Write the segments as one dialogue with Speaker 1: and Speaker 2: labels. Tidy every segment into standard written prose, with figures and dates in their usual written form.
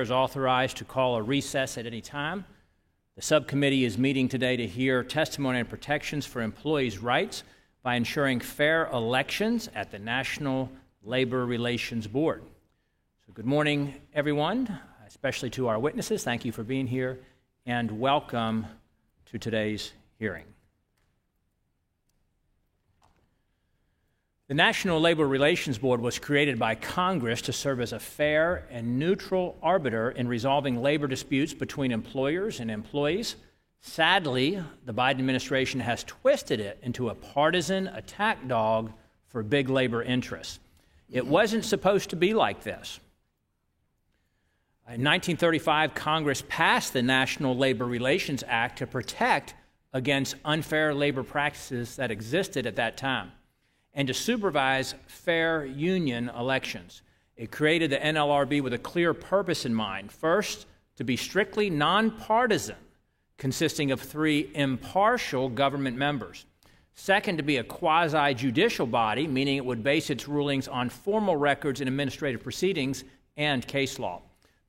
Speaker 1: is authorized to call a recess at any time. The subcommittee is meeting today to hear testimony on protections for employees' rights by ensuring fair elections at the National Labor Relations Board. So good morning, everyone, especially to our witnesses. Thank you for being here, and welcome to today's hearing. The National Labor Relations Board was created by Congress to serve as a fair and neutral arbiter in resolving labor disputes between employers and employees. Sadly, the Biden administration has twisted it into a partisan attack dog for big labor interests. It wasn't supposed to be like this. In 1935, Congress passed the National Labor Relations Act to protect against unfair labor practices that existed at that time and to supervise fair union elections. It created the NLRB with a clear purpose in mind. First, to be strictly nonpartisan, consisting of 3 impartial government members. Second, to be a quasi-judicial body, meaning it would base its rulings on formal records in administrative proceedings and case law.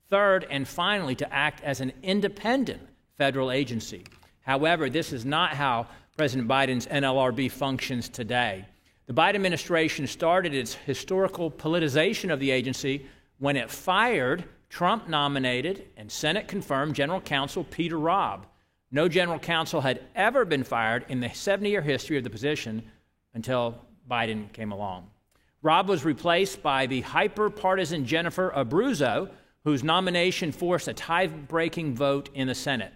Speaker 1: Third, and finally, to act as an independent federal agency. However, this is not how President Biden's NLRB functions today. The Biden administration started its historical politicization of the agency when it fired Trump-nominated and Senate-confirmed General Counsel Peter Robb. No general counsel had ever been fired in the 70-year history of the position until Biden came along. Robb was replaced by the hyper-partisan Jennifer Abruzzo, whose nomination forced a tie-breaking vote in the Senate.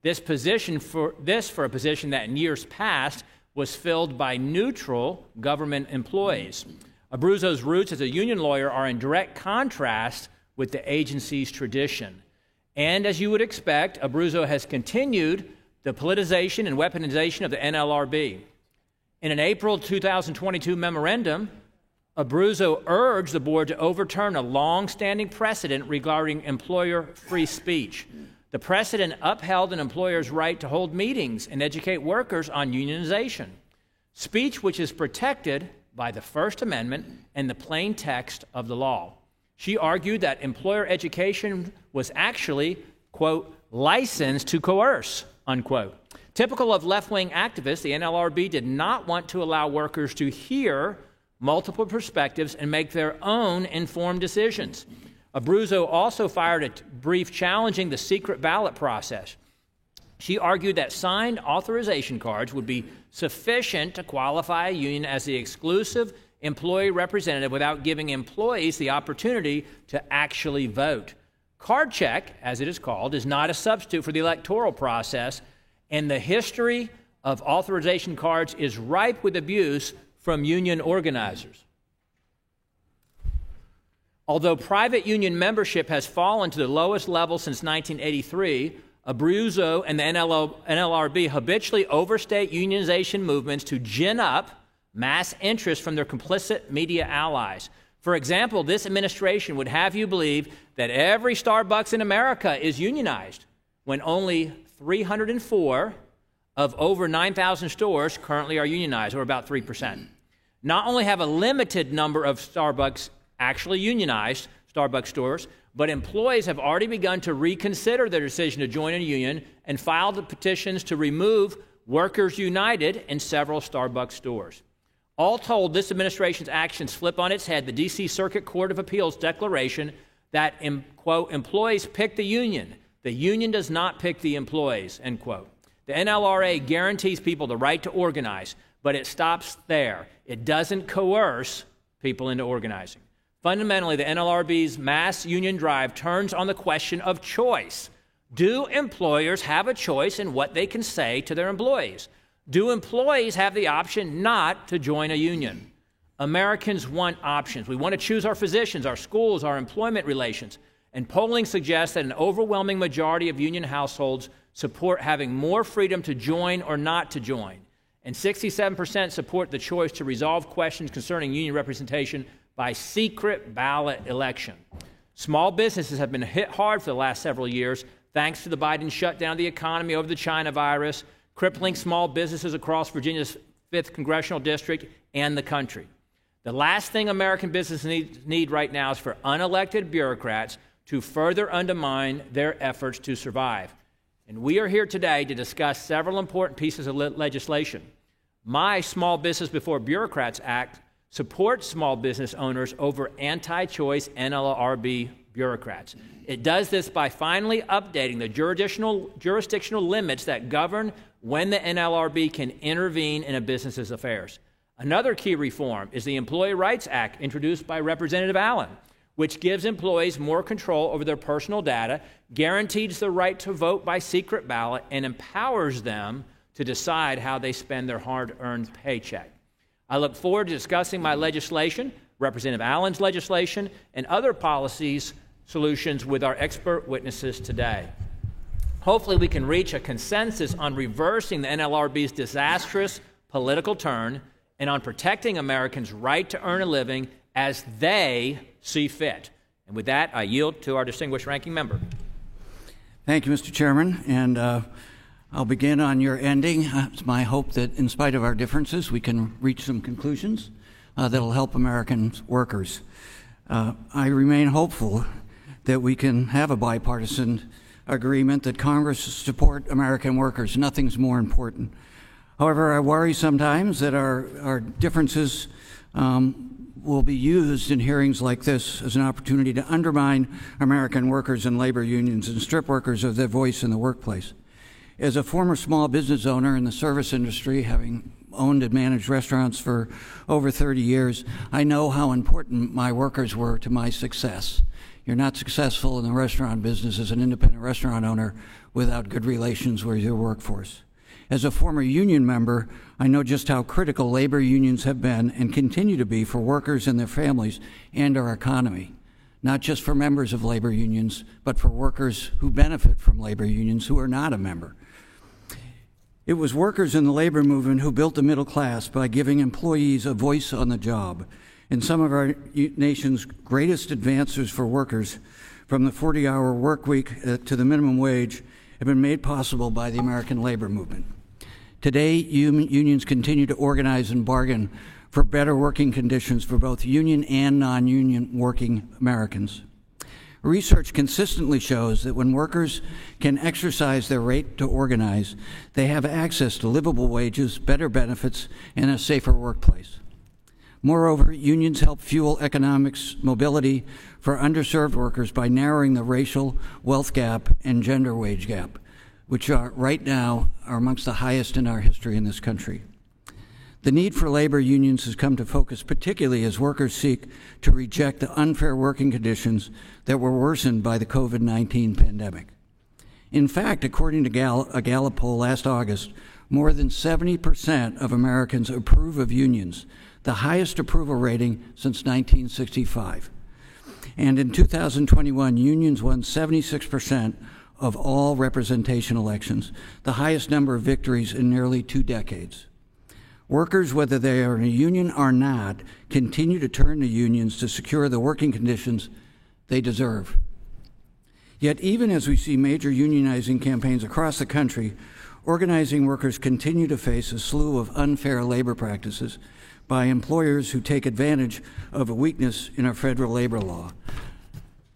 Speaker 1: This for a position that in years past was filled by neutral government employees. Abruzzo's roots as a union lawyer are in direct contrast with the agency's tradition. And as you would expect, Abruzzo has continued the politicization and weaponization of the NLRB. In an April 2022 memorandum, Abruzzo urged the board to overturn a long-standing precedent regarding employer free speech. The precedent upheld an employer's right to hold meetings and educate workers on unionization, speech which is protected by the First Amendment and the plain text of the law. She argued that employer education was actually, quote, licensed to coerce, unquote. Typical of left-wing activists, the NLRB did not want to allow workers to hear multiple perspectives and make their own informed decisions. Abruzzo also fired a brief challenging the secret ballot process. She argued that signed authorization cards would be sufficient to qualify a union as the exclusive employee representative without giving employees the opportunity to actually vote. Card check, as it is called, is not a substitute for the electoral process, and the history of authorization cards is ripe with abuse from union organizers. Although private union membership has fallen to the lowest level since 1983, Abruzzo and the NLRB habitually overstate unionization movements to gin up mass interest from their complicit media allies. For example, this administration would have you believe that every Starbucks in America is unionized, when only 304 of over 9,000 stores currently are unionized, or about 3%. Not only have a limited number of Starbucks actually unionized Starbucks stores, but employees have already begun to reconsider their decision to join a union and filed petitions to remove Workers United in several Starbucks stores. All told, this administration's actions flip on its head the D.C. Circuit Court of Appeals declaration that, quote, employees pick the union. The union does not pick the employees, end quote. The NLRA guarantees people the right to organize, but it stops there. It doesn't coerce people into organizing. Fundamentally, the NLRB's mass union drive turns on the question of choice. Do employers have a choice in what they can say to their employees? Do employees have the option not to join a union? Americans want options. We want to choose our physicians, our schools, our employment relations. And polling suggests that an overwhelming majority of union households support having more freedom to join or not to join. And 67% support the choice to resolve questions concerning union representation by secret ballot election. Small businesses have been hit hard for the last several years thanks to the Biden shutdown of the economy over the China virus, crippling small businesses across Virginia's 5th congressional district and the country. The last thing American businesses need right now is for unelected bureaucrats to further undermine their efforts to survive. And we are here today to discuss several important pieces of legislation. My Small Business Before Bureaucrats Act supports small business owners over anti-choice NLRB bureaucrats. It does this by finally updating the jurisdictional limits that govern when the NLRB can intervene in a business's affairs. Another key reform is the Employee Rights Act introduced by Representative Allen, which gives employees more control over their personal data, guarantees the right to vote by secret ballot, and empowers them to decide how they spend their hard-earned paycheck. I look forward to discussing my legislation, Representative Allen's legislation, and other policies solutions with our expert witnesses today. Hopefully we can reach a consensus on reversing the NLRB's disastrous political turn and on protecting Americans' right to earn a living as they see fit. And with that, I yield to our distinguished ranking member.
Speaker 2: Thank you, Mr. Chairman. And I'll begin on your ending. It's my hope that in spite of our differences, we can reach some conclusions that'll help American workers. I remain hopeful that we can have a bipartisan agreement that Congress support American workers. Nothing's more important. However, I worry sometimes that our differences will be used in hearings like this as an opportunity to undermine American workers and labor unions and strip workers of their voice in the workplace. As a former small business owner in the service industry, having owned and managed restaurants for over 30 years, I know how important my workers were to my success. You're not successful in the restaurant business as an independent restaurant owner without good relations with your workforce. As a former union member, I know just how critical labor unions have been and continue to be for workers and their families and our economy. Not just for members of labor unions, but for workers who benefit from labor unions who are not a member. It was workers in the labor movement who built the middle class by giving employees a voice on the job. And some of our nation's greatest advances for workers, from the 40-hour work week to the minimum wage, have been made possible by the American labor movement. Today, unions continue to organize and bargain for better working conditions for both union and non-union working Americans. Research consistently shows that when workers can exercise their right to organize, they have access to livable wages, better benefits, and a safer workplace. Moreover, unions help fuel economic mobility for underserved workers by narrowing the racial wealth gap and gender wage gap, which right now are amongst the highest in our history in this country. The need for labor unions has come to focus particularly as workers seek to reject the unfair working conditions that were worsened by the COVID-19 pandemic. In fact, according to a Gallup poll last August, more than 70% of Americans approve of unions, the highest approval rating since 1965. And in 2021, unions won 76% of all representation elections, the highest number of victories in nearly 2 decades. Workers, whether they are in a union or not, continue to turn to unions to secure the working conditions they deserve. Yet even as we see major unionizing campaigns across the country, organizing workers continue to face a slew of unfair labor practices by employers who take advantage of a weakness in our federal labor law.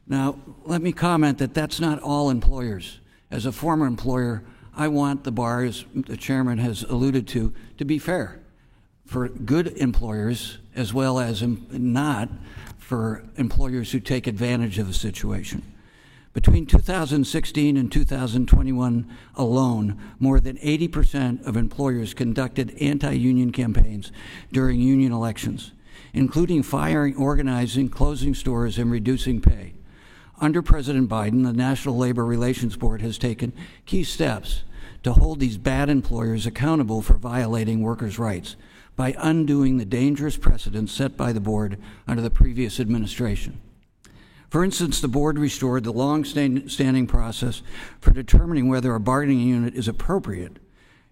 Speaker 2: Now, let me comment that that's not all employers. As a former employer, I want the bar, as the chairman has alluded to be fair for good employers as well as not for employers who take advantage of the situation. Between 2016 and 2021 alone, more than 80% of employers conducted anti-union campaigns during union elections, including firing, organizing, closing stores, and reducing pay. Under President Biden, the National Labor Relations Board has taken key steps to hold these bad employers accountable for violating workers' rights by undoing the dangerous precedents set by the board under the previous administration. For instance, the board restored the long-standing process for determining whether a bargaining unit is appropriate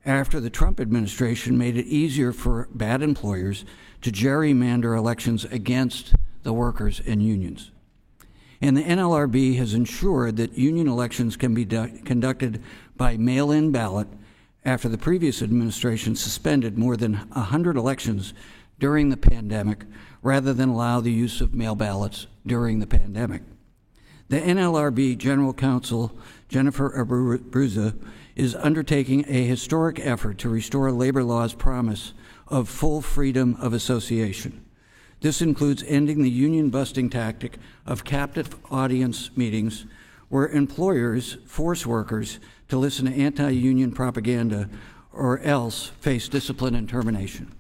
Speaker 2: after the Trump administration made it easier for bad employers to gerrymander elections against the workers and unions. And the NLRB has ensured that union elections can be conducted by mail-in ballot after the previous administration suspended more than 100 elections during the pandemic rather than allow the use of mail ballots during the pandemic. The NLRB General Counsel, Jennifer Abruzza, is undertaking a historic effort to restore labor law's promise of full freedom of association. This includes ending the union-busting tactic of captive audience meetings where employers force workers to listen to anti-union propaganda or else face discipline and termination.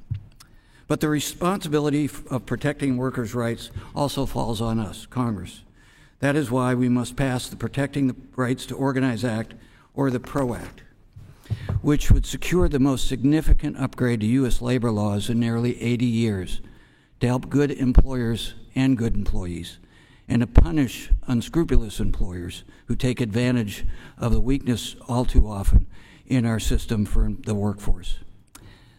Speaker 2: But the responsibility of protecting workers' rights also falls on us, Congress. That is why we must pass the Protecting the Rights to Organize Act, or the PRO Act, which would secure the most significant upgrade to U.S. labor laws in nearly 80 years to help good employers and good employees, and to punish unscrupulous employers who take advantage of the weakness all too often in our system for the workforce.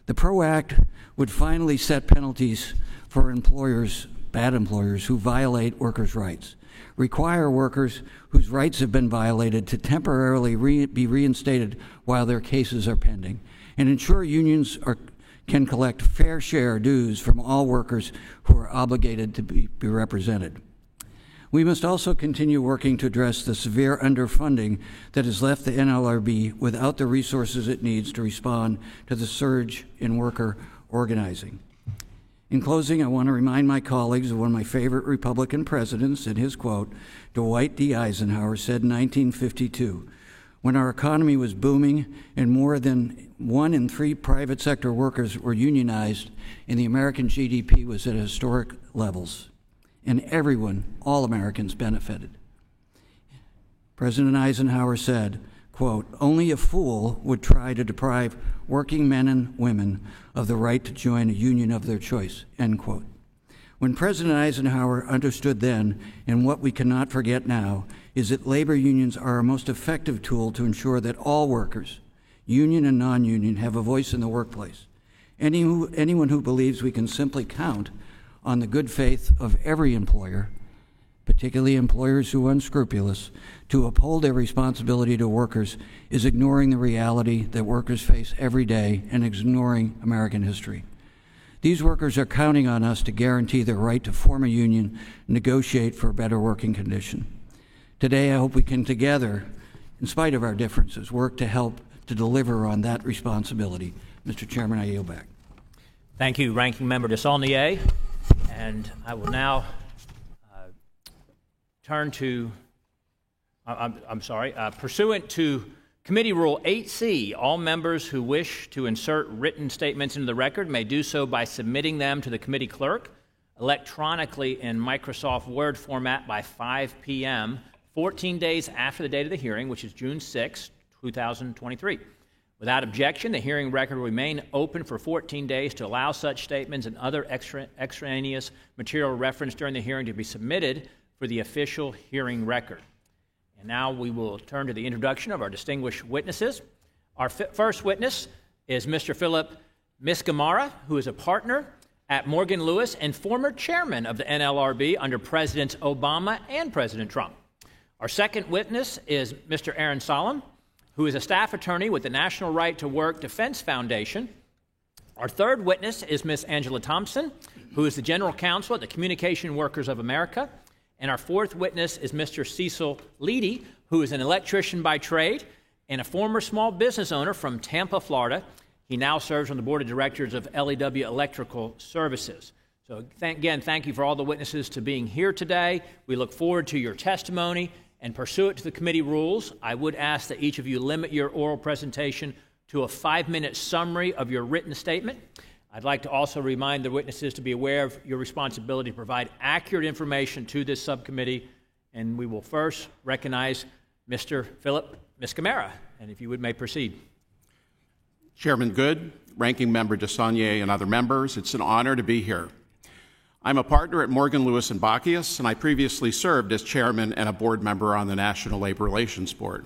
Speaker 2: The PRO Act would finally set penalties for employers, bad employers, who violate workers' rights, require workers whose rights have been violated to temporarily be reinstated while their cases are pending, and ensure unions can collect fair share dues from all workers who are obligated to be represented. We must also continue working to address the severe underfunding that has left the NLRB without the resources it needs to respond to the surge in worker organizing. In closing, I want to remind my colleagues of one of my favorite Republican presidents and his quote. Dwight D. Eisenhower said in 1952, when our economy was booming and more than 1 in 3 private sector workers were unionized and the American GDP was at historic levels, and everyone, all Americans, benefited. President Eisenhower said, quote, only a fool would try to deprive working men and women of the right to join a union of their choice, end quote. When President Eisenhower understood then, and what we cannot forget now, is that labor unions are our most effective tool to ensure that all workers, union and non-union, have a voice in the workplace. Anyone who believes we can simply count on the good faith of every employer, particularly employers who are unscrupulous, to uphold their responsibility to workers is ignoring the reality that workers face every day and ignoring American history. These workers are counting on us to guarantee their right to form a union and negotiate for a better working condition. Today, I hope we can together, in spite of our differences, work to help to deliver on that responsibility. Mr. Chairman, I yield back.
Speaker 1: Thank you, Ranking Member DeSaulnier. And I will now turn to, pursuant to Committee Rule 8C, all members who wish to insert written statements into the record may do so by submitting them to the committee clerk electronically in Microsoft Word format by 5 p.m., 14 days after the date of the hearing, which is June 6, 2023. Without objection, the hearing record will remain open for 14 days to allow such statements and other extraneous material referenced during the hearing to be submitted for the official hearing record. And now we will turn to the introduction of our distinguished witnesses. Our first witness is Mr. Philip Miscimarra, who is a partner at Morgan Lewis and former chairman of the NLRB under Presidents Obama and President Trump. Our second witness is Mr. Aaron Solomon, who is a staff attorney with the National Right to Work Defense Foundation. Our third witness is Ms. Angela Thompson, who is the general counsel at the Communication Workers of America. And our fourth witness is Mr. Cecil Leedy, who is an electrician by trade and a former small business owner from Tampa, Florida. He now serves on the board of directors of LEW Electrical Services. So again, thank you for all the witnesses to being here today. We look forward to your testimony. And pursuant to the committee rules, I would ask that each of you limit your oral presentation to a 5-minute summary of your written statement. I'd like to also remind the witnesses to be aware of your responsibility to provide accurate information to this subcommittee. And we will first recognize Mr. Philip Miscimarra. And if you would, may proceed.
Speaker 3: Chairman Good, Ranking Member DeSaulnier, and other members, it's an honor to be here. I'm a partner at Morgan Lewis & Bockius, and I previously served as chairman and a board member on the National Labor Relations Board.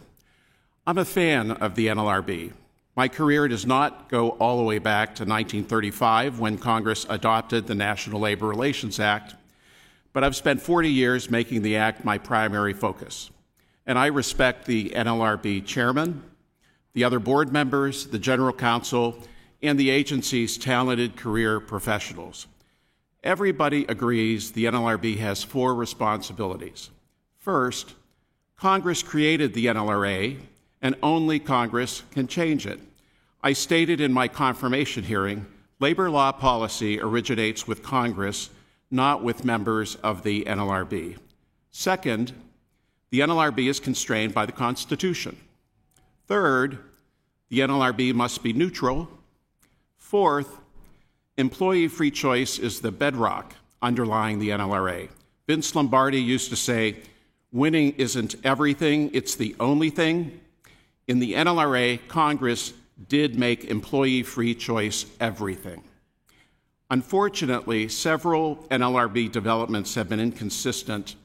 Speaker 3: I'm a fan of the NLRB. My career does not go all the way back to 1935 when Congress adopted the National Labor Relations Act, but I've spent 40 years making the act my primary focus. And I respect the NLRB chairman, the other board members, the general counsel, and the agency's talented career professionals. Everybody agrees the NLRB has 4 responsibilities. First, Congress created the NLRA, and only Congress can change it. I stated in my confirmation hearing, labor law policy originates with Congress, not with members of the NLRB. Second, the NLRB is constrained by the Constitution. Third, the NLRB must be neutral. Fourth, employee free choice is the bedrock underlying the NLRA. Vince Lombardi used to say, winning isn't everything, it's the only thing. In the NLRA, Congress did make employee free choice everything. Unfortunately, several NLRB developments have been inconsistent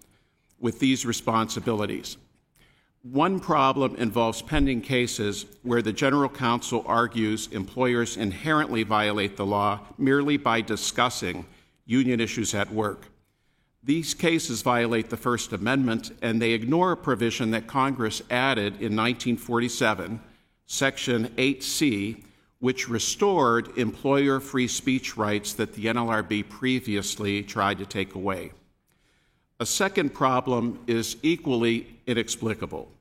Speaker 3: with these responsibilities. One problem involves pending cases where the General Counsel argues employers inherently violate the law merely by discussing union issues at work. These cases violate the First Amendment, and they ignore a provision that Congress added in 1947, Section 8C, which restored employer free speech rights that the NLRB previously tried to take away. A second problem is equally inexplicable.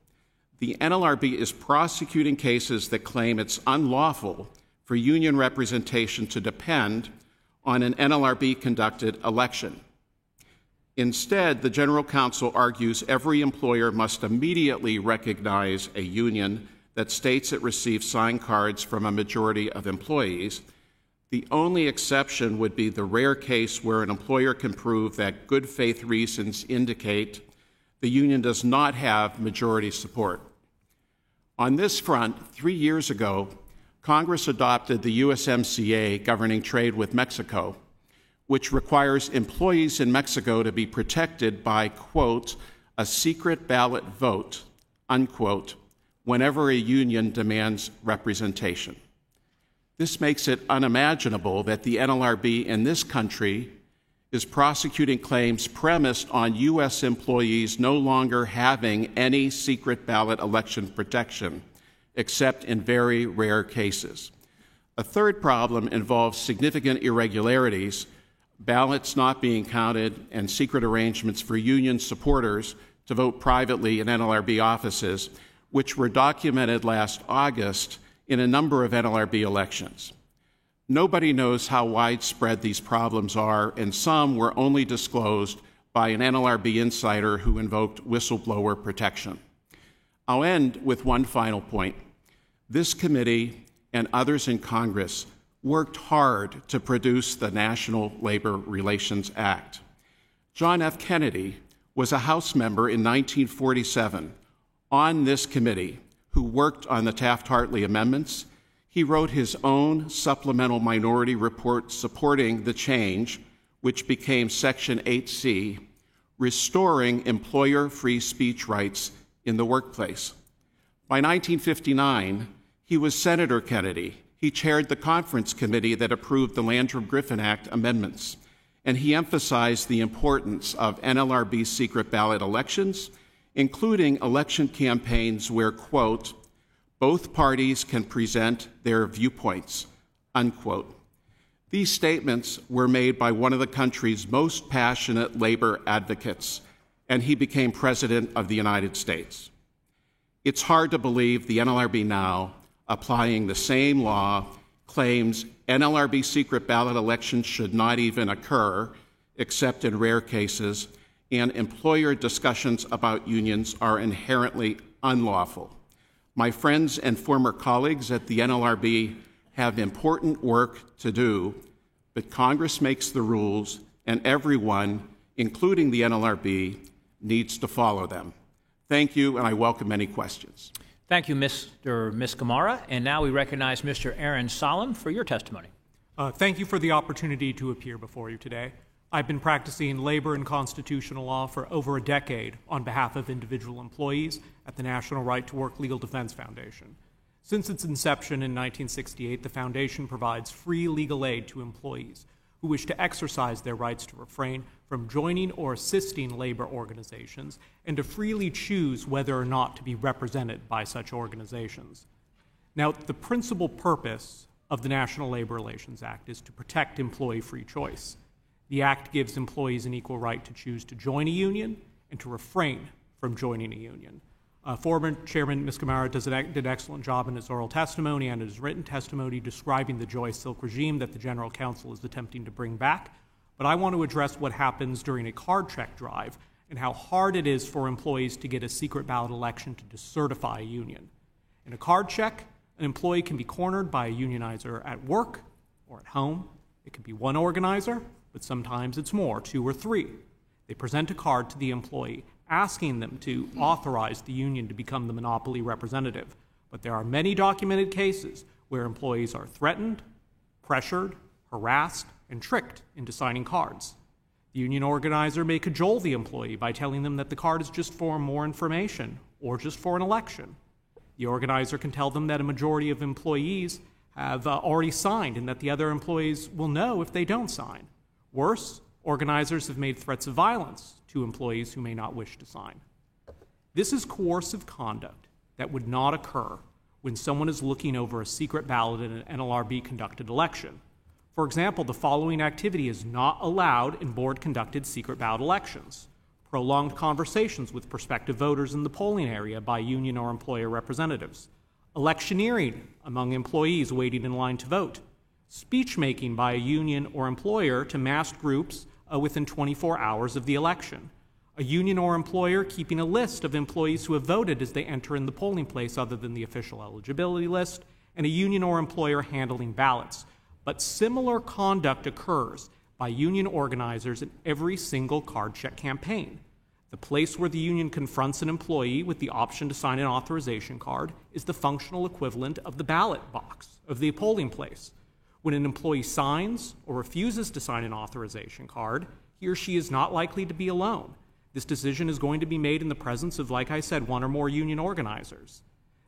Speaker 3: The NLRB is prosecuting cases that claim it's unlawful for union representation to depend on an NLRB-conducted election. Instead, the General Counsel argues every employer must immediately recognize a union that states it receives signed cards from a majority of employees. The only exception would be the rare case where an employer can prove that good faith reasons indicate the union does not have majority support. On this front, 3 years ago, Congress adopted the USMCA governing trade with Mexico, which requires employees in Mexico to be protected by, quote, a secret ballot vote, unquote, whenever a union demands representation. This makes it unimaginable that the NLRB in this country is prosecuting claims premised on U.S. employees no longer having any secret ballot election protection, except in very rare cases. A third problem involves significant irregularities, ballots not being counted, and secret arrangements for union supporters to vote privately in NLRB offices, which were documented last August in a number of NLRB elections. Nobody knows how widespread these problems are, and some were only disclosed by an NLRB insider who invoked whistleblower protection. I'll end with one final point. This committee and others in Congress worked hard to produce the National Labor Relations Act. John F. Kennedy was a House member in 1947 on this committee who worked on the Taft-Hartley amendments. He wrote his own supplemental minority report supporting the change, which became Section 8C, restoring employer free speech rights in the workplace. By 1959, he was Senator Kennedy. He chaired the conference committee that approved the Landrum-Griffin Act amendments, and he emphasized the importance of NLRB secret ballot elections, including election campaigns where, quote, both parties can present their viewpoints, unquote. These statements were made by one of the country's most passionate labor advocates, and he became President of the United States. It's hard to believe the NLRB now, applying the same law, claims NLRB secret ballot elections should not even occur, except in rare cases, and employer discussions about unions are inherently unlawful. My friends and former colleagues at the NLRB have important work to do, but Congress makes the rules, and everyone, including the NLRB, needs to follow them. Thank you, and I welcome any questions.
Speaker 1: Thank you, Ms. Kamara. And now we recognize Mr. Aaron Solom for your testimony.
Speaker 4: Thank you for the opportunity to appear before you today. I've been practicing labor and constitutional law for over a decade on behalf of individual employees at the National Right to Work Legal Defense Foundation. Since its inception in 1968, the foundation provides free legal aid to employees who wish to exercise their rights to refrain from joining or assisting labor organizations and to freely choose whether or not to be represented by such organizations. Now, the principal purpose of the National Labor Relations Act is to protect employee free choice. The Act gives employees an equal right to choose to join a union and to refrain from joining a union. Former Chairman Miscamara did an excellent job in his oral testimony and his written testimony describing the Joy Silk regime that the General Counsel is attempting to bring back. But I want to address what happens during a card check drive and how hard it is for employees to get a secret ballot election to decertify a union. In a card check, an employee can be cornered by a unionizer at work or at home. It can be one organizer, but sometimes it's more, 2 or 3. They present a card to the employee asking them to authorize the union to become the monopoly representative. But there are many documented cases where employees are threatened, pressured, harassed, and tricked into signing cards. The union organizer may cajole the employee by telling them that the card is just for more information or just for an election. The organizer can tell them that a majority of employees have already signed and that the other employees will know if they don't sign. Worse, organizers have made threats of violence to employees who may not wish to sign. This is coercive conduct that would not occur when someone is looking over a secret ballot in an NLRB-conducted election. For example, the following activity is not allowed in board-conducted secret ballot elections: prolonged conversations with prospective voters in the polling area by union or employer representatives, electioneering among employees waiting in line to vote, speech-making by a union or employer to masked groups within 24 hours of the election, a union or employer keeping a list of employees who have voted as they enter in the polling place other than the official eligibility list, and a union or employer handling ballots. But similar conduct occurs by union organizers in every single card check campaign. The place where the union confronts an employee with the option to sign an authorization card is the functional equivalent of the ballot box of the polling place. When an employee signs or refuses to sign an authorization card, he or she is not likely to be alone. This decision is going to be made in the presence of, like I said, 1 or more union organizers.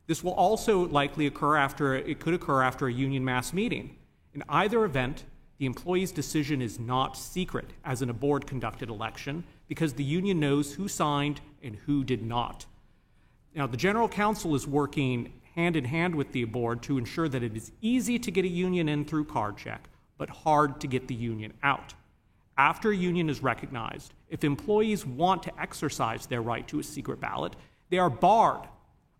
Speaker 4: This will also likely occur after a union mass meeting. In either event, the employee's decision is not secret, as in a board-conducted election, because the union knows who signed and who did not. Now, the General Counsel is working hand-in-hand with the board to ensure that it is easy to get a union in through card check, but hard to get the union out. After a union is recognized, if employees want to exercise their right to a secret ballot, they are barred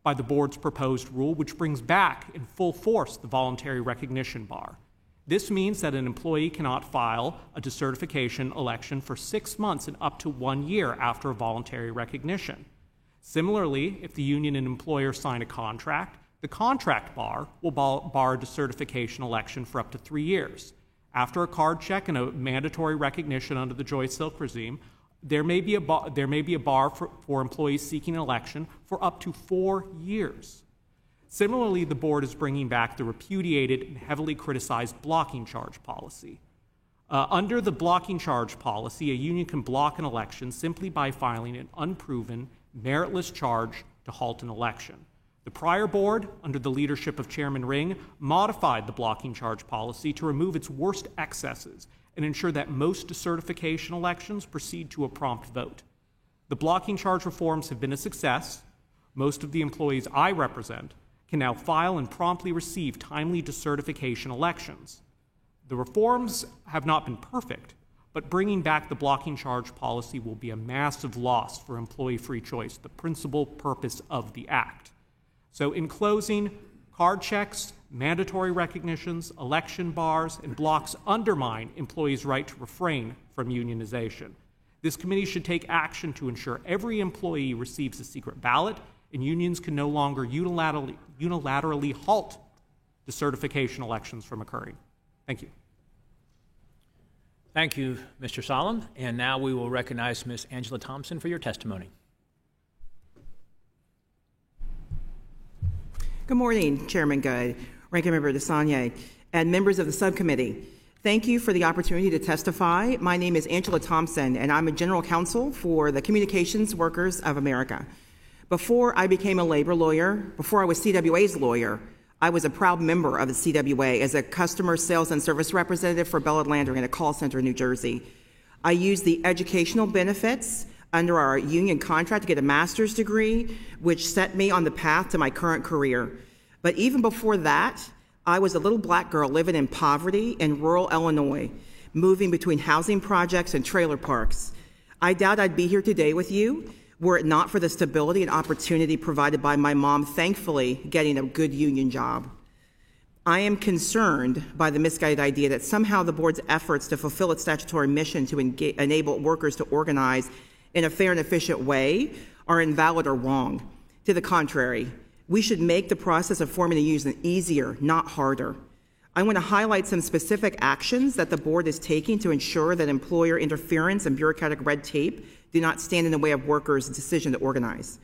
Speaker 4: by the board's proposed rule, which brings back in full force the voluntary recognition bar. This means that an employee cannot file a decertification election for 6 months and up to 1 year after a voluntary recognition. Similarly, if the union and employer sign a contract, the contract bar will bar a decertification election for up to 3 years. After a card check and a mandatory recognition under the Joy Silk regime, there may be a bar for employees seeking an election for up to 4 years. Similarly, the board is bringing back the repudiated and heavily criticized blocking charge policy. Under the blocking charge policy, a union can block an election simply by filing an unproven, meritless charge to halt an election. The prior board, under the leadership of Chairman Ring, modified the blocking charge policy to remove its worst excesses and ensure that most decertification elections proceed to a prompt vote. The blocking charge reforms have been a success. Most of the employees I represent can now file and promptly receive timely decertification elections. The reforms have not been perfect, but bringing back the blocking charge policy will be a massive loss for employee free choice, the principal purpose of the act. So in closing, card checks, mandatory recognitions, election bars, and blocks undermine employees' right to refrain from unionization. This committee should take action to ensure every employee receives a secret ballot, and unions can no longer unilaterally halt decertification elections from occurring. Thank you.
Speaker 1: Thank you, Mr. Solem. And now we will recognize Ms. Angela Thompson for your testimony.
Speaker 5: Good morning, Chairman Good, Ranking Member DeSaulnier, and members of the subcommittee. Thank you for the opportunity to testify. My name is Angela Thompson, and I'm a General Counsel for the Communications Workers of America. Before I became a labor lawyer, before I was CWA's lawyer, I was a proud member of the CWA as a customer sales and service representative for Bell & Lander in a call center in New Jersey. I used the educational benefits under our union contract to get a master's degree, which set me on the path to my current career. But even before that, I was a little black girl living in poverty in rural Illinois, moving between housing projects and trailer parks. I doubt I'd be here today with you were it not for the stability and opportunity provided by my mom, thankfully, getting a good union job. I am concerned by the misguided idea that somehow the board's efforts to fulfill its statutory mission to enable workers to organize in a fair and efficient way are invalid or wrong. To the contrary, we should make the process of forming a union easier, not harder. I want to highlight some specific actions that the board is taking to ensure that employer interference and bureaucratic red tape do not stand in the way of workers' decision to organize.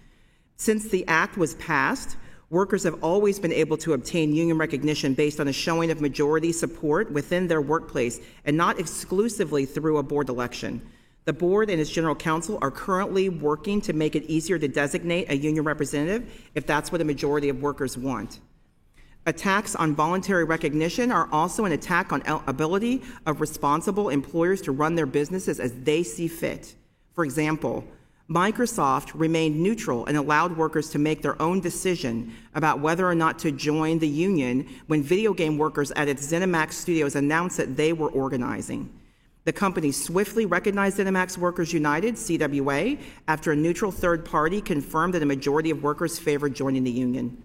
Speaker 5: Since the act was passed, workers have always been able to obtain union recognition based on a showing of majority support within their workplace and not exclusively through a board election. The board and its general counsel are currently working to make it easier to designate a union representative if that's what a majority of workers want. Attacks on voluntary recognition are also an attack on ability of responsible employers to run their businesses as they see fit. For example, Microsoft remained neutral and allowed workers to make their own decision about whether or not to join the union when video game workers at its ZeniMax studios announced that they were organizing. The company swiftly recognized ZeniMax Workers United, CWA, after a neutral third party confirmed that a majority of workers favored joining the union.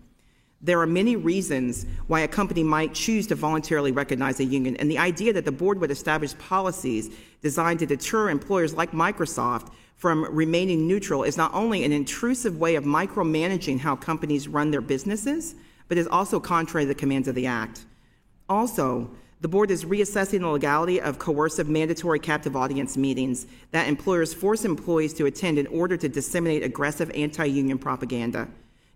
Speaker 5: There are many reasons why a company might choose to voluntarily recognize a union, and the idea that the board would establish policies designed to deter employers like Microsoft from remaining neutral is not only an intrusive way of micromanaging how companies run their businesses, but is also contrary to the commands of the Act. Also, the board is reassessing the legality of coercive mandatory captive audience meetings that employers force employees to attend in order to disseminate aggressive anti-union propaganda.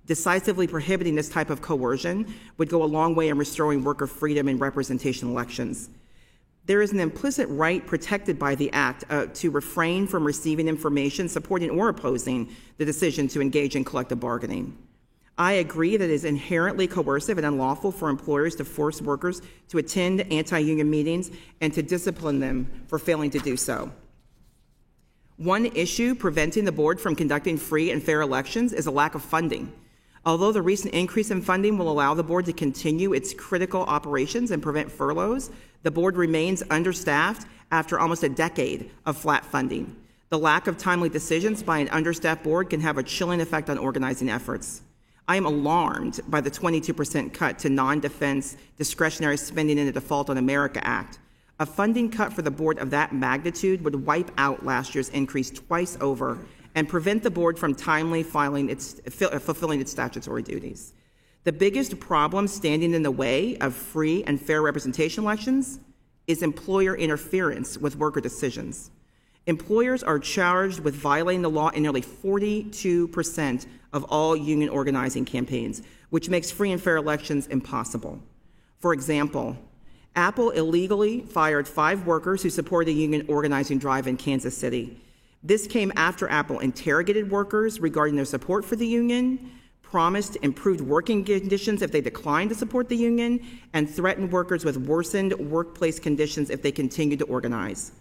Speaker 5: Decisively prohibiting this type of coercion would go a long way in restoring worker freedom in representation elections. There is an implicit right protected by the Act to refrain from receiving information supporting or opposing the decision to engage in collective bargaining. I agree that it is inherently coercive and unlawful for employers to force workers to attend anti-union meetings and to discipline them for failing to do so. One issue preventing the board from conducting free and fair elections is a lack of funding. Although the recent increase in funding will allow the board to continue its critical operations and prevent furloughs, the board remains understaffed after almost a decade of flat funding. The lack of timely decisions by an understaffed board can have a chilling effect on organizing efforts. I am alarmed by the 22% cut to non-defense discretionary spending in the Default on America Act. A funding cut for the board of that magnitude would wipe out last year's increase twice over and prevent the board from timely fulfilling its statutory duties. The biggest problem standing in the way of free and fair representation elections is employer interference with worker decisions. Employers are charged with violating the law in nearly 42% of all union organizing campaigns, which makes free and fair elections impossible. For example, Apple illegally fired 5 workers who supported a union organizing drive in Kansas City. This came after Apple interrogated workers regarding their support for the union, promised improved working conditions if they declined to support the union, and threatened workers with worsened workplace conditions if they continued to organize.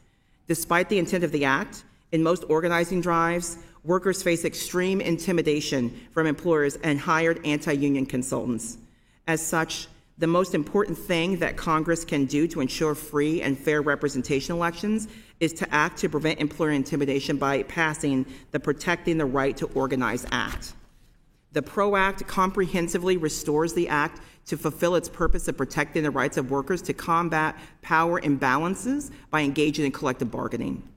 Speaker 5: Despite the intent of the Act, in most organizing drives, workers face extreme intimidation from employers and hired anti-union consultants. As such, the most important thing that Congress can do to ensure free and fair representation elections is to act to prevent employer intimidation by passing the Protecting the Right to Organize Act. The PRO Act comprehensively restores the Act to fulfill its purpose of protecting the rights of workers to combat power imbalances by engaging in collective bargaining.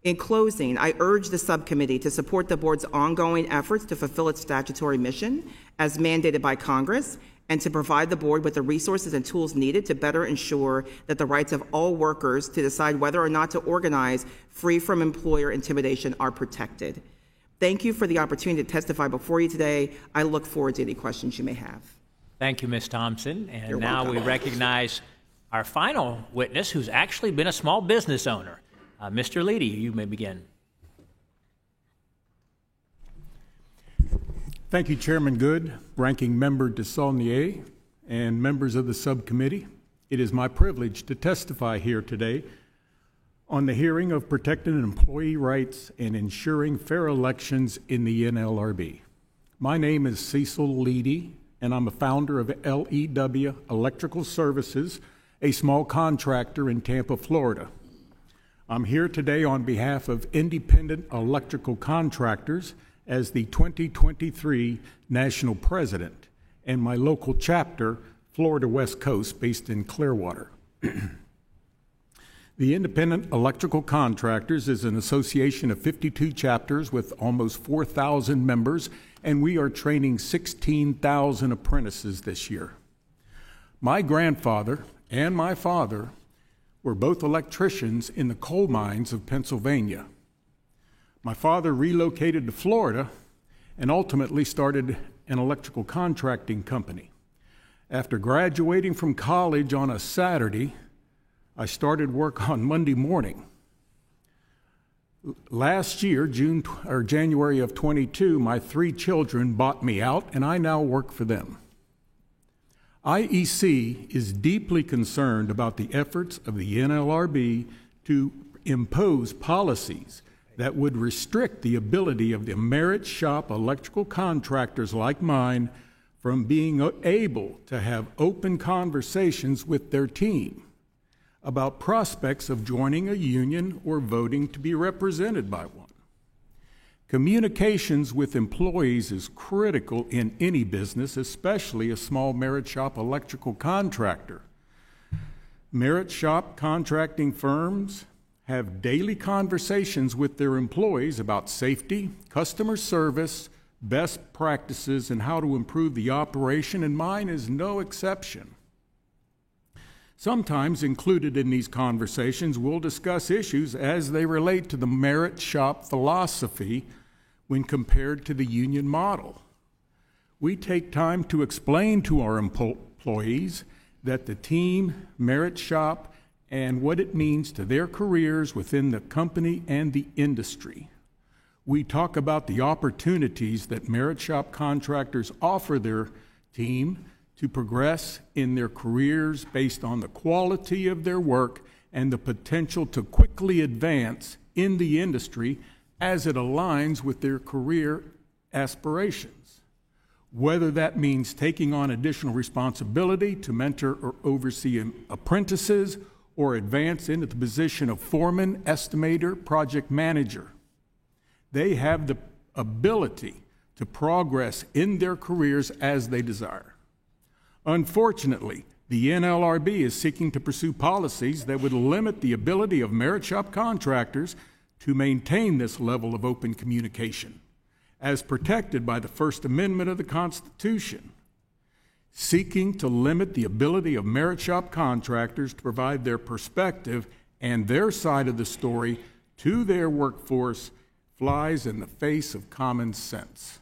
Speaker 5: In closing, I urge the subcommittee to support the board's ongoing efforts to fulfill its statutory mission as mandated by Congress and to provide the board with the resources and tools needed to better ensure that the rights of all workers to decide whether or not to organize free from employer intimidation are protected. Thank you for the opportunity to testify before you today. I look forward to any questions you may have.
Speaker 1: Thank you, Ms. Thompson. And
Speaker 5: You're
Speaker 1: now
Speaker 5: welcome.
Speaker 1: we recognize our final witness, who's actually been a small business owner. Mr. Leedy, you may begin.
Speaker 6: Thank you, Chairman Good, Ranking Member DeSaulnier, and members of the subcommittee. It is my privilege to testify here today on the hearing of protecting employee rights and ensuring fair elections in the NLRB. My name is Cecil Leedy, and I'm a founder of LEW Electrical Services, a small contractor in Tampa, Florida. I'm here today on behalf of Independent Electrical Contractors as the 2023 National President and my local chapter, Florida West Coast, based in Clearwater. The Independent Electrical Contractors is an association of 52 chapters with almost 4,000 members, and we are training 16,000 apprentices this year. My grandfather and my father were both electricians in the coal mines of Pennsylvania. My father relocated to Florida and ultimately started an electrical contracting company. After graduating from college on a Saturday, I started work on Monday morning. Last year, January of 22, my 3 children bought me out, and I now work for them. IEC is deeply concerned about the efforts of the NLRB to impose policies that would restrict the ability of the merit shop electrical contractors like mine from being able to have open conversations with their team about prospects of joining a union or voting to be represented by one. Communications with employees is critical in any business, especially a small merit shop electrical contractor. Merit shop contracting firms have daily conversations with their employees about safety, customer service, best practices, and how to improve the operation, and mine is no exception. Sometimes included in these conversations, we'll discuss issues as they relate to the merit shop philosophy when compared to the union model. We take time to explain to our employees that the team, merit shop, and what it means to their careers within the company and the industry. We talk about the opportunities that merit shop contractors offer their team to progress in their careers based on the quality of their work and the potential to quickly advance in the industry as it aligns with their career aspirations. Whether that means taking on additional responsibility to mentor or oversee apprentices or advance into the position of foreman, estimator, project manager. They have the ability to progress in their careers as they desire. Unfortunately, the NLRB is seeking to pursue policies that would limit the ability of merit shop contractors to maintain this level of open communication, as protected by the First Amendment of the Constitution, seeking to limit the ability of merit shop contractors to provide their perspective and their side of the story to their workforce flies in the face of common sense.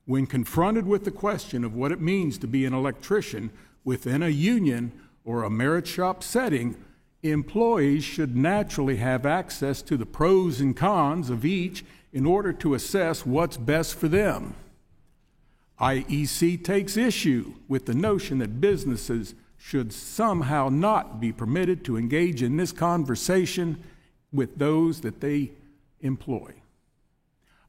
Speaker 6: When confronted with the question of what it means to be an electrician within a union or a merit shop setting, employees should naturally have access to the pros and cons of each in order to assess what's best for them. IEC takes issue with the notion that businesses should somehow not be permitted to engage in this conversation with those that they employ.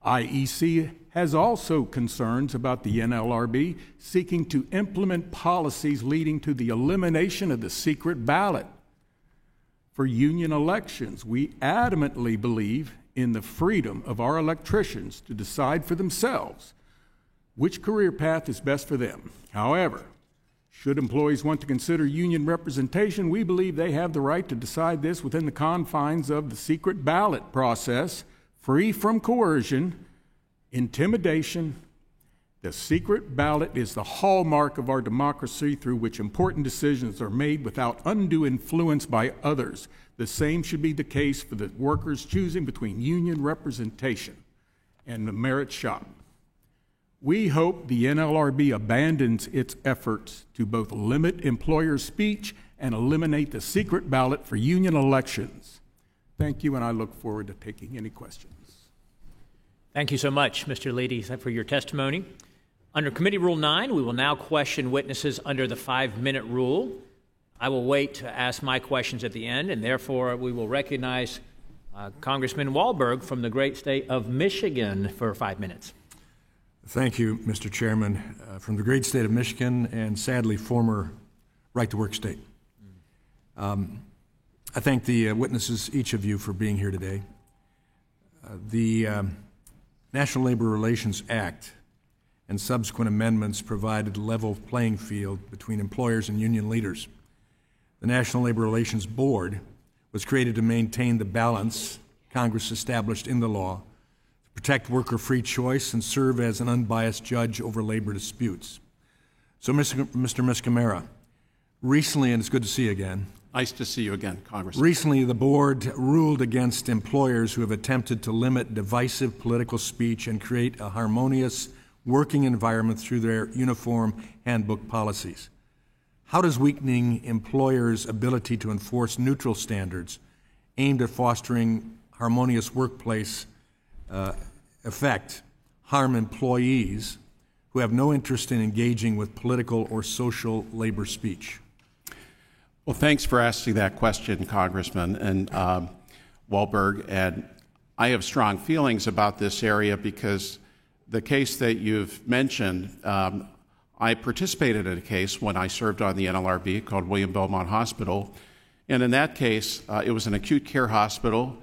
Speaker 6: IEC has also concerns about the NLRB seeking to implement policies leading to the elimination of the secret ballot. For union elections, we adamantly believe in the freedom of our electricians to decide for themselves which career path is best for them. However, should employees want to consider union representation, we believe they have the right to decide this within the confines of the secret ballot process, free from coercion, intimidation. The secret ballot is the hallmark of our democracy through which important decisions are made without undue influence by others. The same should be the case for the workers choosing between union representation and the merit shop. We hope the NLRB abandons its efforts to both limit employer speech and eliminate the secret ballot for union elections. Thank you, and I look forward to taking any questions.
Speaker 1: Thank you so much, Mr. Leedy, for your testimony. Under Committee Rule 9, we will now question witnesses under the 5-minute rule. I will wait to ask my questions at the end, and therefore we will recognize Congressman Walberg from the great state of Michigan for 5 minutes.
Speaker 7: Thank you, Mr. Chairman. From the great state of Michigan and sadly former right-to-work state. I thank the witnesses, each of you, for being here today. The National Labor Relations Act and subsequent amendments provided a level playing field between employers and union leaders. The National Labor Relations Board was created to maintain the balance Congress established in the law, to protect worker free choice, and serve as an unbiased judge over labor disputes. So, Mr. Muscamara, recently, and it's good to see you again.
Speaker 3: Nice to see you again, Congressman.
Speaker 7: Recently, the board ruled against employers who have attempted to limit divisive political speech and create a harmonious working environment through their uniform handbook policies. How does weakening employers' ability to enforce neutral standards aimed at fostering harmonious workplace effect harm employees who have no interest in engaging with political or social labor speech?
Speaker 3: Well, thanks for asking that question, Congressman and Wahlberg. And I have strong feelings about this area because the case that you've mentioned, I participated in a case when I served on the NLRB called William Belmont Hospital. And in that case, it was an acute care hospital.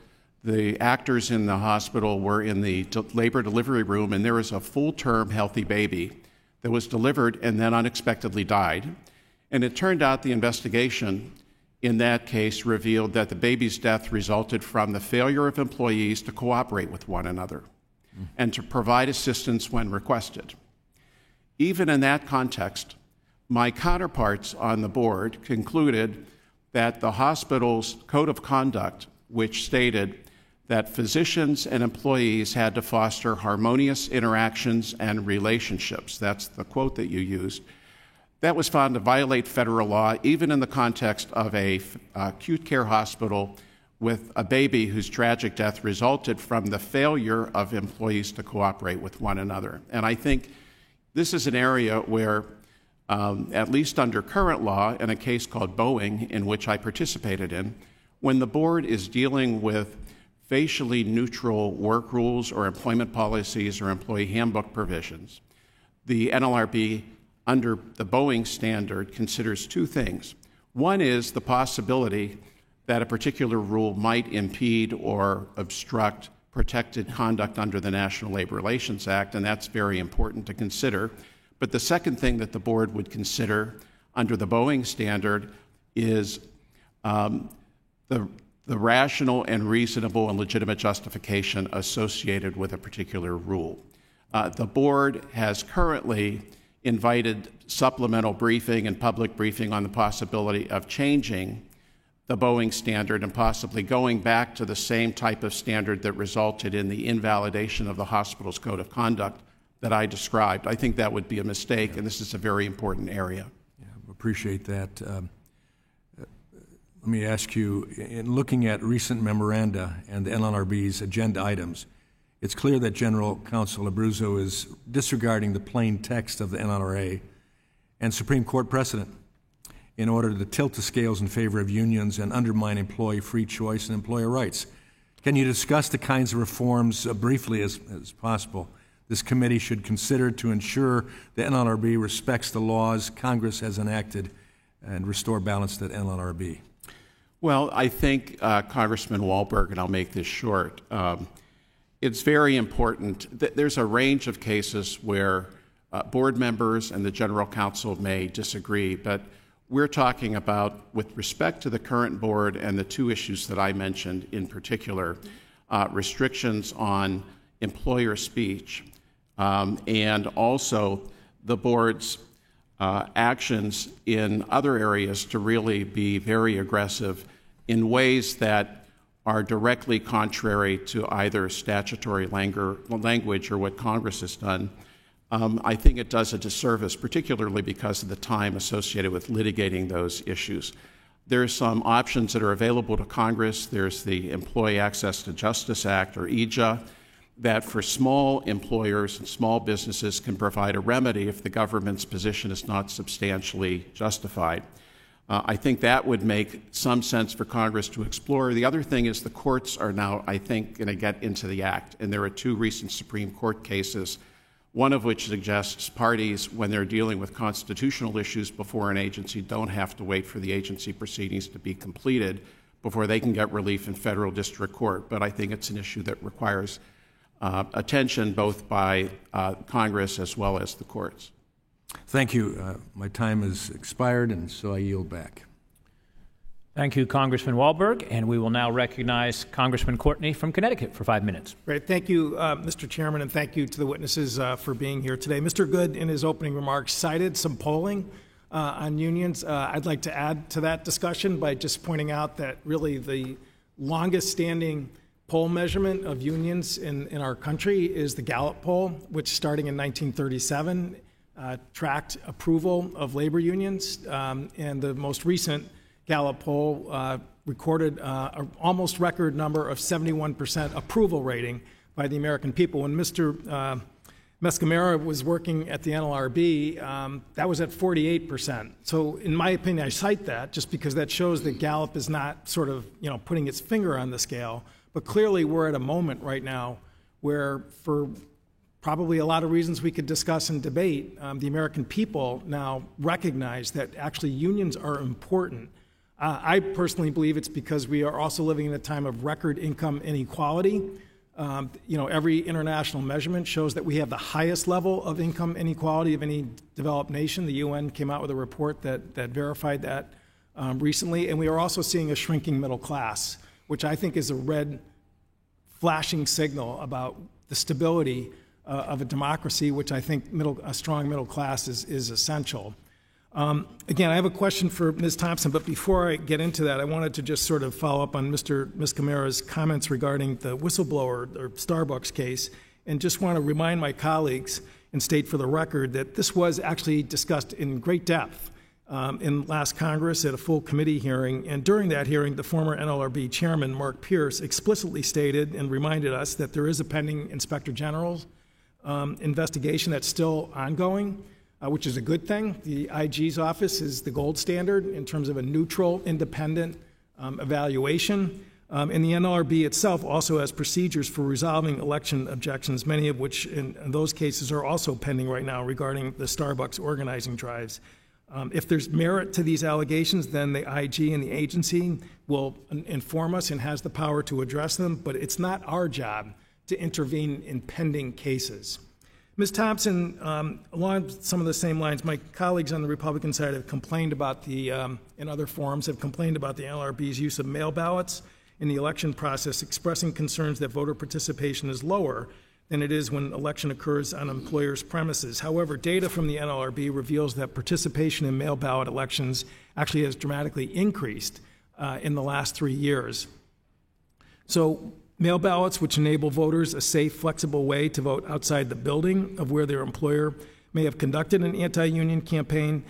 Speaker 3: The actors in the hospital were in the labor delivery room, and there was a full-term healthy baby that was delivered and then unexpectedly died. And it turned out the investigation in that case revealed that the baby's death resulted from the failure of employees to cooperate with one another and to provide assistance when requested. Even in that context, my counterparts on the board concluded that the hospital's code of conduct, which stated that physicians and employees had to foster harmonious interactions and relationships, that's the quote that you used, that was found to violate federal law, even in the context of an acute care hospital with a baby whose tragic death resulted from the failure of employees to cooperate with one another. And I think this is an area where, at least under current law, in a case called Boeing, in which I participated in, when the board is dealing with facially neutral work rules or employment policies or employee handbook provisions, the NLRB, under the Boeing standard, considers two things. One is the possibility that a particular rule might impede or obstruct protected conduct under the National Labor Relations Act, and that's very important to consider. But the second thing that the board would consider under the Boeing standard is the rational and reasonable and legitimate justification associated with a particular rule. The board has currently invited supplemental briefing and public briefing on the possibility of changing the Boeing standard and possibly going back to the same type of standard that resulted in the invalidation of the hospital's code of conduct that I described. I think that would be a mistake, and this is a very important area.
Speaker 7: Yeah, appreciate that. Let me ask you, in looking at recent memoranda and the NLRB's agenda items, it's clear that General Counsel Abruzzo is disregarding the plain text of the NLRA and Supreme Court precedent in order to tilt the scales in favor of unions and undermine employee free choice and employer rights. Can you discuss the kinds of reforms briefly as possible this committee should consider to ensure the NLRB respects the laws Congress has enacted and restore balance to the NLRB?
Speaker 3: Well, I think Congressman Wahlberg, and I'll make this short, it's very important. There's a range of cases where board members and the General Counsel may disagree, but we're talking about, with respect to the current board and the two issues that I mentioned in particular, restrictions on employer speech and also the board's actions in other areas to really be very aggressive in ways that are directly contrary to either statutory language or what Congress has done. I think it does a disservice, particularly because of the time associated with litigating those issues. There's some options that are available to Congress. There's the Employee Access to Justice Act, or EJA, that for small employers and small businesses can provide a remedy if the government's position is not substantially justified. I think that would make some sense for Congress to explore. The other thing is the courts are now, I think, going to get into the act, and there are two recent Supreme Court cases, one of which suggests parties, when they're dealing with constitutional issues before an agency, don't have to wait for the agency proceedings to be completed, before they can get relief in federal district court. But I think it's an issue that requires attention both by Congress as well as the courts.
Speaker 7: Thank you. My time has expired, and so I yield back.
Speaker 1: Thank you, Congressman Wahlberg. And we will now recognize Congressman Courtney from Connecticut for 5 minutes.
Speaker 8: Great. Thank you, Mr. Chairman, and thank you to the witnesses for being here today. Mr. Good, in his opening remarks, cited some polling on unions. I'd like to add to that discussion by just pointing out that really the longest standing poll measurement of unions in our country is the Gallup poll, which starting in 1937 tracked approval of labor unions. And the most recent Gallup poll recorded an almost record number of 71% approval rating by the American people. When Mr. Mescamera was working at the NLRB, that was at 48%. So in my opinion, I cite that just because that shows that Gallup is not sort of, putting its finger on the scale. But clearly we're at a moment right now where, for probably a lot of reasons we could discuss and debate, the American people now recognize that actually unions are important. I personally believe it's because we are also living in a time of record income inequality. Every international measurement shows that we have the highest level of income inequality of any developed nation. The UN came out with a report that verified that recently. And we are also seeing a shrinking middle class, which I think is a red flashing signal about the stability of a democracy, which I think a strong middle class is essential. Again, I have a question for Ms. Thompson, but before I get into that, I wanted to just sort of follow up on Ms. Camara's comments regarding the whistleblower or Starbucks case, and just want to remind my colleagues and state for the record that this was actually discussed in great depth in last Congress at a full committee hearing. And during that hearing, the former NLRB chairman, Mark Pierce, explicitly stated and reminded us that there is a pending Inspector General's investigation that's still ongoing, which is a good thing. The IG's office is the gold standard in terms of a neutral, independent evaluation. And the NLRB itself also has procedures for resolving election objections, many of which in those cases are also pending right now regarding the Starbucks organizing drives. If there's merit to these allegations, then the IG and the agency will inform us and has the power to address them, but it's not our job to intervene in pending cases. Ms. Thompson, along some of the same lines, my colleagues on the Republican side have complained about in other forums, have complained about the NLRB's use of mail ballots in the election process, expressing concerns that voter participation is lower than it is when election occurs on employers' premises. However, data from the NLRB reveals that participation in mail ballot elections actually has dramatically increased in the last 3 years. So mail ballots, which enable voters a safe, flexible way to vote outside the building of where their employer may have conducted an anti-union campaign,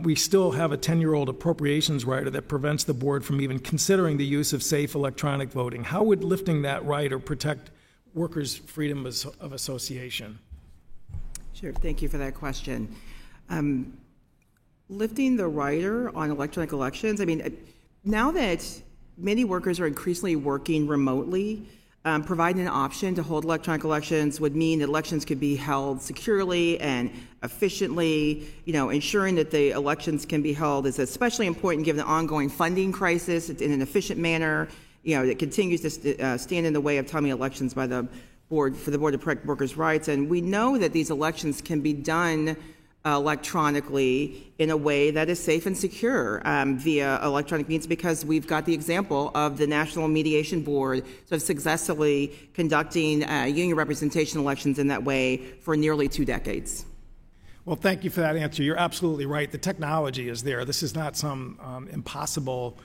Speaker 8: we still have a 10-year-old appropriations rider that prevents the board from even considering the use of safe electronic voting. How would lifting that rider protect workers' freedom of association?
Speaker 5: Sure, thank you for that question. Lifting the rider on electronic elections, I mean, now that many workers are increasingly working remotely, providing an option to hold electronic elections would mean that elections could be held securely and efficiently. Ensuring that the elections can be held is especially important given the ongoing funding crisis in an efficient manner. That continues to stand in the way of timely elections by the board for the Board to Protect Workers' Rights. And we know that these elections can be done electronically in a way that is safe and secure via electronic means, because we've got the example of the National Mediation Board sort of successfully conducting union representation elections in that way for nearly 2 decades.
Speaker 8: Well, thank you for that answer. You're absolutely right. The technology is there. This is not some impossible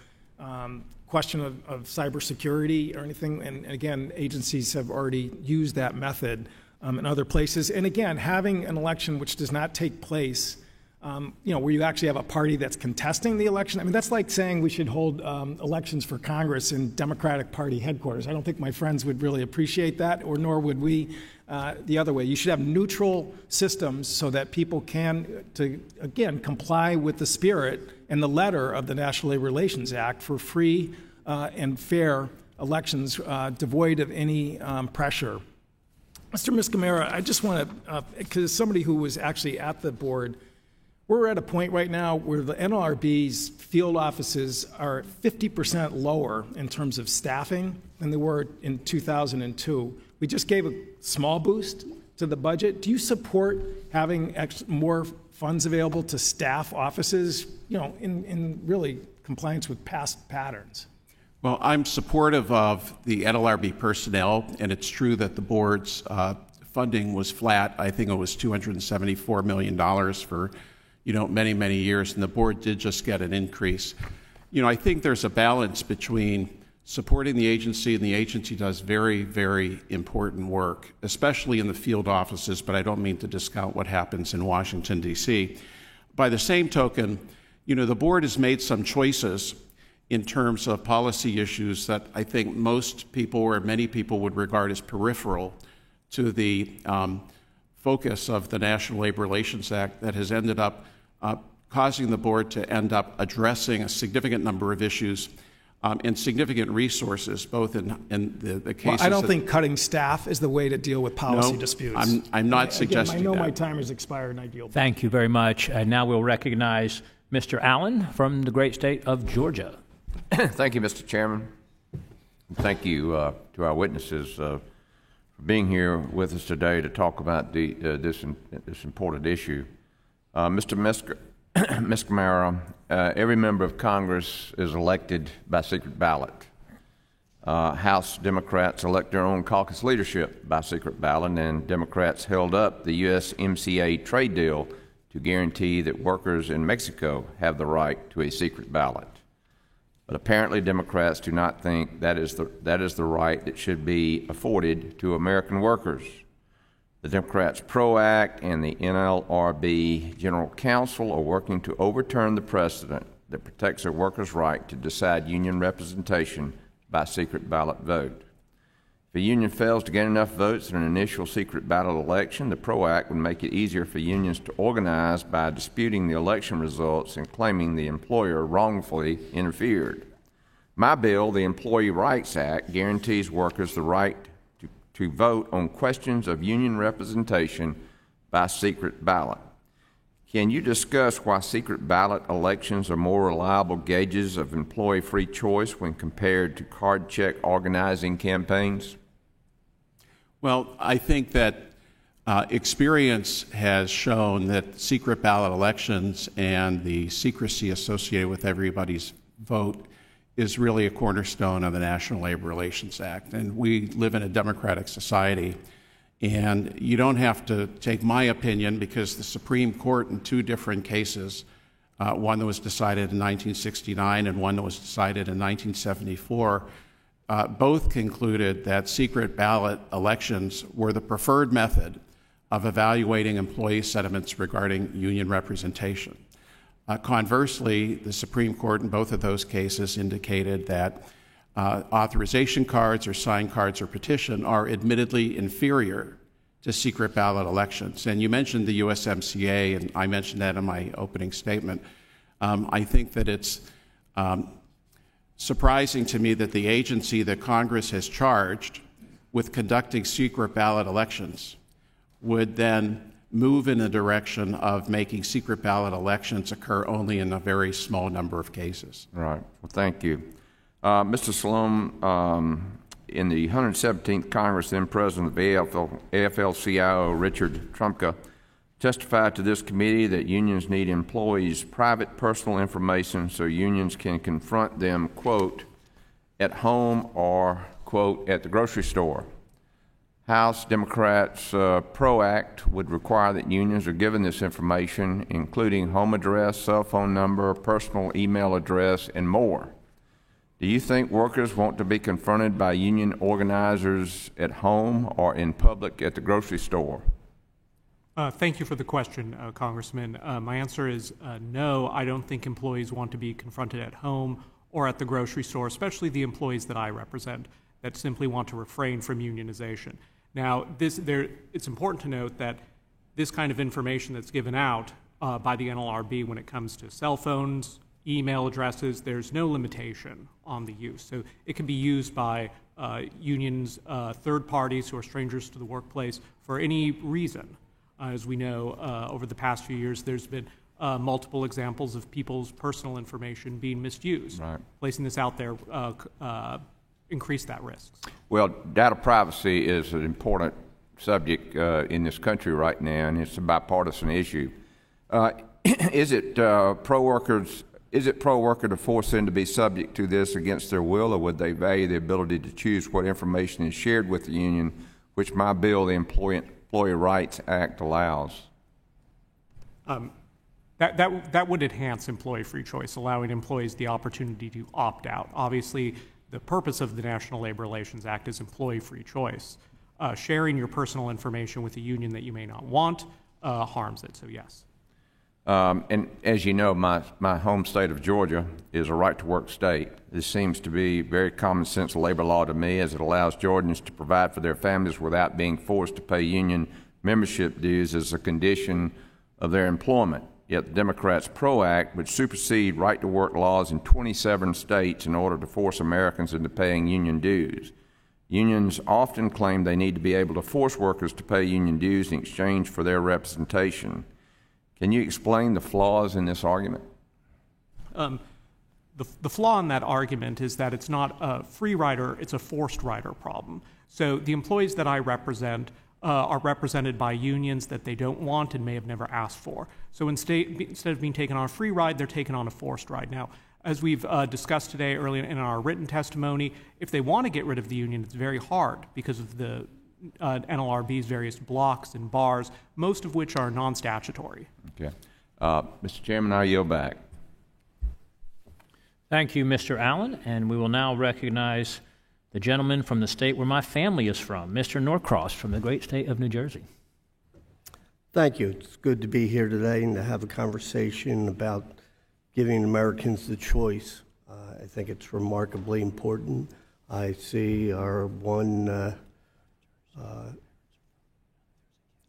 Speaker 8: question of cybersecurity or anything. And again, agencies have already used that method in other places. And again, having an election which does not take place, where you actually have a party that's contesting the election. I mean, that's like saying we should hold elections for Congress in Democratic Party headquarters. I don't think my friends would really appreciate that, or nor would we the other way. You should have neutral systems so that people can, again, comply with the spirit and the letter of the National Labor Relations Act for free and fair elections devoid of any pressure. Mr. Mescamera, I just want to, because somebody who was actually at the board We're at a point right now where the NLRB's field offices are 50% lower in terms of staffing than they were in 2002. We just gave a small boost to the budget. Do you support having more funds available to staff offices, in really compliance with past patterns?
Speaker 3: Well, I'm supportive of the NLRB personnel, and it's true that the board's funding was flat. I think it was $274 million for many, many years, and the board did just get an increase. I think there's a balance between supporting the agency, and the agency does very, very important work, especially in the field offices, but I don't mean to discount what happens in Washington, D.C. By the same token, the board has made some choices in terms of policy issues that I think most people or many people would regard as peripheral to the focus of the National Labor Relations Act that has ended up causing the board to end up addressing a significant number of issues and significant resources, both in the cases.
Speaker 8: Well, I don't think cutting staff is the way to deal with policy disputes.
Speaker 3: I'm not suggesting
Speaker 8: I know
Speaker 3: that.
Speaker 8: my time has expired, and I yield.
Speaker 1: Thank you very much. And now we'll recognize Mr. Allen from the great state of Georgia.
Speaker 9: Thank you, Mr. Chairman. Thank you to our witnesses for being here with us today to talk about this important issue. Mr. Miscamara, every member of Congress is elected by secret ballot. House Democrats elect their own caucus leadership by secret ballot, and Democrats held up the USMCA trade deal to guarantee that workers in Mexico have the right to a secret ballot. But apparently Democrats do not think that is the right that should be afforded to American workers. The Democrats' PRO Act and the NLRB General Counsel are working to overturn the precedent that protects a worker's right to decide union representation by secret ballot vote. If a union fails to get enough votes in an initial secret ballot election, the PRO Act would make it easier for unions to organize by disputing the election results and claiming the employer wrongfully interfered. My bill, the Employee Rights Act, guarantees workers the right to vote on questions of union representation by secret ballot. Can you discuss why secret ballot elections are more reliable gauges of employee free choice when compared to card check organizing campaigns?
Speaker 3: Well, I think that experience has shown that secret ballot elections and the secrecy associated with everybody's vote is really a cornerstone of the National Labor Relations Act. And we live in a democratic society. And you don't have to take my opinion, because the Supreme Court in two different cases, one that was decided in 1969 and one that was decided in 1974, both concluded that secret ballot elections were the preferred method of evaluating employee sentiments regarding union representation. Conversely, the Supreme Court in both of those cases indicated that authorization cards or signed cards or petition are admittedly inferior to secret ballot elections. And you mentioned the USMCA, and I mentioned that in my opening statement. I think that it's surprising to me that the agency that Congress has charged with conducting secret ballot elections would then move in the direction of making secret ballot elections occur only in a very small number of cases.
Speaker 9: Right. Well, thank you. Mr. Salom, in the 117th Congress, then President of the AFL-CIO, Richard Trumka, testified to this committee that unions need employees' private personal information so unions can confront them, quote, at home or, quote, at the grocery store. House Democrats' PRO Act would require that unions are given this information, including home address, cell phone number, personal email address, and more. Do you think workers want to be confronted by union organizers at home or in public at the grocery store?
Speaker 4: Thank you for the question, Congressman. My answer is no. I don't think employees want to be confronted at home or at the grocery store, especially the employees that I represent that simply want to refrain from unionization. Now, it's important to note that this kind of information that's given out by the NLRB when it comes to cell phones, email addresses, there's no limitation on the use. So it can be used by unions, third parties who are strangers to the workplace for any reason. As we know, over the past few years, there's been multiple examples of people's personal information being misused.
Speaker 9: Right.
Speaker 4: Placing this out there increase that risk.
Speaker 9: Well, data privacy is an important subject in this country right now, and it's a bipartisan issue. Is it pro-worker to force them to be subject to this against their will, or would they value the ability to choose what information is shared with the union, which my bill, the Employee Rights Act, allows?
Speaker 4: That would enhance employee free choice, allowing employees the opportunity to opt out. Obviously, the purpose of the National Labor Relations Act is employee free choice. Sharing your personal information with a union that you may not want harms it, so yes.
Speaker 9: And as you know, my home state of Georgia is a right-to-work state. This seems to be very common sense labor law to me, as it allows Georgians to provide for their families without being forced to pay union membership dues as a condition of their employment. Yet the Democrats' PRO Act would supersede right-to-work laws in 27 states in order to force Americans into paying union dues. Unions often claim they need to be able to force workers to pay union dues in exchange for their representation. Can you explain the flaws in this argument?
Speaker 4: The flaw in that argument is that it's not a free rider, it's a forced rider problem. So the employees that I represent are represented by unions that they don't want and may have never asked for. So instead of being taken on a free ride, they're taken on a forced ride. Now, as we've discussed today earlier in our written testimony, if they want to get rid of the union, it's very hard because of the NLRB's various blocks and bars, most of which are non-statutory.
Speaker 9: Okay. Mr. Chairman, I yield back.
Speaker 1: Thank you, Mr. Allen, and we will now recognize the gentleman from the state where my family is from, Mr. Norcross from the great state of New Jersey.
Speaker 10: Thank you. It's good to be here today and to have a conversation about giving Americans the choice. I think it's remarkably important. I see our one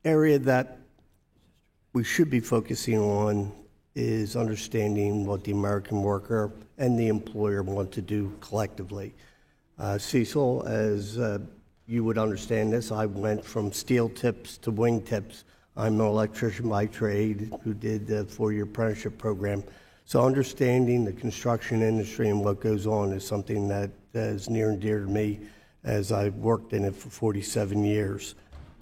Speaker 10: area that we should be focusing on is understanding what the American worker and the employer want to do collectively. Cecil, as you would understand this, I went from steel tips to wing tips. I'm an electrician by trade who did the 4-year apprenticeship program. So understanding the construction industry and what goes on is something that is near and dear to me, as I've worked in it for 47 years.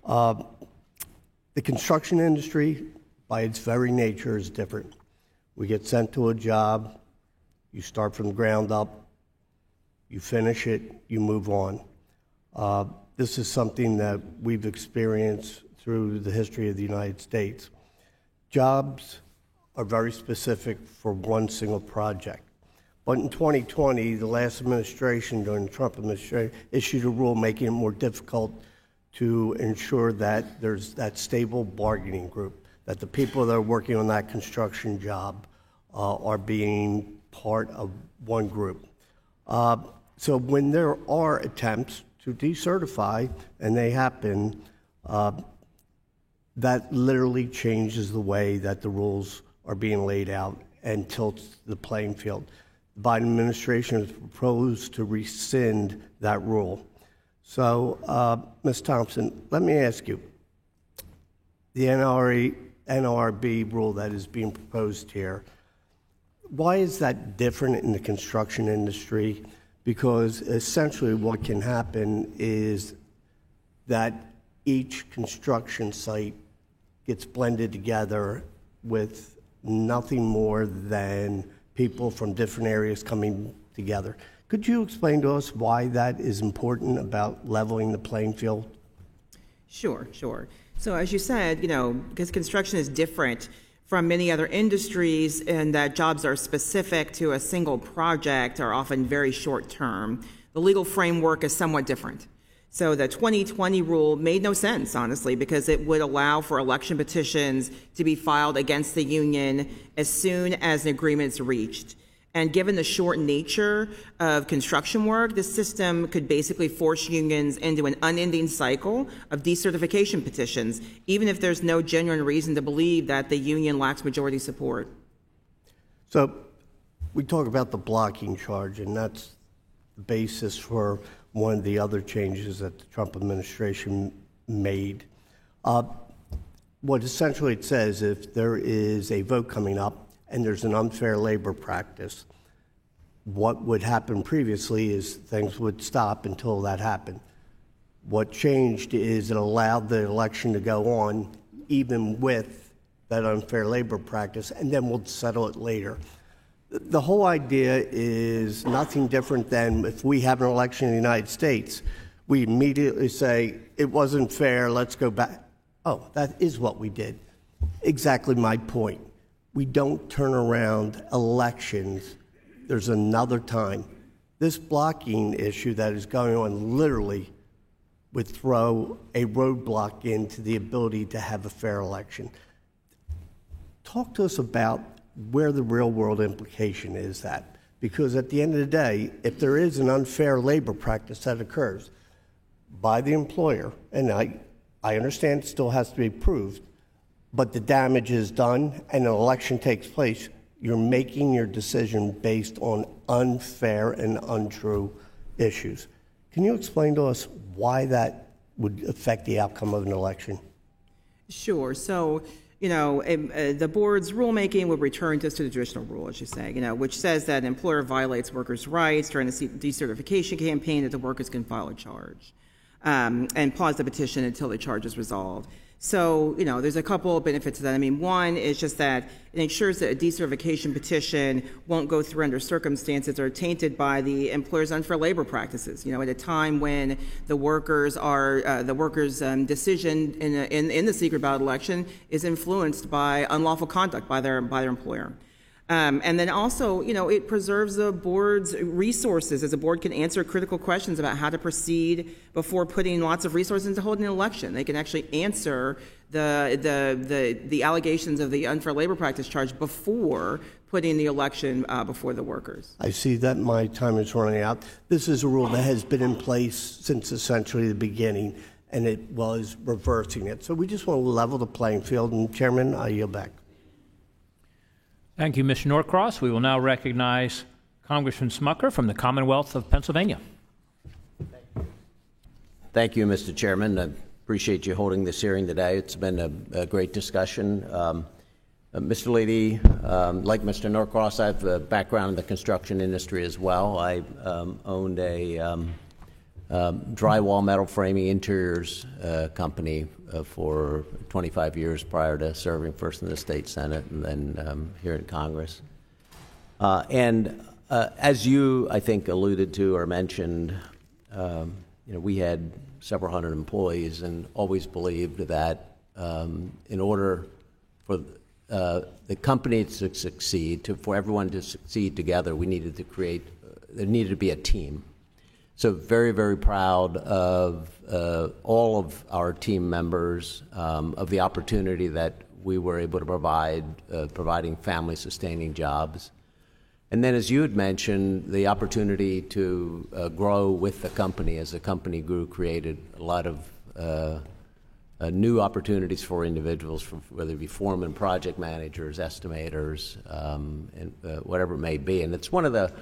Speaker 10: The construction industry, by its very nature, is different. We get sent to a job, you start from the ground up, you finish it, you move on. This is something that we've experienced through the history of the United States. Jobs are very specific for one single project. But in 2020, the last administration, during the Trump administration, issued a rule making it more difficult to ensure that there's that stable bargaining group, that the people that are working on that construction job are being part of one group. So when there are attempts to decertify, and they happen, that literally changes the way that the rules are being laid out and tilts the playing field. The Biden administration has proposed to rescind that rule. So, Ms. Thompson, let me ask you, the NLRB rule that is being proposed here, why is that different in the construction industry? Because essentially what can happen is that each construction site gets blended together with nothing more than people from different areas coming together. Could you explain to us why that is important about leveling the playing field?
Speaker 5: Sure. So as you said, because construction is different from many other industries and that jobs are specific to a single project are often very short term, the legal framework is somewhat different. So the 2020 rule made no sense, honestly, because it would allow for election petitions to be filed against the union as soon as an agreement is reached. And given the short nature of construction work, the system could basically force unions into an unending cycle of decertification petitions, even if there's no genuine reason to believe that the union lacks majority support.
Speaker 10: So we talk about the blocking charge, and that's the basis for one of the other changes that the Trump administration made. what essentially it says, if there is a vote coming up and there's an unfair labor practice, what would happen previously is things would stop until that happened. What changed is it allowed the election to go on even with that unfair labor practice, and then we'll settle it later. The whole idea is nothing different than if we have an election in the United States, we immediately say, it wasn't fair, let's go back. Oh, that is what we did. Exactly my point. We don't turn around elections. There's another time. This blocking issue that is going on literally would throw a roadblock into the ability to have a fair election. Talk to us about where the real world implication is that. Because at the end of the day, if there is an unfair labor practice that occurs by the employer, and I understand it still has to be proved, but the damage is done and an election takes place, you're making your decision based on unfair and untrue issues. Can you explain to us why that would affect the outcome of an election? Sure.
Speaker 5: So, the board's rulemaking would return just to the traditional rule, as you say, which says that an employer violates workers' rights during a decertification campaign, that the workers can file a charge and pause the petition until the charge is resolved. So, there's a couple of benefits to that. I mean, one is just that it ensures that a decertification petition won't go through under circumstances that are tainted by the employer's unfair labor practices. At a time when the workers' decision in the secret ballot election is influenced by unlawful conduct by their employer. And then also, it preserves the board's resources, as the board can answer critical questions about how to proceed before putting lots of resources into holding an election. They can actually answer the allegations of the unfair labor practice charge before putting the election before the workers.
Speaker 10: I see that my time is running out. This is a rule that has been in place since essentially the beginning, and it was reversing it. So we just want to level the playing field. And Chairman, I yield back.
Speaker 1: Thank you, Mr. Norcross. We will now recognize Congressman Smucker from the Commonwealth of Pennsylvania.
Speaker 11: Thank you, Mr. Chairman. I appreciate you holding this hearing today. It's been a great discussion. Mr. Leedy, like Mr. Norcross, I have a background in the construction industry as well. I owned a drywall metal framing interiors company for 25 years prior to serving first in the state Senate and then here in Congress. As you, I think, alluded to or mentioned, we had several hundred employees and always believed that in order for the company to succeed, for everyone to succeed together, we needed to there needed to be a team. So very, very proud of all of our team members, of the opportunity that we were able to provide, providing family-sustaining jobs. And then, as you had mentioned, the opportunity to grow with the company as the company grew, created a lot of new opportunities for individuals, whether it be foremen, project managers, estimators, and whatever it may be. And it's one of the,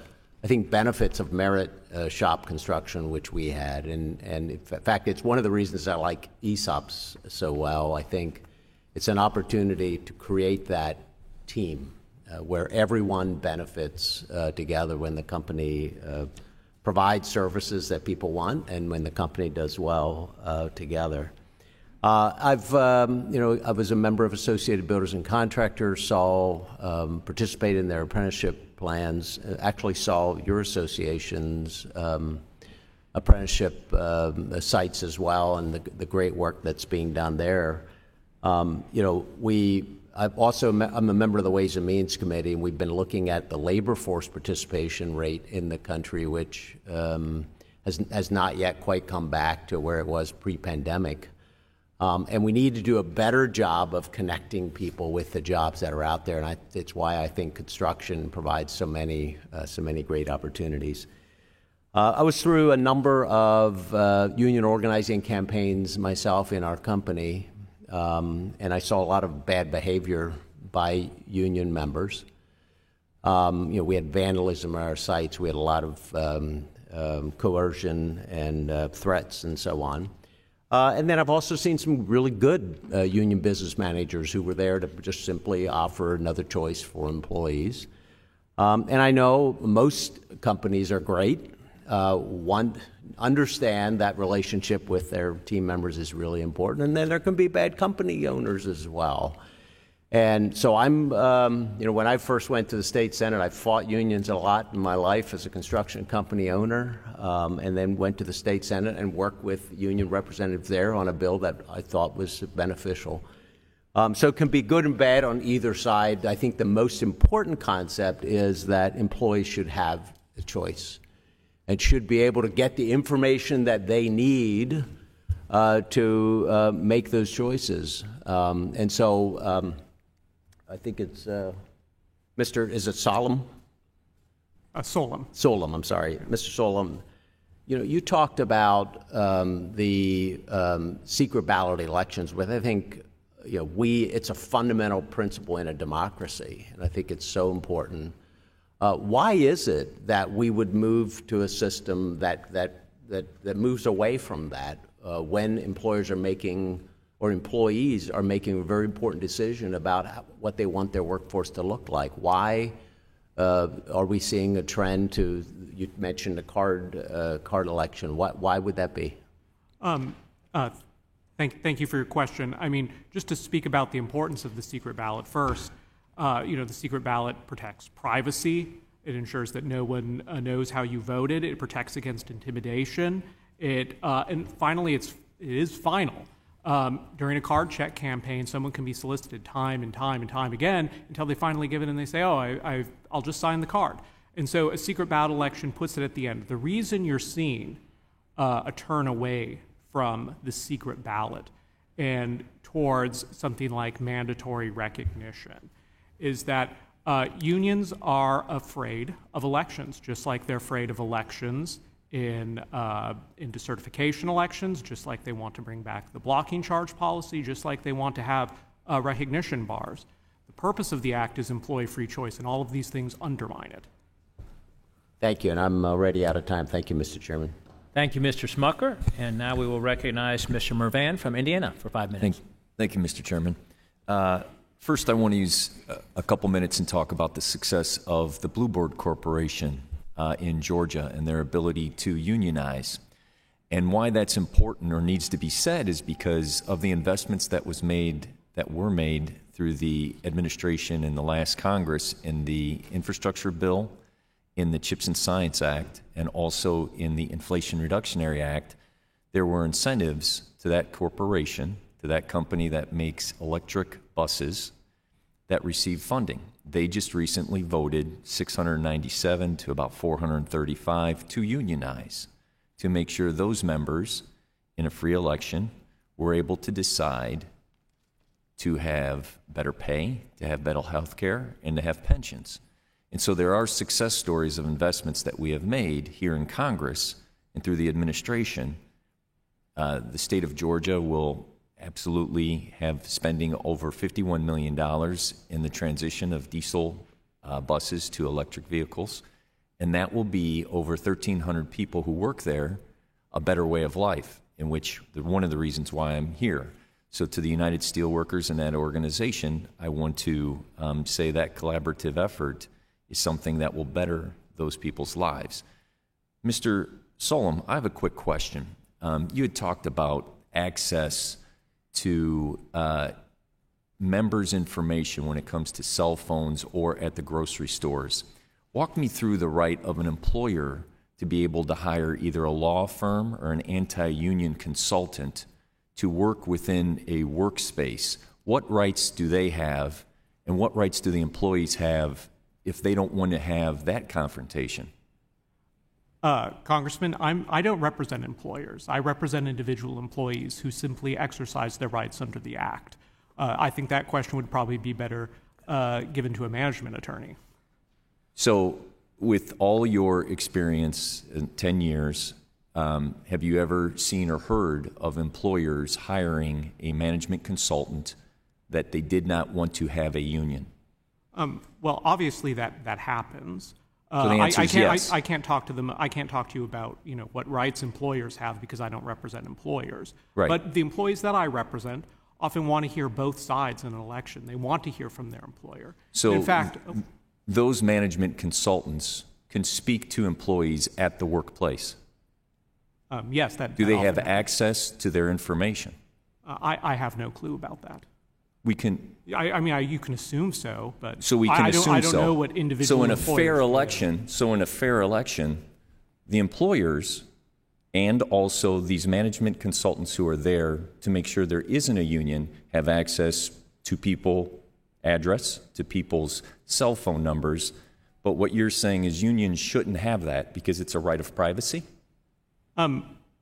Speaker 11: I think, benefits of merit shop construction, which we had. And in fact, it's one of the reasons I like ESOPs so well. I think it's an opportunity to create that team where everyone benefits together when the company provides services that people want and when the company does well together. I was a member of Associated Builders and Contractors, participated in their apprenticeship plans, actually saw your association's apprenticeship sites as well, and the great work that's being done there. I'm a member of the Ways and Means Committee, and we've been looking at the labor force participation rate in the country, which has not yet quite come back to where it was pre-pandemic. And we need to do a better job of connecting people with the jobs that are out there, and it's why I think construction provides so many great opportunities. I was through a number of union organizing campaigns myself in our company, and I saw a lot of bad behavior by union members. We had vandalism at our sites. We had a lot of coercion and threats and so on. And then I've also seen some really good union business managers who were there to just simply offer another choice for employees. And I know most companies are great. Understand that relationship with their team members is really important. And then there can be bad company owners as well. And so when I first went to the state senate, I fought unions a lot in my life as a construction company owner, and then went to the state senate and worked with union representatives there on a bill that I thought was beneficial. So it can be good and bad on either side. I think the most important concept is that employees should have a choice and should be able to get the information that they need to make those choices. And so I think it's is it Solom?
Speaker 4: Solom.
Speaker 11: Solom, I'm sorry. Mr. Solom, you talked about the secret ballot elections, but I think it's a fundamental principle in a democracy, and I think it's so important. Why is it that we would move to a system that moves away from that when employers are making or employees are making a very important decision about what they want their workforce to look like? Why are we seeing a trend to, you mentioned a card election, why would that be?
Speaker 4: Thank you for your question. I mean, just to speak about the importance of the secret ballot first, the secret ballot protects privacy. It ensures that no one knows how you voted. It protects against intimidation. And finally, it is final. During a card check campaign, someone can be solicited time and time and time again until they finally give it and they say, I'll just sign the card. And so a secret ballot election puts it at the end. The reason you're seeing a turn away from the secret ballot and towards something like mandatory recognition is that unions are afraid of elections, just like they're afraid of elections in decertification elections, just like they want to bring back the blocking charge policy, just like they want to have recognition bars. The purpose of the act is employee free choice, and all of these things undermine it.
Speaker 11: Thank you, and I'm already out of time. Thank you, Mr. Chairman.
Speaker 1: Thank you, Mr. Smucker. And now we will recognize Mr. Mervan from Indiana for 5 minutes.
Speaker 12: Thank you, Mr. Chairman. First, I want to use a couple minutes and talk about the success of the Blue Board Corporation in Georgia and their ability to unionize. And why that's important or needs to be said is because of the investments that were made through the administration in the last Congress in the infrastructure bill, in the CHIPS and Science Act, and also in the Inflation Reductionary Act. There were incentives to that corporation, to that company that makes electric buses, that receive funding. They just recently voted 697 to about 435 to unionize, to make sure those members in a free election were able to decide to have better pay, to have better health care, and to have pensions. And so there are success stories of investments that we have made here in Congress and through the administration. The state of Georgia will absolutely have spending over $51 million in the transition of diesel buses to electric vehicles. And that will be over 1,300 people who work there a better way of life, in which one of the reasons why I'm here. So to the United Steelworkers and that organization, I want to say that collaborative effort is something that will better those people's lives. Mr. Solom, I have a quick question. You had talked about access to members' information when it comes to cell phones or at the grocery stores. Walk me through the right of an employer to be able to hire either a law firm or an anti-union consultant to work within a workspace. What rights do they have, and what rights do the employees have if they don't want to have that confrontation?
Speaker 4: Congressman, I don't represent employers. I represent individual employees who simply exercise their rights under the Act. I think that question would probably be better given to a management attorney.
Speaker 12: So with all your experience in 10 years, have you ever seen or heard of employers hiring a management consultant that they did not want to have a union?
Speaker 4: Well, obviously that happens.
Speaker 12: So the answer is yes.
Speaker 4: I can't talk to them. I can't talk to you about what rights employers have because I don't represent employers.
Speaker 12: Right.
Speaker 4: But the employees that I represent often want to hear both sides in an election. They want to hear from their employer.
Speaker 12: So
Speaker 4: in fact,
Speaker 12: those management consultants can speak to employees at the workplace.
Speaker 4: Yes.
Speaker 12: Do they have access to their information?
Speaker 4: I have no clue about that.
Speaker 12: We can.
Speaker 4: You can assume so, but
Speaker 12: so we can assume so.
Speaker 4: I don't know what individual.
Speaker 12: So in a fair election, the employers and also these management consultants who are there to make sure there isn't a union have access to people's address, to people's cell phone numbers. But what you're saying is unions shouldn't have that because it's a right of privacy?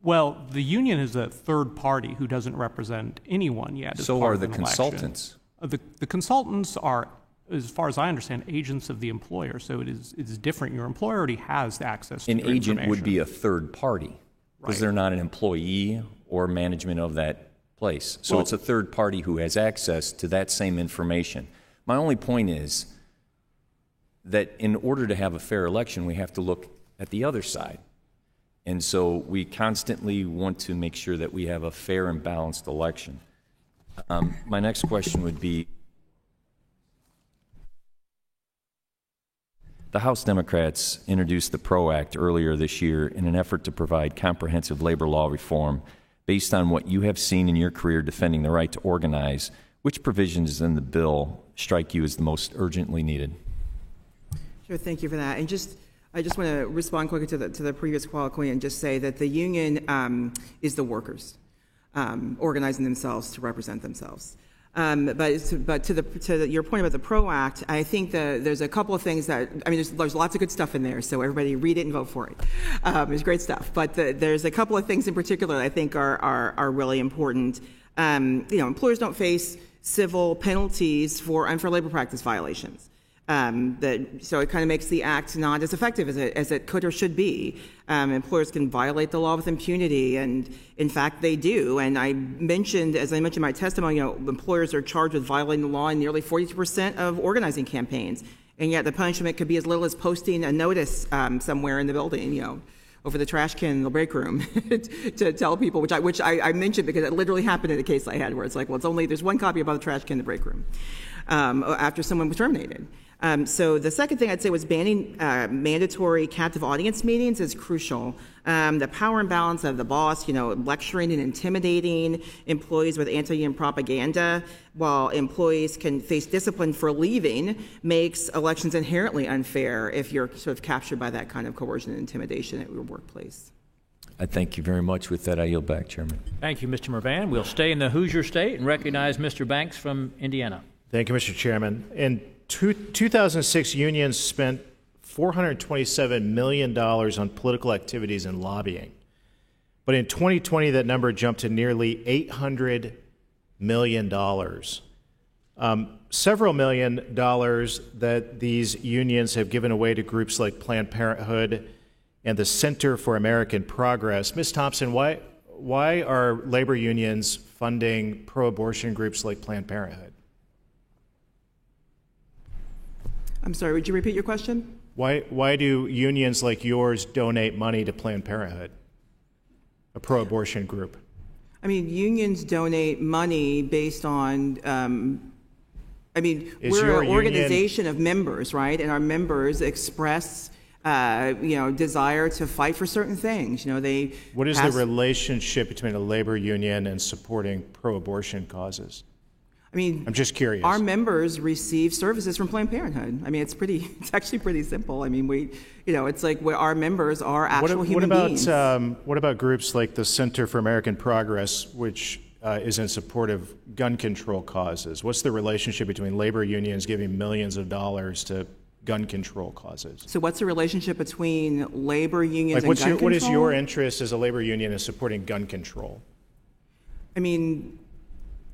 Speaker 4: Well, the union is a third party who doesn't represent anyone yet.
Speaker 12: So are the consultants.
Speaker 4: The consultants are, as far as I understand, agents of the employer. So it's different. Your employer already has access to
Speaker 12: An
Speaker 4: your
Speaker 12: agent
Speaker 4: information.
Speaker 12: would be a third party because they're not an employee or management of that place. So it's a third party who has access to that same information. My only point is that in order to have a fair election, we have to look at the other side. And so we constantly want to make sure that we have a fair and balanced election. My next question would be, the House Democrats introduced the PRO Act earlier this year in an effort to provide comprehensive labor law reform. Based on what you have seen in your career defending the right to organize, which provisions in the bill strike you as the most urgently needed?
Speaker 5: Sure, thank you for that. And I just want to respond quickly to the previous colloquy and just say that the union is the workers organizing themselves to represent themselves. But to your point about the PRO Act, I think there's a couple of things that, there's lots of good stuff in there, so everybody read it and vote for it. It's great stuff. But there's a couple of things in particular that I think are really important. Employers don't face civil penalties for unfair labor practice violations. So it kind of makes the act not as effective as it could or should be. Employers can violate the law with impunity, and in fact they do. And as I mentioned in my testimony, employers are charged with violating the law in nearly 42% of organizing campaigns, and yet the punishment could be as little as posting a notice somewhere in the building, over the trash can in the break room to tell people, which I mentioned because it literally happened in a case I had where it's like, there's one copy above the trash can in the break room after someone was terminated. So the second thing I'd say was banning mandatory captive audience meetings is crucial. The power imbalance of the boss, lecturing and intimidating employees with anti-union propaganda while employees can face discipline for leaving makes elections inherently unfair if you're sort of captured by that kind of coercion and intimidation at your workplace.
Speaker 12: I thank you very much. With that, I yield back, Chairman.
Speaker 1: Thank you, Mr. Mervan. We'll stay in the Hoosier State and recognize Mr. Banks from Indiana.
Speaker 13: Thank you, Mr. Chairman. In 2006, unions spent $427 million on political activities and lobbying. But in 2020, that number jumped to nearly $800 million. Several $1 million that these unions have given away to groups like Planned Parenthood and the Center for American Progress. Ms. Thompson, why are labor unions funding pro-abortion groups like Planned Parenthood?
Speaker 5: I'm sorry, would you repeat your question?
Speaker 13: Why do unions like yours donate money to Planned Parenthood, a pro-abortion group?
Speaker 5: Unions donate money based on, we're an organization of members, right? And our members express, desire to fight for certain things.
Speaker 13: What is the relationship between a labor union and supporting pro-abortion causes? I'm just curious.
Speaker 5: Our members receive services from Planned Parenthood. It's actually pretty simple. It's like our members are actual human beings.
Speaker 13: What about groups like the Center for American Progress, which is in support of gun control causes? What's the relationship between labor unions giving millions of dollars to gun control causes?
Speaker 5: So what's the relationship between labor unions and gun control?
Speaker 13: What is your interest as a labor union in supporting gun control?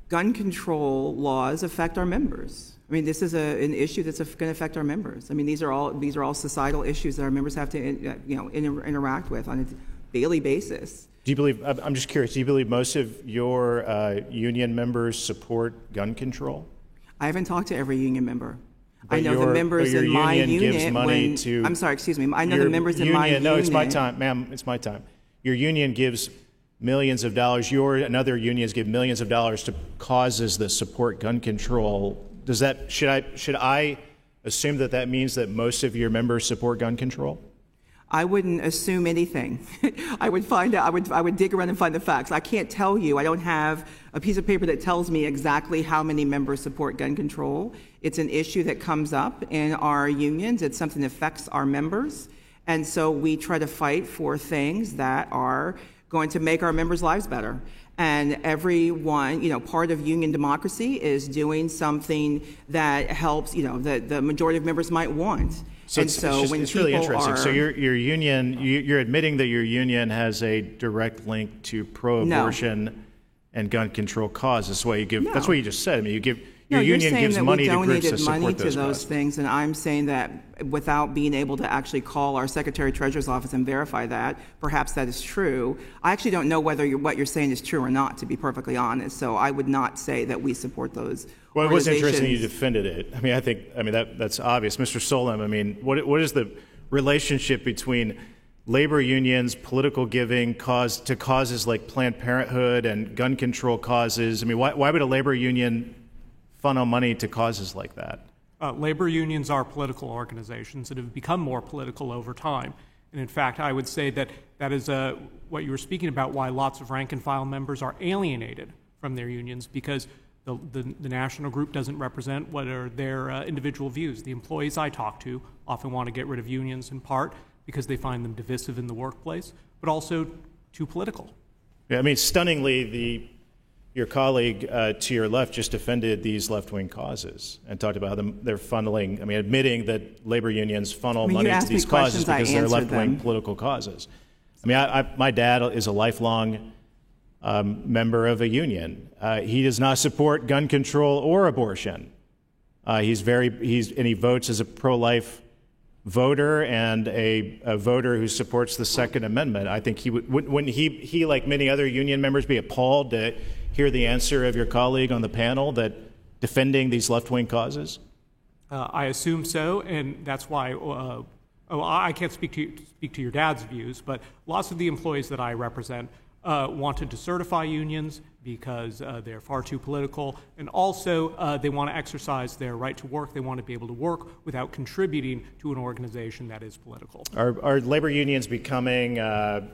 Speaker 5: Gun control laws affect our members. This is an issue that's going to affect our members. These are all societal issues that our members have to interact with on a daily basis.
Speaker 13: Do you believe? I'm just curious. Do you believe most of your union members support gun control?
Speaker 5: I haven't talked to every union member. I know the members in my unit.
Speaker 13: Gives money to
Speaker 5: I'm sorry, excuse me. I know the members in my unit.
Speaker 13: No, it's my time, ma'am. It's my time. Your union gives millions of dollars. And other unions give millions of dollars to causes that support gun control. Should I assume that means that most of your members support gun control?
Speaker 5: I wouldn't assume anything. I would find out. I would dig around and find the facts. I can't tell you. I don't have a piece of paper that tells me exactly how many members support gun control. It's an issue that comes up in our unions. It's something that affects our members. And so we try to fight for things that are going to make our members' lives better. And everyone, part of union democracy is doing something that helps, that the majority of members might want.
Speaker 13: So it's really interesting. So your union, you're admitting that your union has a direct link to pro-abortion and gun control causes. That's why you give. No. That's what you just said. I mean, you give. Your union gives money to groups that support those
Speaker 5: things, and I'm saying that without being able to actually call our Secretary Treasurer's office and verify that, perhaps that is true. I actually don't know whether what you're saying is true or not, to be perfectly honest. So I would not say that we support those.
Speaker 13: Well, it was interesting you defended it. I mean, that's obvious, Mr. Solem. I mean, what is the relationship between labor unions, political giving to causes like Planned Parenthood and gun control causes? I mean, why would a labor union funnel money to causes like that?
Speaker 4: Labor unions are political organizations that have become more political over time. And in fact, I would say that is what you were speaking about, why lots of rank and file members are alienated from their unions, because the national group doesn't represent what are their individual views. The employees I talk to often want to get rid of unions in part because they find them divisive in the workplace, but also too political.
Speaker 13: Yeah, I mean, stunningly, your colleague to your left just defended these left-wing causes and talked about how they're funneling, admitting that labor unions funnel money to these causes because they're left-wing political causes. My dad is a lifelong member of a union. He does not support gun control or abortion. And he votes as a pro-life voter and a voter who supports the Second Amendment. I think wouldn't he, like many other union members, be appalled to hear the answer of your colleague on the panel that defending these left-wing causes?
Speaker 4: I assume so, and that's why. I can't speak to your dad's views, but lots of the employees that I represent wanted to certify unions because they're far too political, and also they want to exercise their right to work. They want to be able to work without contributing to an organization that is political.
Speaker 13: Are labor unions becoming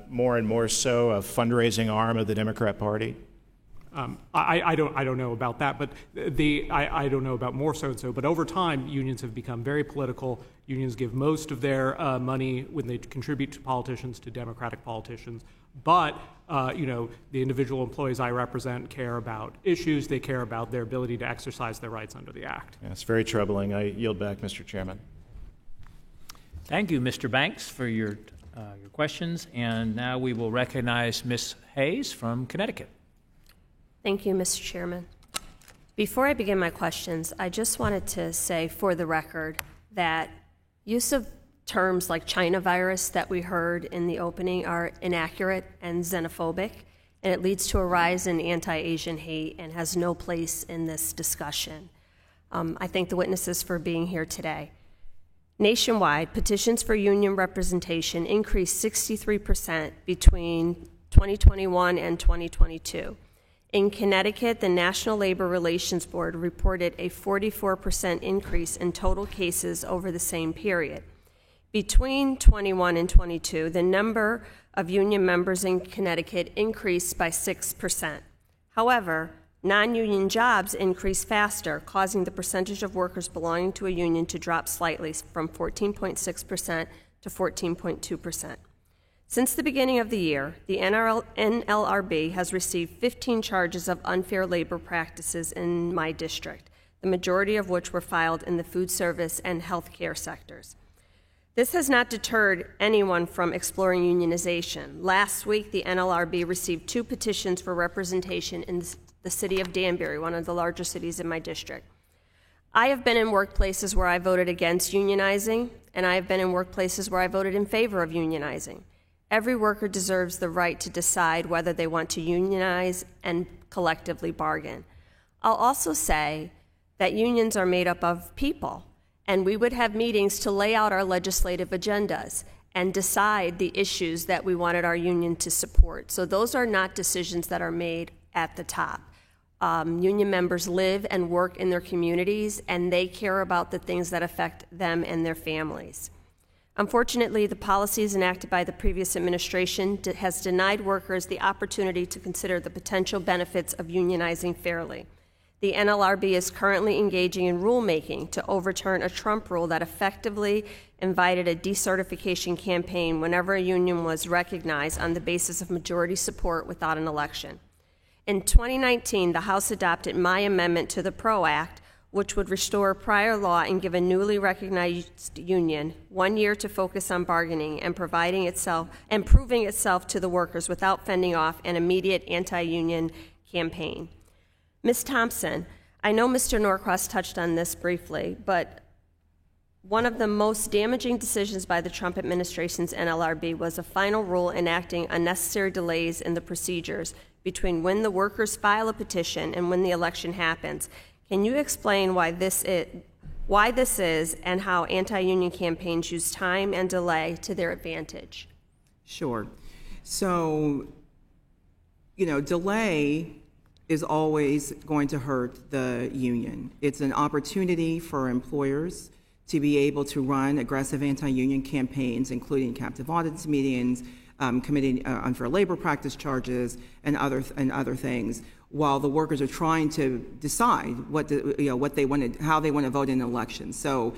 Speaker 13: more and more so a fundraising arm of the Democrat Party?
Speaker 4: I don't know about that, but I don't know about more so and so. But over time, unions have become very political. Unions give most of their money when they contribute to politicians to Democratic politicians. But the individual employees I represent care about issues. They care about their ability to exercise their rights under the Act.
Speaker 13: Yeah, it's very troubling. I yield back, Mr. Chairman.
Speaker 1: Thank you, Mr. Banks, for your questions. And now we will recognize Ms. Hayes from Connecticut.
Speaker 14: Thank you, Mr. Chairman. Before I begin my questions, I just wanted to say for the record that use of terms like China virus that we heard in the opening are inaccurate and xenophobic, and it leads to a rise in anti-Asian hate and has no place in this discussion. I thank the witnesses for being here today. Nationwide, petitions for union representation increased 63% between 2021 and 2022. In Connecticut, the National Labor Relations Board reported a 44% increase in total cases over the same period. Between 21 and 22, the number of union members in Connecticut increased by 6%. However, non-union jobs increased faster, causing the percentage of workers belonging to a union to drop slightly from 14.6% to 14.2%. Since the beginning of the year, the NLRB has received 15 charges of unfair labor practices in my district, the majority of which were filed in the food service and healthcare sectors. This has not deterred anyone from exploring unionization. Last week, the NLRB received 2 petitions for representation in the city of Danbury, one of the larger cities in my district. I have been in workplaces where I voted against unionizing, and I have been in workplaces where I voted in favor of unionizing. Every worker deserves the right to decide whether they want to unionize and collectively bargain. I'll also say that unions are made up of people, and we would have meetings to lay out our legislative agendas and decide the issues that we wanted our union to support. So those are not decisions that are made at the top. Union members live and work in their communities, and they care about the things that affect them and their families. Unfortunately, the policies enacted by the previous administration has denied workers the opportunity to consider the potential benefits of unionizing fairly. The NLRB is currently engaging in rulemaking to overturn a Trump rule that effectively invited a decertification campaign whenever a union was recognized on the basis of majority support without an election. In 2019, the House adopted my amendment to the PRO Act, which would restore prior law and give a newly recognized union 1 year to focus on bargaining and proving itself to the workers without fending off an immediate anti-union campaign. Ms. Thompson, I know Mr. Norcross touched on this briefly, but one of the most damaging decisions by the Trump administration's NLRB was a final rule enacting unnecessary delays in the procedures between when the workers file a petition and when the election happens. Can you explain why this is and how anti-union campaigns use time and delay to their advantage?
Speaker 5: Sure. So, delay is always going to hurt the union. It's an opportunity for employers to be able to run aggressive anti-union campaigns, including captive audits meetings, committing unfair labor practice charges, and other things, while the workers are trying to decide how they want to vote in an election. So,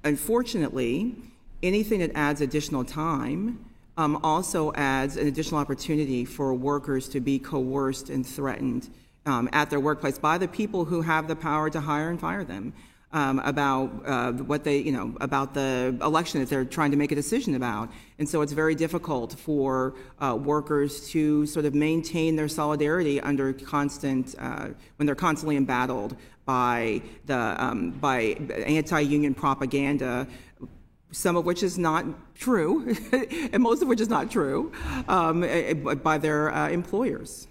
Speaker 5: unfortunately, anything that adds additional time also adds an additional opportunity for workers to be coerced and threatened at their workplace by the people who have the power to hire and fire them. About about the election that they're trying to make a decision about. And so it's very difficult for workers to sort of maintain their solidarity under when they're constantly embattled by by anti-union propaganda, some of which is not true, and most of which is not true, by their employers.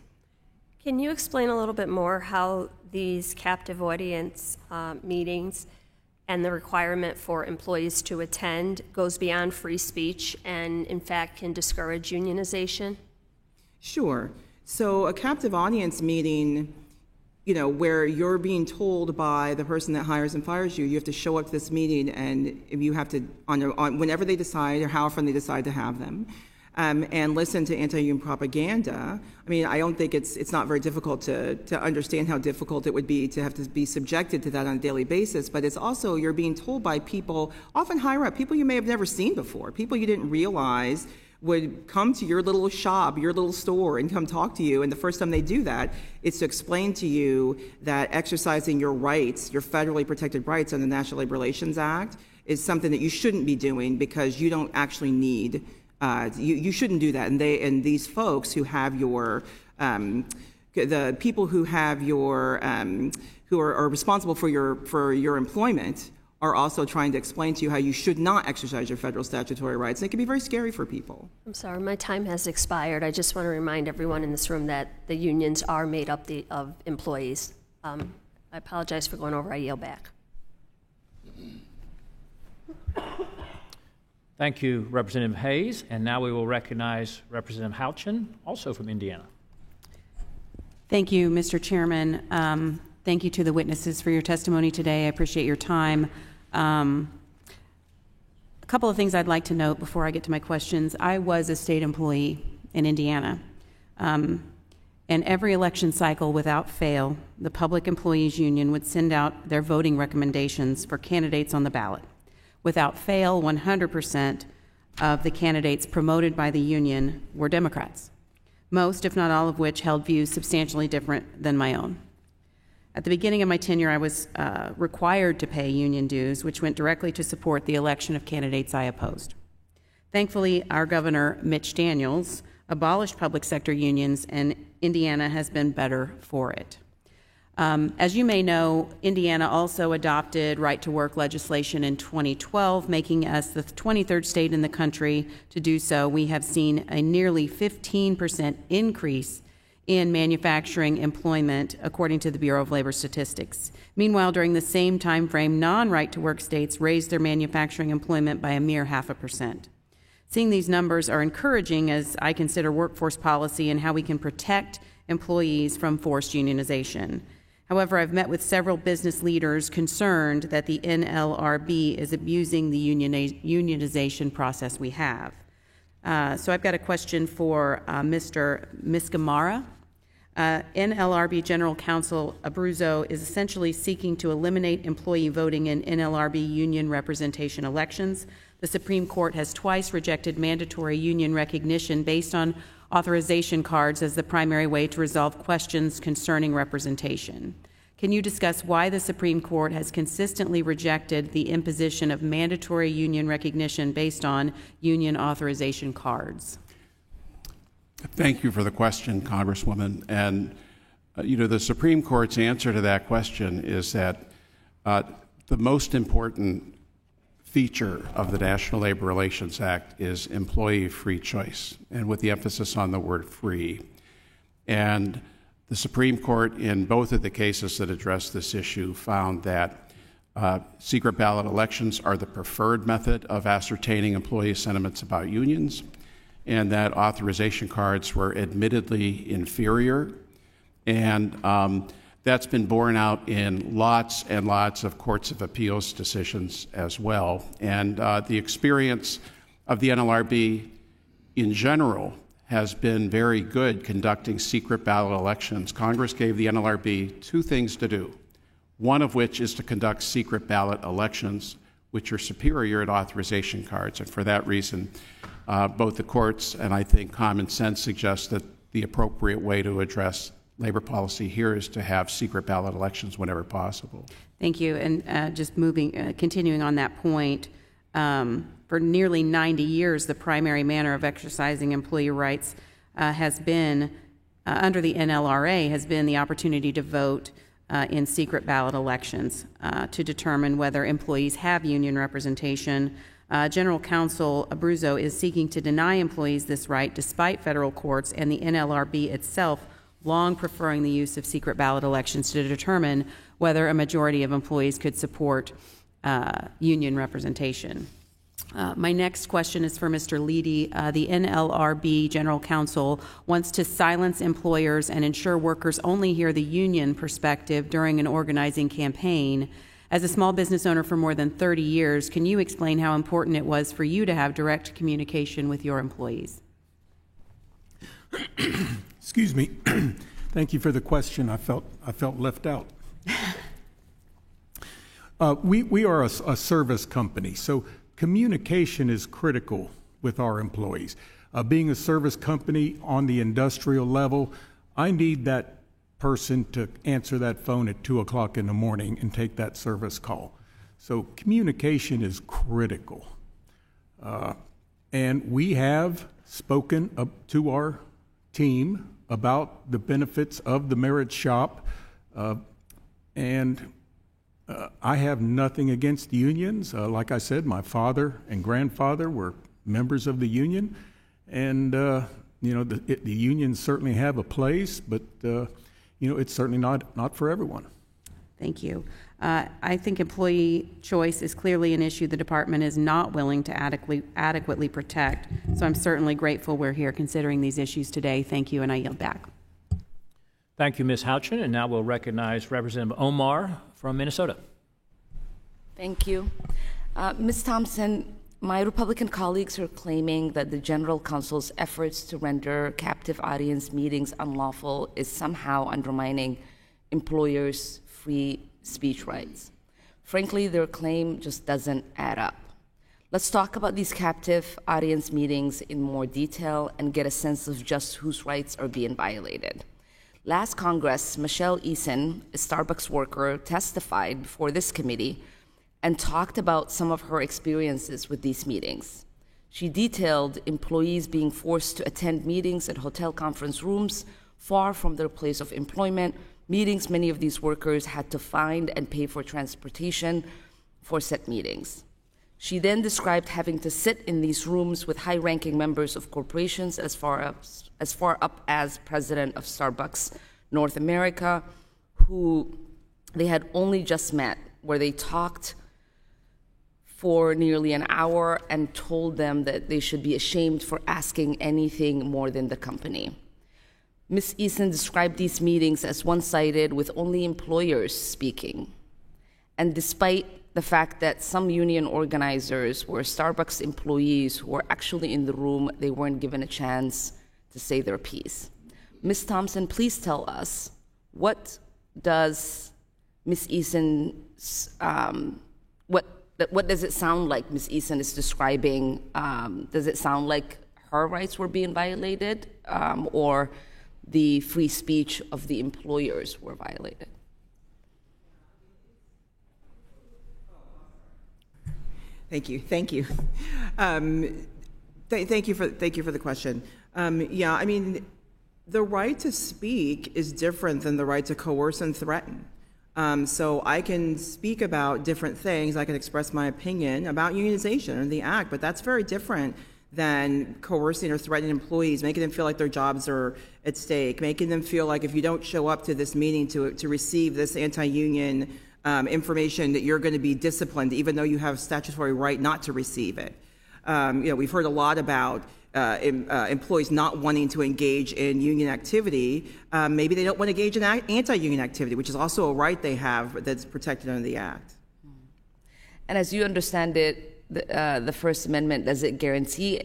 Speaker 14: Can you explain a little bit more how these captive audience meetings and the requirement for employees to attend goes beyond free speech and, in fact, can discourage unionization?
Speaker 5: Sure. So a captive audience meeting, where you're being told by the person that hires and fires you, you have to show up to this meeting, and you have to, whenever they decide or however they decide to have them, and listen to anti-union propaganda. I mean, I don't think it's not very difficult to understand how difficult it would be to have to be subjected to that on a daily basis, but it's also you're being told by people, often higher up, people you may have never seen before, people you didn't realize would come to your little shop, your little store, and come talk to you, and the first time they do that, it's to explain to you that exercising your rights, your federally protected rights under the National Labor Relations Act, is something that you shouldn't be doing because you don't actually need you shouldn't do that, and these folks who have your the people who have your who are responsible for your employment are also trying to explain to you how you should not exercise your federal statutory rights. And it can be very scary for people.
Speaker 14: I'm sorry, my time has expired. I just want to remind everyone in this room that the unions are made up of employees. I apologize for going over. I yield back.
Speaker 1: Thank you, Representative Hayes. And now we will recognize Representative Houchin, also from Indiana.
Speaker 15: Thank you, Mr. Chairman. Thank you to the witnesses for your testimony today. I appreciate your time. A couple of things I'd like to note before I get to my questions. I was a state employee in Indiana. And every election cycle, without fail, the Public Employees Union would send out their voting recommendations for candidates on the ballot. Without fail, 100% of the candidates promoted by the union were Democrats, most, if not all of which, held views substantially different than my own. At the beginning of my tenure, I was required to pay union dues, which went directly to support the election of candidates I opposed. Thankfully, our governor, Mitch Daniels, abolished public sector unions, and Indiana has been better for it. As you may know, Indiana also adopted right-to-work legislation in 2012, making us the 23rd state in the country to do so. We have seen a nearly 15% increase in manufacturing employment, according to the Bureau of Labor Statistics. Meanwhile, during the same time frame, non-right-to-work states raised their manufacturing employment by a mere 0.5%. Seeing these numbers are encouraging as I consider workforce policy and how we can protect employees from forced unionization. However, I've met with several business leaders concerned that the NLRB is abusing the unionization process we have. So I've got a question for Mr. Miscamara. NLRB General Counsel Abruzzo is essentially seeking to eliminate employee voting in NLRB union representation elections. The Supreme Court has twice rejected mandatory union recognition based on authorization cards as the primary way to resolve questions concerning representation. Can you discuss why the Supreme Court has consistently rejected the imposition of mandatory union recognition based on union authorization cards?
Speaker 3: Thank you for the question, Congresswoman. And, the Supreme Court's answer to that question is that the most important feature of the National Labor Relations Act is employee free choice, and with the emphasis on the word free. And the Supreme Court, in both of the cases that address this issue, found that secret ballot elections are the preferred method of ascertaining employee sentiments about unions, and that authorization cards were admittedly inferior. And that's been borne out in lots and lots of courts of appeals decisions as well. And the experience of the NLRB in general has been very good conducting secret ballot elections. Congress gave the NLRB two things to do, one of which is to conduct secret ballot elections, which are superior at authorization cards. And for that reason, both the courts and I think common sense suggest that the appropriate way to address labor policy here is to have secret ballot elections whenever possible.
Speaker 15: Thank you. And just continuing on that point, for nearly 90 years, the primary manner of exercising employee rights has been, under the NLRA, has been the opportunity to vote in secret ballot elections to determine whether employees have union representation. General Counsel Abruzzo is seeking to deny employees this right despite federal courts and the NLRB itself long preferring the use of secret ballot elections to determine whether a majority of employees could support union representation. My next question is for Mr. Leedy. The NLRB General Counsel wants to silence employers and ensure workers only hear the union perspective during an organizing campaign. As a small business owner for more than 30 years, can you explain how important it was for you to have direct communication with your employees?
Speaker 6: Excuse me. Thank you for the question. I felt left out. We are a service company, so communication is critical with our employees. Being a service company on the industrial level, I need that person to answer that phone at 2 o'clock in the morning and take that service call. So communication is critical. And we have spoken up to our team about the benefits of the merit shop. And I have nothing against unions. Like I said, my father and grandfather were members of the union. And, the unions certainly have a place, but, it's certainly not for everyone.
Speaker 15: Thank you. I think employee choice is clearly an issue the department is not willing to adequately protect. So I'm certainly grateful we're here considering these issues today. Thank you, and I yield back.
Speaker 1: Thank you, Ms. Houchin. And now we'll recognize Representative Omar from Minnesota.
Speaker 16: Thank you. Ms. Thompson, my Republican colleagues are claiming that the General Counsel's efforts to render captive audience meetings unlawful is somehow undermining employers' free speech rights. Frankly, their claim just doesn't add up. Let's talk about these captive audience meetings in more detail and get a sense of just whose rights are being violated. Last Congress, Michelle Eason, a Starbucks worker, testified before this committee and talked about some of her experiences with these meetings. She detailed employees being forced to attend meetings at hotel conference rooms far from their place of employment, meetings many of these workers had to find and pay for transportation for said meetings. She then described having to sit in these rooms with high-ranking members of corporations as far up as president of Starbucks North America, who they had only just met, where they talked for nearly an hour and told them that they should be ashamed for asking anything more than the company. Ms. Eason described these meetings as one-sided, with only employers speaking. And despite the fact that some union organizers were Starbucks employees who were actually in the room, they weren't given a chance to say their piece. Ms. Thompson, please tell us, what does Ms. Eason's, what does it sound like Ms. Eason is describing? Does it sound like her rights were being violated, or the free speech of the employers were violated?
Speaker 5: Thank you. Thank you. Thank you for the question. Yeah, I mean, the right to speak is different than the right to coerce and threaten. So I can speak about different things. I can express my opinion about unionization and the act, but that's very different than coercing or threatening employees, making them feel like their jobs are at stake, making them feel like if you don't show up to this meeting to receive this anti-union information that you're going to be disciplined, even though you have statutory right not to receive it. We've heard a lot about employees not wanting to engage in union activity. Maybe they don't want to engage in anti-union activity, which is also a right they have that's protected under the Act.
Speaker 16: And as you understand it, the First Amendment, does it guarantee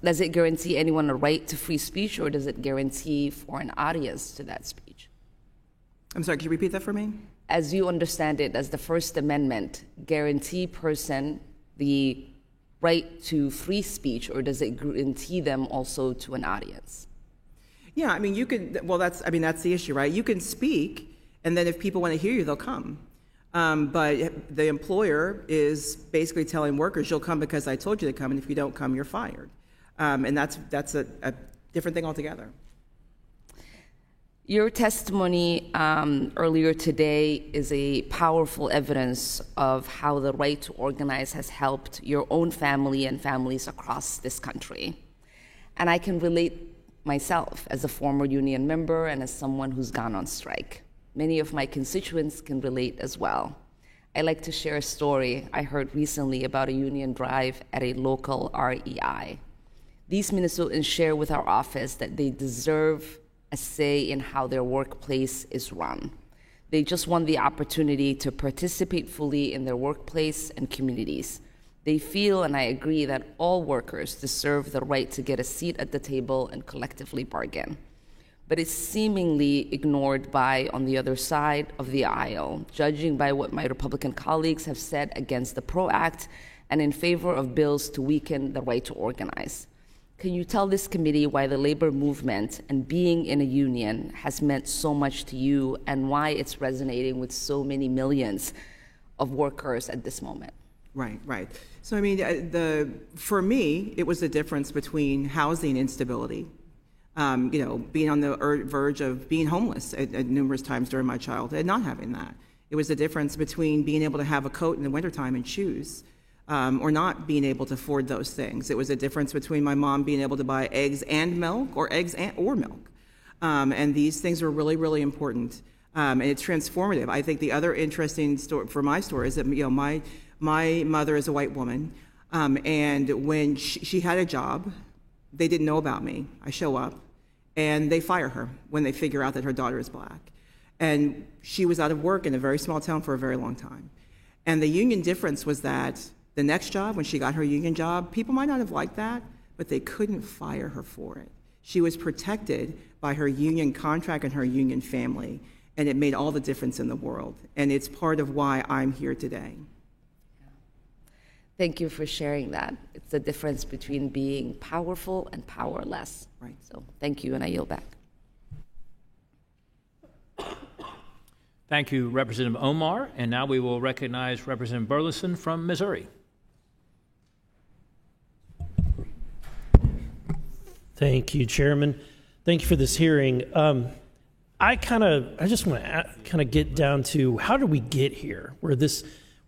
Speaker 16: anyone a right to free speech, or does it guarantee for an audience to that speech?
Speaker 5: I'm sorry, could you repeat that for me?
Speaker 16: As you understand it, does the First Amendment guarantee person the right to free speech, or does it guarantee them also to an audience?
Speaker 5: Yeah, I mean, you can, well, that's the issue, right? You can speak, and then if people want to hear you, they'll come. But the employer is basically telling workers, you'll come because I told you to come, and if you don't come, you're fired. And that's a different thing altogether.
Speaker 16: Your testimony earlier today is a powerful evidence of how the right to organize has helped your own family and families across this country. And I can relate myself as a former union member and as someone who's gone on strike. Many of my constituents can relate as well. I like to share a story I heard recently about a union drive at a local REI. These Minnesotans share with our office that they deserve a say in how their workplace is run. They just want the opportunity to participate fully in their workplace and communities. They feel, and I agree, that all workers deserve the right to get a seat at the table and collectively bargain. But it's seemingly ignored by on the other side of the aisle, judging by what my Republican colleagues have said against the PRO Act and in favor of bills to weaken the right to organize. Can you tell this committee why the labor movement and being in a union has meant so much to you, and why it's resonating with so many millions of workers at this moment?
Speaker 5: Right. So I mean, for me, it was the difference between housing instability, being on the verge of being homeless at numerous times during my childhood, and not having that. It was the difference between being able to have a coat in the wintertime and shoes, or not being able to afford those things. It was a difference between my mom being able to buy eggs and milk, or eggs or milk. And these things were really, really important. And it's transformative. I think the other interesting story for my story is that my mother is a white woman, and when she had a job, they didn't know about me. I show up, and they fire her when they figure out that her daughter is black. And she was out of work in a very small town for a very long time. And the union difference was that the next job, when she got her union job, people might not have liked that, but they couldn't fire her for it. She was protected by her union contract and her union family, and it made all the difference in the world. And it's part of why I'm here today.
Speaker 16: Thank you for sharing that. It's the difference between being powerful and powerless.
Speaker 5: Right.
Speaker 16: So thank you, and I yield back.
Speaker 1: Thank you, Representative Omar. And now we will recognize Representative Burleson from Missouri.
Speaker 17: Thank you, Chairman. Thank you for this hearing. I just want to kind of get down to how did we get here, where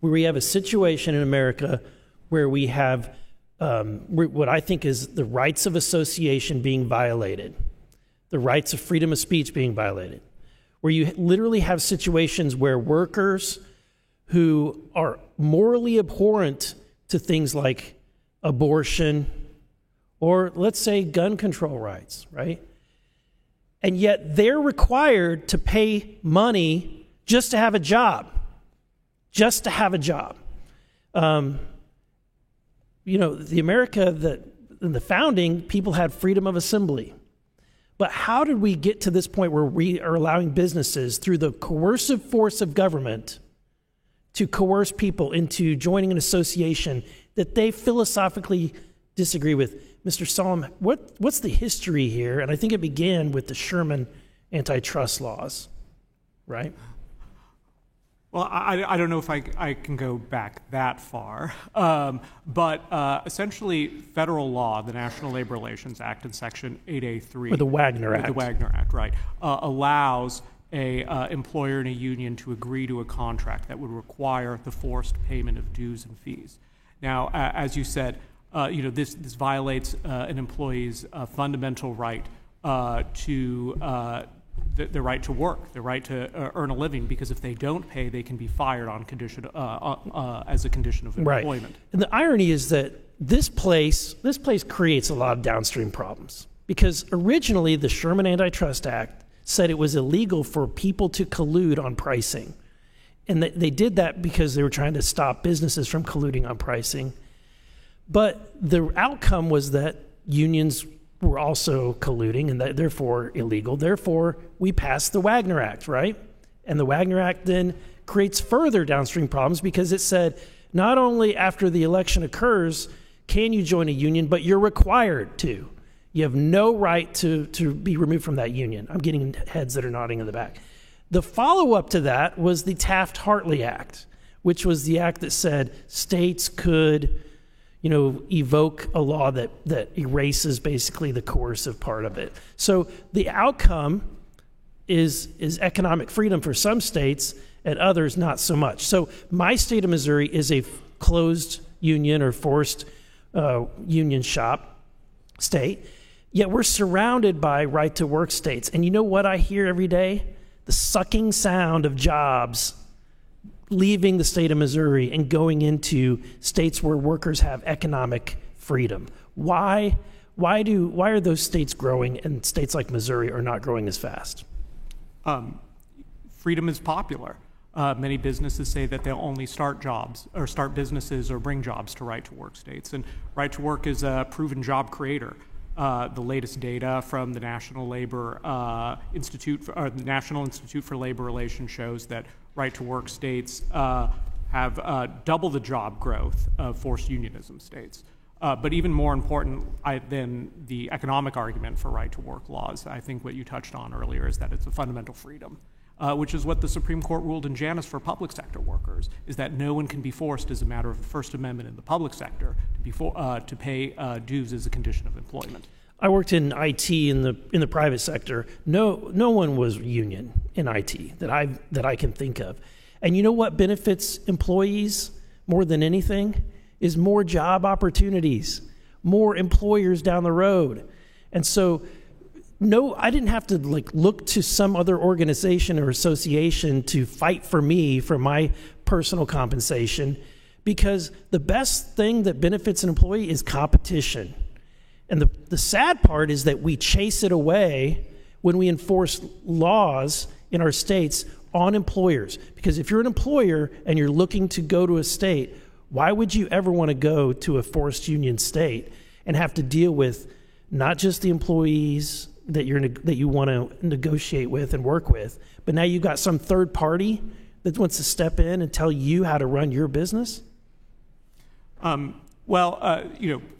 Speaker 17: where we have a situation in America where we have what I think is the rights of association being violated, the rights of freedom of speech being violated, where you literally have situations where workers who are morally abhorrent to things like abortion or, let's say, gun control rights, right? And yet they're required to pay money just to have a job, just to have a job. The America that in the founding, people had freedom of assembly. But how did we get to this point where we are allowing businesses through the coercive force of government to coerce people into joining an association that they philosophically disagree with? Mr. Solomon, what's the history here? And I think it began with the Sherman antitrust laws, right?
Speaker 4: Well, I don't know if I can go back that far, but essentially federal law, the National Labor Relations Act in Section 8A3.
Speaker 17: Or the Wagner Act.
Speaker 4: The Wagner Act, right, allows a employer and a union to agree to a contract that would require the forced payment of dues and fees. Now, as you said, this violates an employee's fundamental right to the right to work, the right to earn a living, because if they don't pay, they can be fired on condition as a condition of employment.
Speaker 17: Right. And the irony is that this place creates a lot of downstream problems, because originally the Sherman Antitrust Act said it was illegal for people to collude on pricing. And they did that because they were trying to stop businesses from colluding on pricing. But the outcome was that unions were also colluding and that therefore illegal. Therefore, we passed the Wagner Act, right? And the Wagner Act then creates further downstream problems because it said not only after the election occurs can you join a union, but you're required to. You have no right to be removed from that union. I'm getting heads that are nodding in the back. The follow-up to that was the Taft-Hartley Act, which was the act that said states could evoke a law that erases basically the coercive part of it. So the outcome is economic freedom for some states and others not so much. So my state of Missouri is a closed union or forced union shop state, yet we're surrounded by right-to-work states. And you know what I hear every day? The sucking sound of jobs leaving the state of Missouri and going into states where workers have economic freedom. Why are those states growing and states like Missouri are not growing as fast?
Speaker 4: Freedom is popular. Many businesses say that they'll only start jobs or start businesses or bring jobs to right-to-work states. And right-to-work is a proven job creator. The latest data from the National Institute for Labor Relations shows that right-to-work states have double the job growth of forced unionism states. But even more important than the economic argument for right-to-work laws, I think what you touched on earlier is that it's a fundamental freedom, which is what the Supreme Court ruled in Janus for public sector workers, is that no one can be forced as a matter of the First Amendment in the public sector to pay dues as a condition of employment.
Speaker 17: I worked in IT in the private sector. No one was union in IT that I can think of. And you know what benefits employees more than anything is more job opportunities, more employers down the road. And so I didn't have to look to some other organization or association to fight for me for my personal compensation, because the best thing that benefits an employee is competition. And the sad part is that we chase it away when we enforce laws in our states on employers. Because if you're an employer and you're looking to go to a state, why would you ever want to go to a forced union state and have to deal with not just the employees that you want to negotiate with and work with, but now you've got some third party that wants to step in and tell you how to run your business?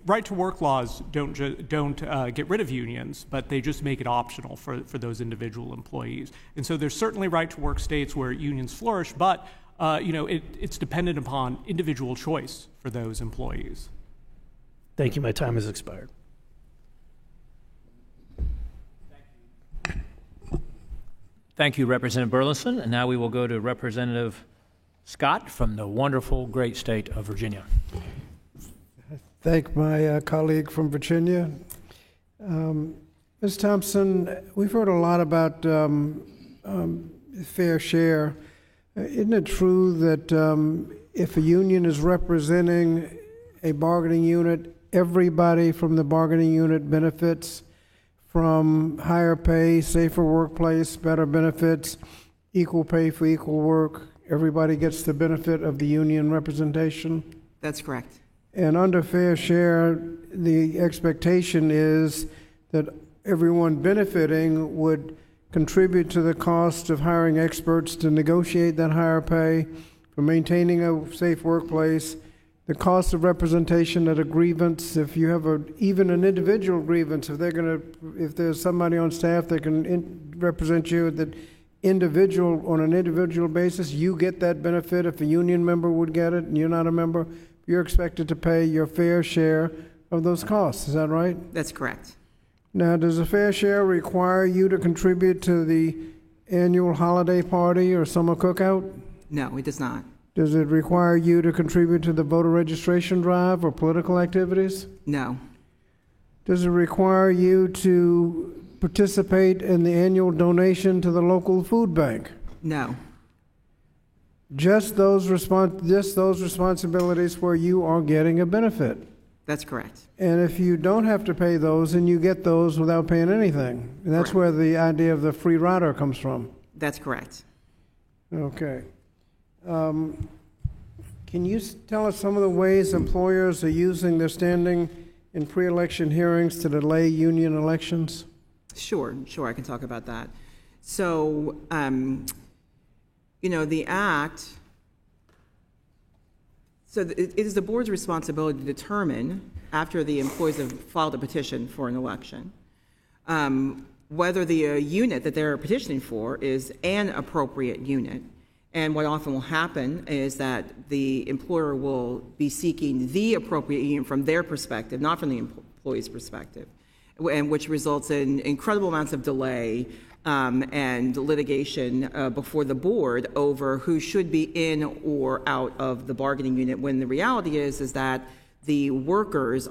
Speaker 4: Right-to-work laws don't get rid of unions, but they just make it optional for those individual employees. And so there's certainly right-to-work states where unions flourish, but it's dependent upon individual choice for those employees.
Speaker 17: Thank you. My time has expired.
Speaker 1: Thank you, Representative Burleson. And now we will go to Representative Scott from the wonderful, great state of Virginia.
Speaker 18: Thank my colleague from Virginia. Ms. Thompson, we've heard a lot about fair share. Isn't it true that if a union is representing a bargaining unit, everybody from the bargaining unit benefits from higher pay, safer workplace, better benefits, equal pay for equal work? Everybody gets the benefit of the union representation?
Speaker 5: That's correct.
Speaker 18: And under fair share, the expectation is that everyone benefiting would contribute to the cost of hiring experts to negotiate that higher pay, for maintaining a safe workplace, the cost of representation at a grievance. If you have even an individual grievance, if there's somebody on staff that can represent you, that on an individual basis, you get that benefit. If a union member would get it and you're not a member, you're expected to pay your fair share of those costs. Is that right?
Speaker 5: That's correct.
Speaker 18: Now, does a fair share require you to contribute to the annual holiday party or summer cookout?
Speaker 5: No, it does not.
Speaker 18: Does it require you to contribute to the voter registration drive or political activities?
Speaker 5: No.
Speaker 18: Does it require you to participate in the annual donation to the local food bank?
Speaker 5: No.
Speaker 18: Just those responsibilities where you are getting a benefit.
Speaker 5: That's correct.
Speaker 18: And if you don't have to pay those, and you get those without paying anything, and that's where the idea of the free rider comes from.
Speaker 5: That's correct.
Speaker 18: Okay. Can you tell us some of the ways employers are using their standing in pre-election hearings to delay union elections?
Speaker 5: Sure, I can talk about that. So, the act, it is the board's responsibility to determine, after the employees have filed a petition for an election, whether the unit that they're petitioning for is an appropriate unit. And what often will happen is that the employer will be seeking the appropriate union from their perspective, not from the employee's perspective, and which results in incredible amounts of delay and litigation before the board over who should be in or out of the bargaining unit, when the reality is that the workers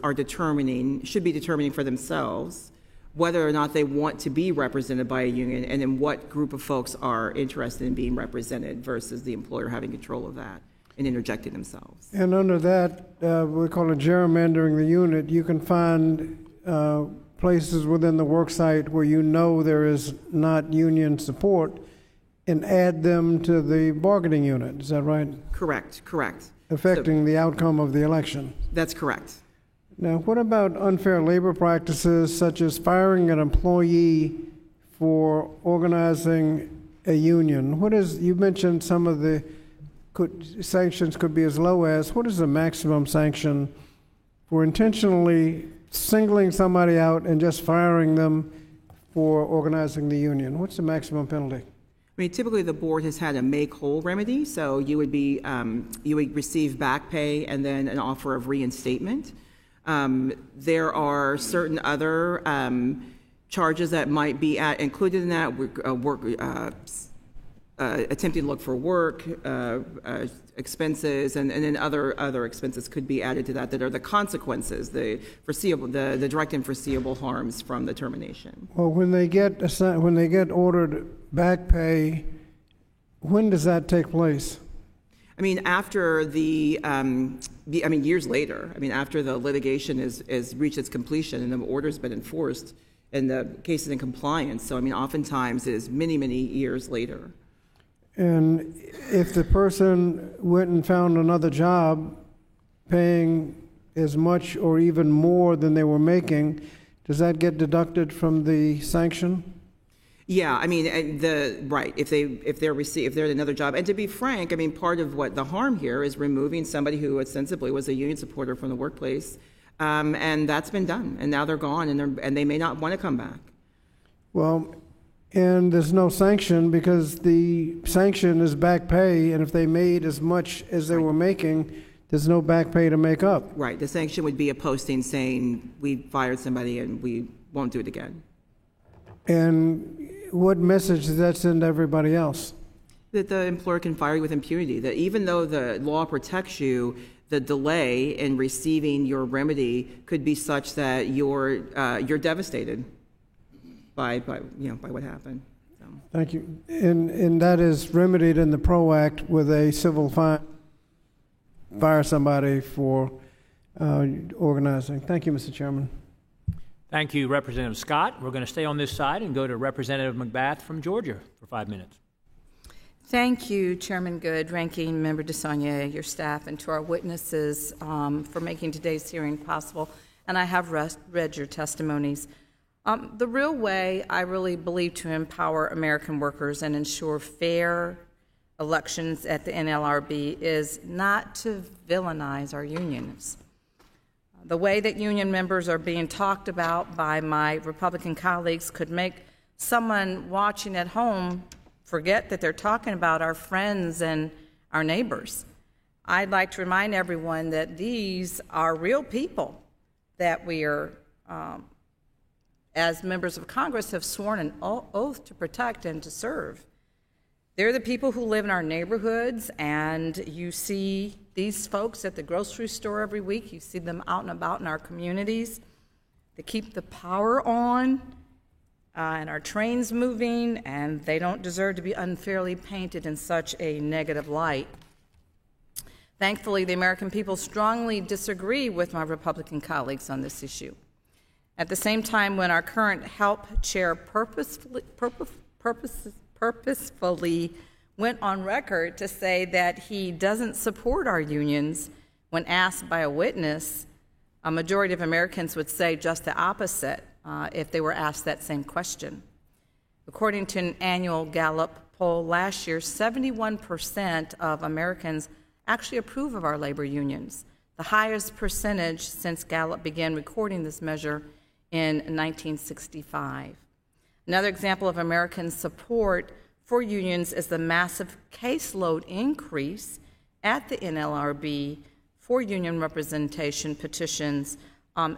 Speaker 5: should be determining for themselves whether or not they want to be represented by a union and in what group of folks are interested in being represented versus the employer having control of that and interjecting themselves.
Speaker 18: And under that, we call it gerrymandering the unit. You can find places within the worksite where you know there is not union support and add them to the bargaining unit. Is that right?
Speaker 5: Correct.
Speaker 18: Affecting the outcome of the election.
Speaker 5: That's correct.
Speaker 18: Now, what about unfair labor practices such as firing an employee for organizing a union? You mentioned some of the sanctions could be as low as, what is the maximum sanction for intentionally singling somebody out and just firing them for organizing the union? What's the maximum penalty?
Speaker 5: I mean, typically the board has had a make whole remedy, so you would receive back pay and then an offer of reinstatement. There are certain other charges that might be included in that, attempting to look for work, expenses, and then other expenses could be added to that are the consequences, the direct and foreseeable harms from the termination.
Speaker 18: Well, when they get ordered back pay, when does that take place?
Speaker 5: I mean, after years later. I mean, after the litigation has reached its completion and the order's been enforced and the case is in compliance. So, I mean, oftentimes it is many, many years later.
Speaker 18: And if the person went and found another job paying as much or even more than they were making, does that get deducted from the sanction?
Speaker 5: Yeah, I mean, if they're at another job, and to be frank, I mean, part of what the harm here is removing somebody who ostensibly was a union supporter from the workplace, and that's been done, and now they're gone, and they may not want to come back.
Speaker 18: Well, and there's no sanction because the sanction is back pay, and if they made as much as they were making, there's no back pay to make up.
Speaker 5: Right. The sanction would be a posting saying we fired somebody and we won't do it again.
Speaker 18: And what message does that send to everybody else?
Speaker 5: that the employer can fire you with impunity, that even though the law protects you, the delay in receiving your remedy could be such that you're devastated by what happened. So.
Speaker 18: Thank you. And that is remedied in the PRO Act with a civil fine. Fire somebody for organizing. Thank you, Mr. Chairman.
Speaker 1: Thank you, Representative Scott. We're going to stay on this side and go to Representative McBath from Georgia for 5 minutes.
Speaker 19: Thank you, Chairman Good, Ranking Member DeSaulnier, your staff, and to our witnesses for making today's hearing possible. And I have read your testimonies. The real way I really believe to empower American workers and ensure fair elections at the NLRB is not to villainize our unions. The way that union members are being talked about by my Republican colleagues could make someone watching at home forget that they're talking about our friends and our neighbors. I'd like to remind everyone that these are real people that we are, as members of Congress, have sworn an oath to protect and to serve. They're the people who live in our neighborhoods, and you see these folks at the grocery store every week. You see them out and about in our communities. They keep the power on and our trains moving, and they don't deserve to be unfairly painted in such a negative light. Thankfully, the American people strongly disagree with my Republican colleagues on this issue. At the same time, when our current HELP chair purposefully went on record to say that he doesn't support our unions, when asked by a witness, a majority of Americans would say just the opposite if they were asked that same question. According to an annual Gallup poll last year, 71% of Americans actually approve of our labor unions, the highest percentage since Gallup began recording this measure in 1965. Another example of American support for unions is the massive caseload increase at the NLRB for union representation petitions.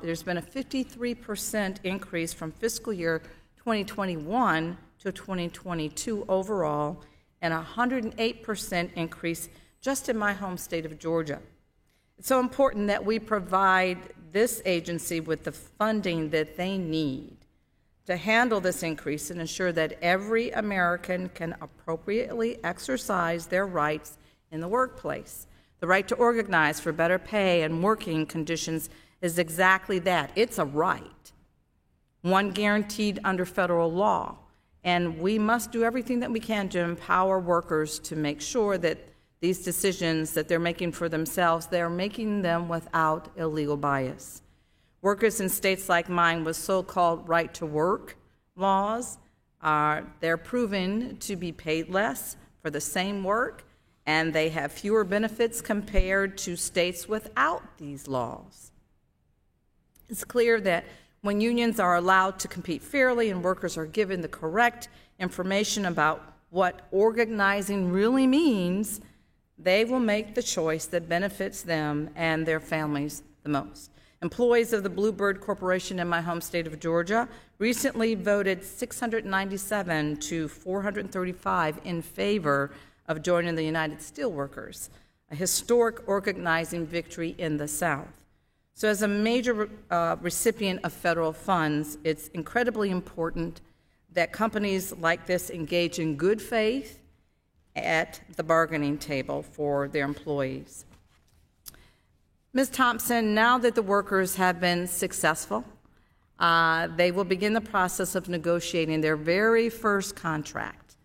Speaker 19: There's been a 53% increase from fiscal year 2021 to 2022 overall, and a 108% increase just in my home state of Georgia. It's so important that we provide this agency with the funding that they need to handle this increase and ensure that every American can appropriately exercise their rights in the workplace. The right to organize for better pay and working conditions is exactly that. It's a right, one guaranteed under federal law. And we must do everything that we can to empower workers to make sure that these decisions that they're making for themselves, they're making them without illegal bias. Workers in states like mine with so-called right-to-work laws, they're proven to be paid less for the same work, and they have fewer benefits compared to states without these laws. It's clear that when unions are allowed to compete fairly and workers are given the correct information about what organizing really means, they will make the choice that benefits them and their families the most. Employees of the Bluebird Corporation in my home state of Georgia recently voted 697 to 435 in favor of joining the United Steelworkers, a historic organizing victory in the South. So as a major recipient of federal funds, it's incredibly important that companies like this engage in good faith at the bargaining table for their employees. Ms. Thompson, now that the workers have been successful, they will begin the process of negotiating their very first contract.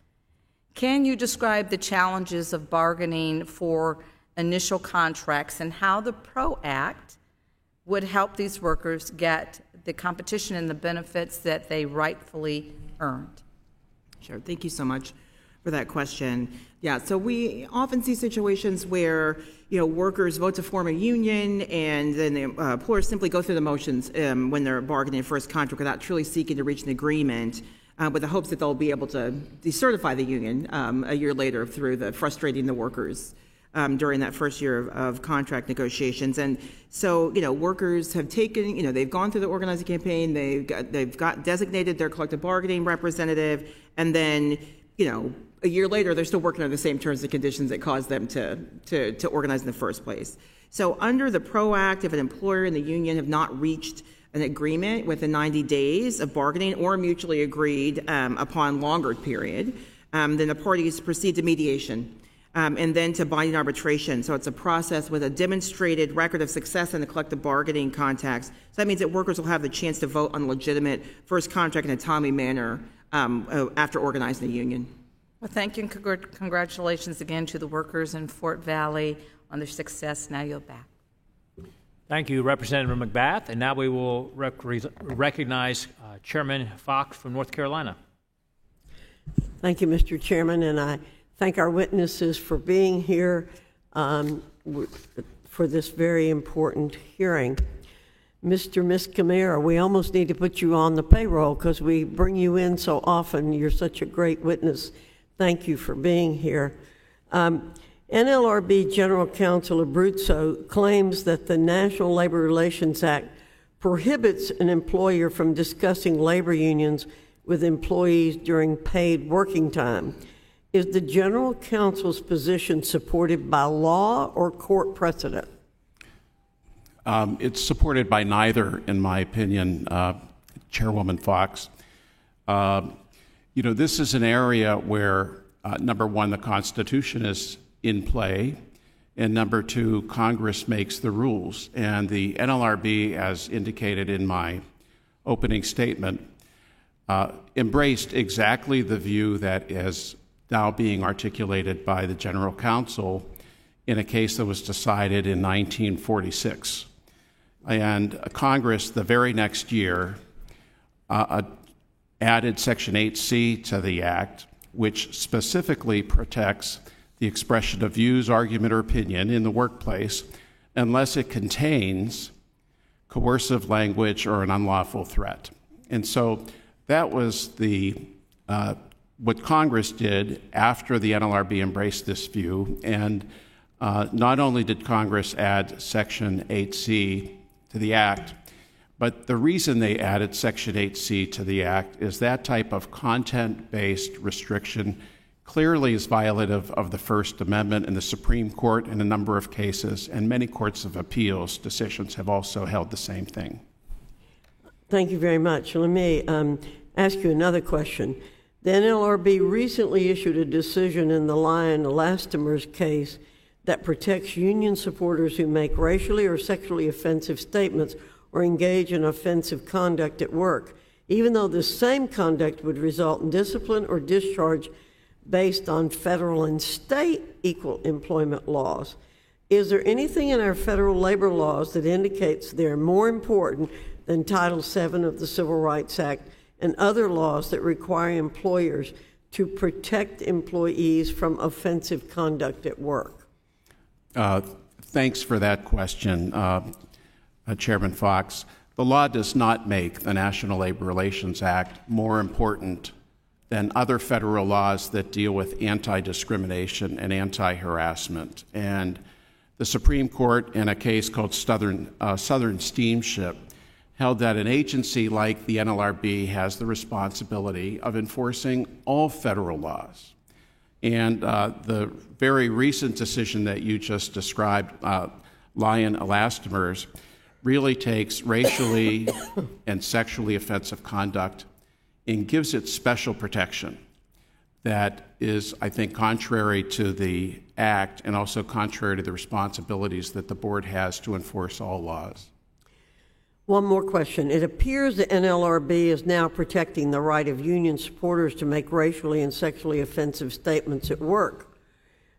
Speaker 19: Can you describe the challenges of bargaining for initial contracts and how the PRO Act would help these workers get the competition and the benefits that they rightfully earned?
Speaker 5: Sure. Thank you so much for that question. Yeah, so we often see situations where workers vote to form a union, and then the employers simply go through the motions when they're bargaining a first contract without truly seeking to reach an agreement, with the hopes that they'll be able to decertify the union a year later through the frustrating the workers during that first year of contract negotiations. And so, workers have taken, they've gone through the organizing campaign, they've got designated their collective bargaining representative, and then, a year later, they're still working under the same terms and conditions that caused them to organize in the first place. So under the PRO Act, if an employer and the union have not reached an agreement within 90 days of bargaining or mutually agreed upon longer period, then the parties proceed to mediation and then to binding arbitration. So it's a process with a demonstrated record of success in the collective bargaining context. So that means that workers will have the chance to vote on a legitimate first contract in a timely manner after organizing the union.
Speaker 19: Well, thank you and congratulations again to the workers in Fort Valley on their success. Now you're back.
Speaker 1: Thank you, Representative McBath. And now we will recognize Chairman Fox from North Carolina.
Speaker 20: Thank you, Mr. Chairman, and I thank our witnesses for being here for this very important hearing. Mr. Miscamara, we almost need to put you on the payroll because we bring you in so often. You're such a great witness. Thank you for being here. NLRB General Counsel Abruzzo claims that the National Labor Relations Act prohibits an employer from discussing labor unions with employees during paid working time. Is the General Counsel's position supported by law or court precedent?
Speaker 3: It's supported by neither, in my opinion, Chairwoman Fox. This is an area where, number one, the Constitution is in play, and number two, Congress makes the rules. And the NLRB, as indicated in my opening statement, embraced exactly the view that is now being articulated by the General Counsel in a case that was decided in 1946. And Congress, the very next year, added Section 8C to the Act, which specifically protects the expression of views, argument, or opinion in the workplace unless it contains coercive language or an unlawful threat. And so that was what Congress did after the NLRB embraced this view. And not only did Congress add Section 8C to the Act, but the reason they added Section 8C to the Act is that type of content-based restriction clearly is violative of the First Amendment, and the Supreme Court in a number of cases, and many courts of appeals decisions have also held the same thing.
Speaker 20: Thank you very much. Let me ask you another question. The NLRB recently issued a decision in the Lyon Elastomers case that protects union supporters who make racially or sexually offensive statements or engage in offensive conduct at work, even though the same conduct would result in discipline or discharge based on federal and state equal employment laws. Is there anything in our federal labor laws that indicates they're more important than Title VII of the Civil Rights Act and other laws that require employers to protect employees from offensive conduct at work?
Speaker 3: Thanks for that question, Chairman Fox. The law does not make the National Labor Relations Act more important than other federal laws that deal with anti-discrimination and anti-harassment. And the Supreme Court, in a case called Southern Steamship, held that an agency like the NLRB has the responsibility of enforcing all federal laws. And the very recent decision that you just described, Lyon Elastomers, really takes racially and sexually offensive conduct and gives it special protection that is, I think, contrary to the Act and also contrary to the responsibilities that the board has to enforce all laws.
Speaker 20: One more question. It appears the NLRB is now protecting the right of union supporters to make racially and sexually offensive statements at work.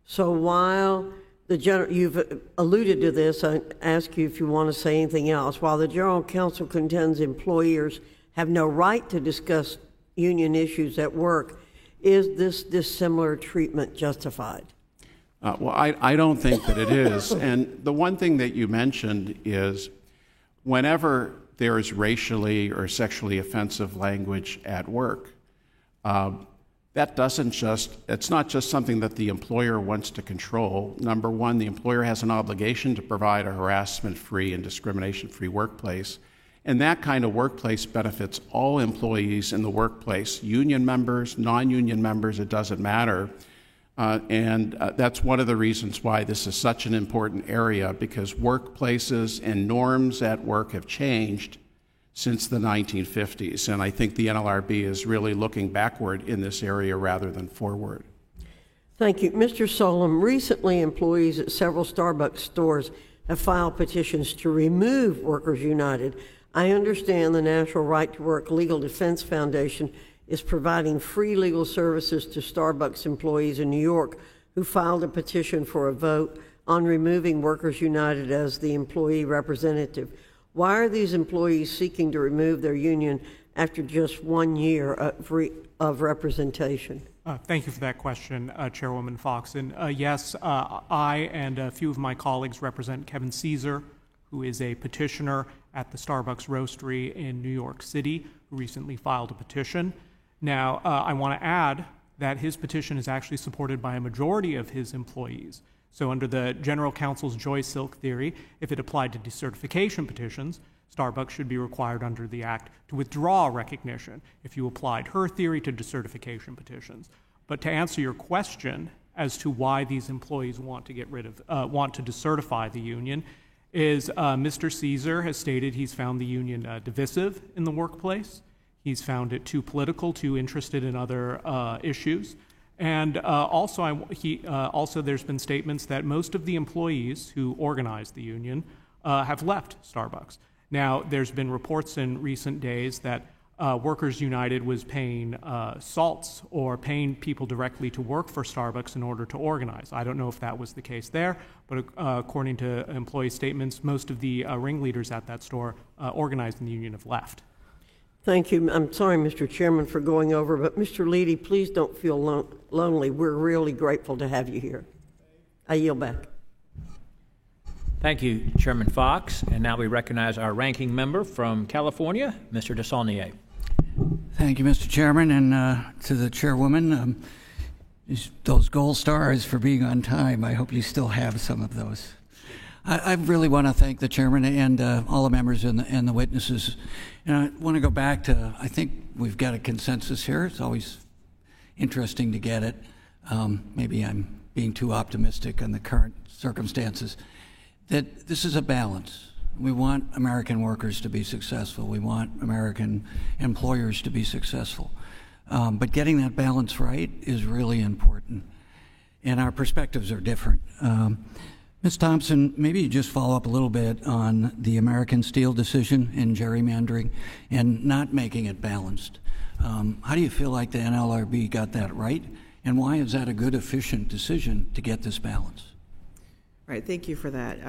Speaker 20: So while you've alluded to this, I ask you if you want to say anything else. While the General Counsel contends employers have no right to discuss union issues at work, is this dissimilar treatment justified?
Speaker 3: Well, I don't think that it is. And the one thing that you mentioned is whenever there is racially or sexually offensive language at work, it's not just something that the employer wants to control. Number one, the employer has an obligation to provide a harassment-free and discrimination-free workplace. And that kind of workplace benefits all employees in the workplace, union members, non-union members, it doesn't matter. That's one of the reasons why this is such an important area, because workplaces and norms at work have changed since the 1950s. And I think the NLRB is really looking backward in this area rather than forward.
Speaker 20: Thank you. Mr. Solom, recently employees at several Starbucks stores have filed petitions to remove Workers United. I understand the National Right to Work Legal Defense Foundation is providing free legal services to Starbucks employees in New York who filed a petition for a vote on removing Workers United as the employee representative. Why are these employees seeking to remove their union after just 1 year of representation?
Speaker 4: Thank you for that question, Chairwoman Fox. And yes, I and a few of my colleagues represent Kevin Caesar, who is a petitioner at the Starbucks Roastery in New York City, who recently filed a petition. Now, I want to add that his petition is actually supported by a majority of his employees. So under the General Counsel's Joy Silk theory, if it applied to decertification petitions, Starbucks should be required under the Act to withdraw recognition if you applied her theory to decertification petitions. But to answer your question as to why these employees want to want to decertify the union, is Mr. Caesar has stated he's found the union divisive in the workplace. He's found it too political, too interested in other issues. And also there's been statements that most of the employees who organized the union have left Starbucks. Now, there's been reports in recent days that Workers United was paying salts or paying people directly to work for Starbucks in order to organize. I don't know if that was the case there, but according to employee statements, most of the ringleaders at that store organized in the union have left.
Speaker 20: Thank you. I'm sorry, Mr. Chairman, for going over, but Mr. Leedy, please don't feel lonely. We're really grateful to have you here. I yield back.
Speaker 1: Thank you, Chairman Fox. And now we recognize our ranking member from California, Mr. DeSaulnier.
Speaker 2: Thank you, Mr. Chairman, and to the chairwoman, those gold stars for being on time. I hope you still have some of those. I really want to thank the chairman and all the members and the witnesses. And I want to go back to, I think we've got a consensus here. It's always interesting to get it. Maybe I'm being too optimistic on the current circumstances. That this is a balance. We want American workers to be successful. We want American employers to be successful. But getting that balance right is really important. And our perspectives are different. Ms. Thompson, maybe you just follow up a little bit on the American Steel decision in gerrymandering and not making it balanced. How do you feel like the NLRB got that right? And why is that a good, efficient decision to get this balance?
Speaker 5: Right, thank you for that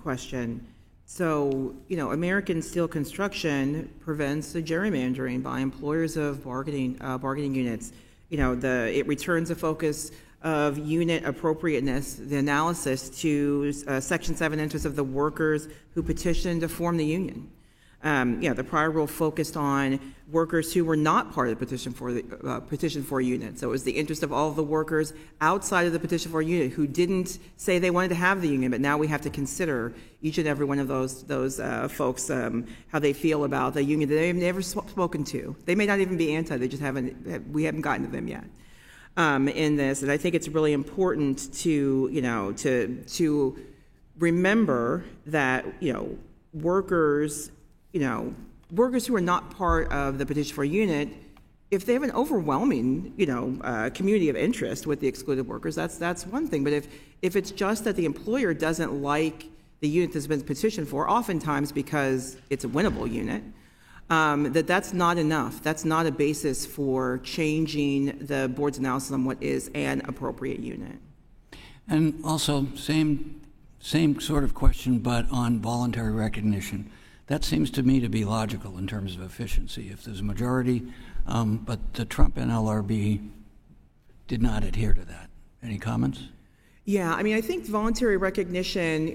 Speaker 5: question. So, American Steel Construction prevents the gerrymandering by employers of bargaining units. It returns a focus of unit appropriateness, the analysis to Section 7 interests of the workers who petitioned to form the union. The prior rule focused on workers who were not part of the petition for a unit. So it was the interest of all of the workers outside of the petition for a unit who didn't say they wanted to have the union, but now we have to consider each and every one of those folks, how they feel about the union that they've never spoken to. They may not even be anti, we haven't gotten to them yet. In this, and I think it's really important to remember that workers who are not part of the petition for a unit, if they have an overwhelming community of interest with the excluded workers, that's one thing. But if it's just that the employer doesn't like the unit that's been petitioned for, oftentimes because it's a winnable unit, that's not enough. That's not a basis for changing the board's analysis on what is an appropriate unit.
Speaker 2: And also, same sort of question, but on voluntary recognition. That seems to me to be logical in terms of efficiency. If there's a majority, but the Trump NLRB did not adhere to that. Any comments?
Speaker 5: Yeah, I think voluntary recognition,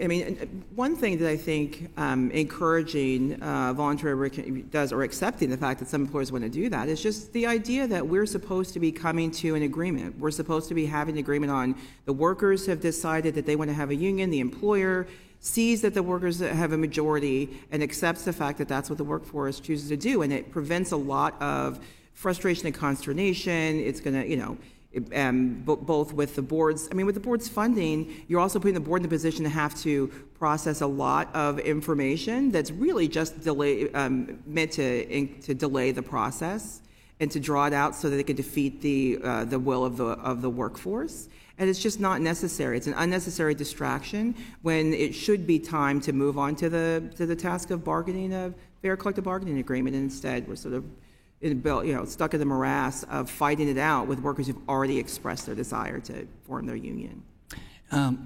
Speaker 5: one thing that I think encouraging voluntary recognition does, or accepting the fact that some employers want to do that, is just the idea that we're supposed to be coming to an agreement. We're supposed to be having an agreement on the workers have decided that they want to have a union, the employer sees that the workers have a majority and accepts the fact that that's what the workforce chooses to do, and it prevents a lot of frustration and consternation. It's going to, both with the board's, with the board's funding, you're also putting the board in the position to have to process a lot of information that's really just meant to delay the process and to draw it out so that they can defeat the will of the workforce. And it's just not necessary. It's an unnecessary distraction when it should be time to move on to the task of bargaining a fair collective bargaining agreement. And instead, we're sort of stuck in the morass of fighting it out with workers who've already expressed their desire to form their union.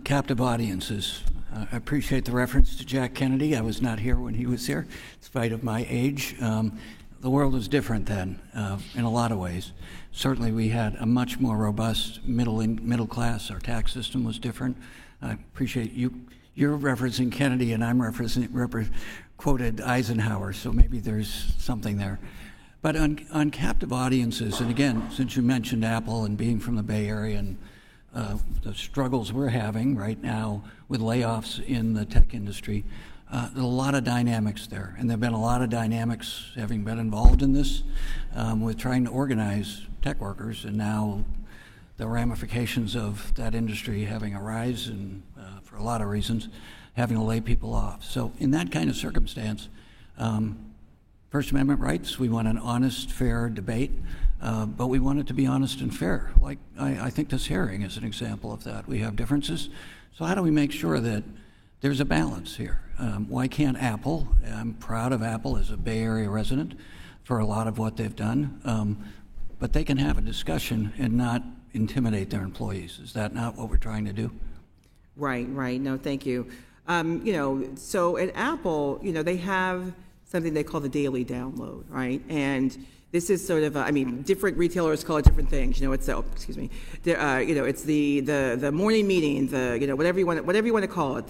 Speaker 2: Captive audiences. I appreciate the reference to Jack Kennedy. I was not here when he was here, in spite of my age. The world was different then, in a lot of ways. Certainly, we had a much more robust middle class. Our tax system was different. I appreciate you. You're referencing Kennedy, and I'm quoted Eisenhower. So maybe there's something there. But on captive audiences, and again, since you mentioned Apple and being from the Bay Area and the struggles we're having right now with layoffs in the tech industry, there's a lot of dynamics there. And there have been a lot of dynamics, having been involved in this, with trying to organize tech workers, and now the ramifications of that industry having a rise and, for a lot of reasons, having to lay people off. So in that kind of circumstance, First Amendment rights, we want an honest, fair debate, but we want it to be honest and fair. Like, I think this hearing is an example of that. We have differences, so how do we make sure that there's a balance here? Why can't Apple, I'm proud of Apple as a Bay Area resident for a lot of what they've done, but they can have a discussion and not intimidate their employees. Is that not what we're trying to do?
Speaker 5: Right. No, thank you. So at Apple, they have something they call the daily download, right? And this is sort of, different retailers call it different things. It's it's the morning meeting, whatever you want to call it.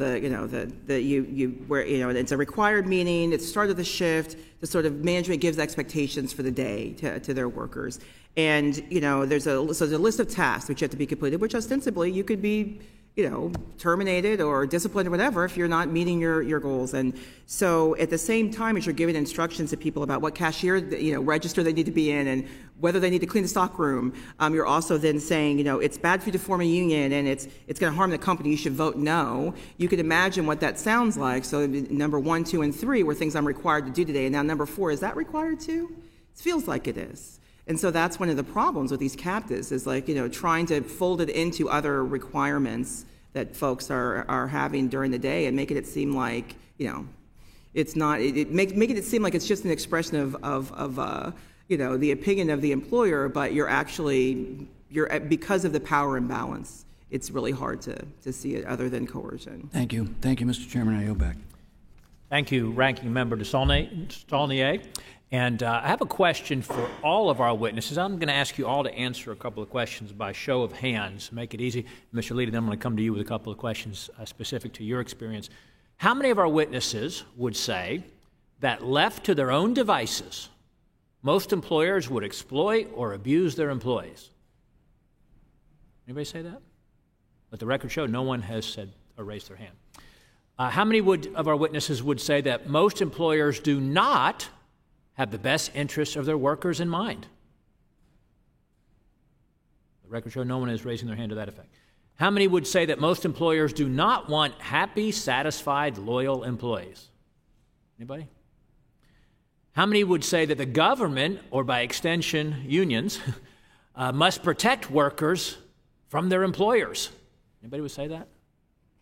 Speaker 5: It's a required meeting. It's the start of the shift. The sort of management gives expectations for the day to their workers, and there's a list of tasks which have to be completed, which ostensibly you could be terminated or disciplined or whatever if you're not meeting your goals. And so at the same time as you're giving instructions to people about what cashier, register they need to be in and whether they need to clean the stock room, you're also then saying, it's bad for you to form a union and it's going to harm the company, you should vote no. You could imagine what that sounds like. So number 1, 2, and 3 were things I'm required to do today. And now number 4, is that required too? It feels like it is. And so that's one of the problems with these captives is trying to fold it into other requirements that folks are having during the day and making it seem like, it's not, making it seem like it's just an expression of the opinion of the employer, but you're because of the power imbalance, it's really hard to see it other than coercion.
Speaker 2: Thank you. Thank you, Mr. Chairman. I yield back.
Speaker 1: Thank you, Ranking Member Desaulnier. And I have a question for all of our witnesses. I'm going to ask you all to answer a couple of questions by show of hands. Make it easy. Mr. Leedy, then I'm going to come to you with a couple of questions specific to your experience. How many of our witnesses would say that left to their own devices, most employers would exploit or abuse their employees? Anybody say that? Let the record show no one has said or raised their hand. How many of our witnesses would say that most employers do not have the best interests of their workers in mind? The record show no one is raising their hand to that effect. How many would say that most employers do not want happy, satisfied, loyal employees? Anybody? How many would say that the government, or by extension unions, must protect workers from their employers? Anybody would say that?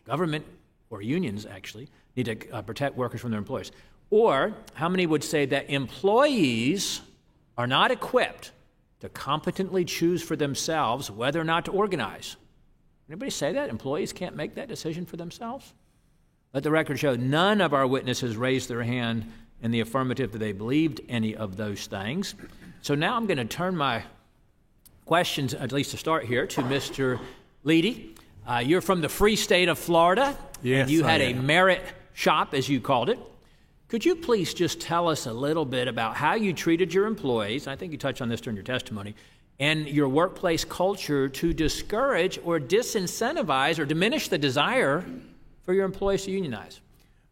Speaker 1: Government, or unions actually, need to protect workers from their employers. Or how many would say that employees are not equipped to competently choose for themselves whether or not to organize? Anybody say that? Employees can't make that decision for themselves? Let the record show none of our witnesses raised their hand in the affirmative that they believed any of those things. So now I'm going to turn my questions, at least to start here, to Mr. Leedy. You're from the free state of Florida.
Speaker 6: Yes,
Speaker 1: and you had
Speaker 6: a
Speaker 1: merit shop, as you called it. Could you please just tell us a little bit about how you treated your employees, I think you touched on this during your testimony, and your workplace culture to discourage or disincentivize or diminish the desire for your employees to unionize?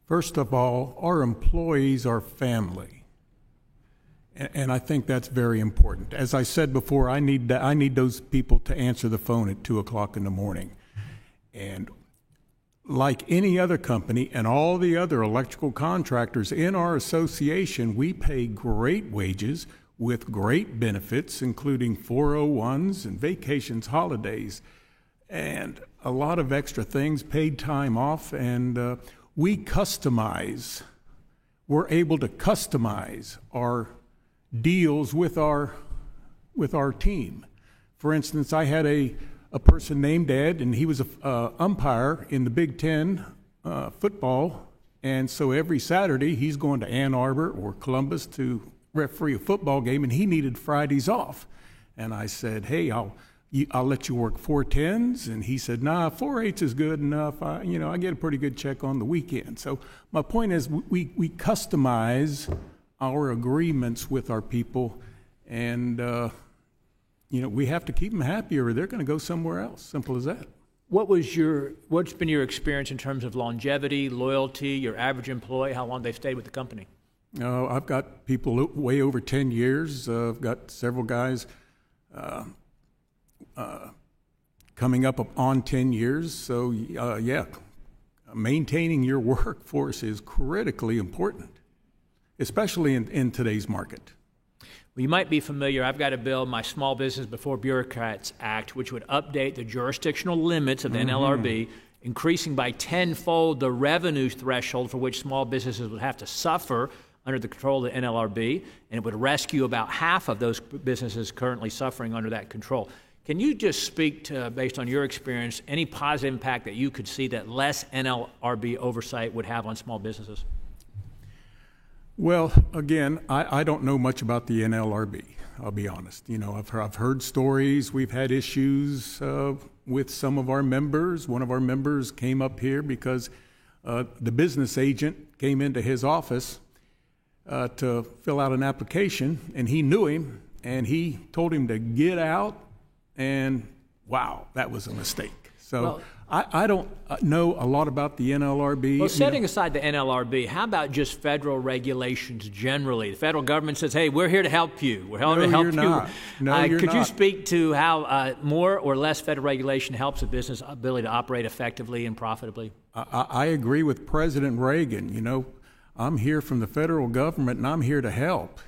Speaker 6: First of all, our employees are family. And I think that's very important. As I said before, I need those people to answer the phone at 2 o'clock in the morning. And like any other company and all the other electrical contractors in our association, we pay great wages with great benefits, including 401s and vacations, holidays, and a lot of extra things, paid time off, and we customize. We're able to customize our deals with our team. For instance, I had a person named Ed, and he was a umpire in the Big Ten football, and so every Saturday he's going to Ann Arbor or Columbus to referee a football game, and he needed Fridays off. And I said, hey, I'll let you work 4 10s, and he said, nah, 4 8s is good enough. I get a pretty good check on the weekend. So my point is, we customize our agreements with our people, and we have to keep them happy, or they're going to go somewhere else. Simple as that.
Speaker 1: What's been your experience in terms of longevity, loyalty, your average employee, how long they've stayed with the company?
Speaker 6: I've got people way over 10 years. I've got several guys coming up on 10 years. So, maintaining your workforce is critically important, especially in today's market.
Speaker 1: Well, you might be familiar, I've got a bill, my Small Business Before Bureaucrats Act, which would update the jurisdictional limits of the NLRB, increasing by tenfold the revenue threshold for which small businesses would have to suffer under the control of the NLRB, and it would rescue about half of those businesses currently suffering under that control. Can you just speak to, based on your experience, any positive impact that you could see that less NLRB oversight would have on small businesses?
Speaker 6: Well, again, I don't know much about the NLRB, I'll be honest. I've heard stories. We've had issues with some of our members. One of our members came up here because the business agent came into his office to fill out an application, and he knew him, and he told him to get out, and wow, that was a mistake. So I don't know a lot about the NLRB.
Speaker 1: Well, setting aside the NLRB, how about just federal regulations generally? The federal government says, hey, we're here to help you. We're here to help you.
Speaker 6: Not. No, you're
Speaker 1: could
Speaker 6: not.
Speaker 1: you speak to how more or less federal regulation helps a business ability to operate effectively and profitably?
Speaker 6: I agree with President Reagan. I'm here from the federal government, and I'm here to help.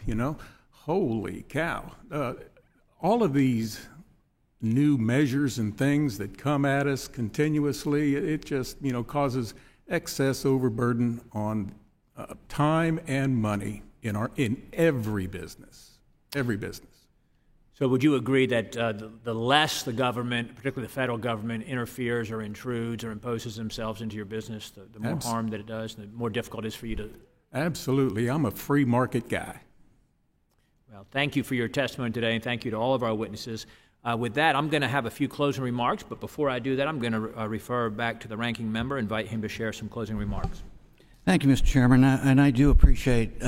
Speaker 6: Holy cow. All of these new measures and things that come at us continuously, it just, causes excess overburden on time and money in every business. Every business.
Speaker 1: So would you agree that the less the government, particularly the federal government, interferes or intrudes or imposes themselves into your business, the more harm that it does, the more difficult it is for you to...
Speaker 6: Absolutely. I'm a free market guy.
Speaker 1: Well, thank you for your testimony today, and thank you to all of our witnesses. With that, I'm going to have a few closing remarks, but before I do that, I'm going to refer back to the ranking member, invite him to share some closing remarks.
Speaker 2: Thank you, Mr. Chairman, and I do appreciate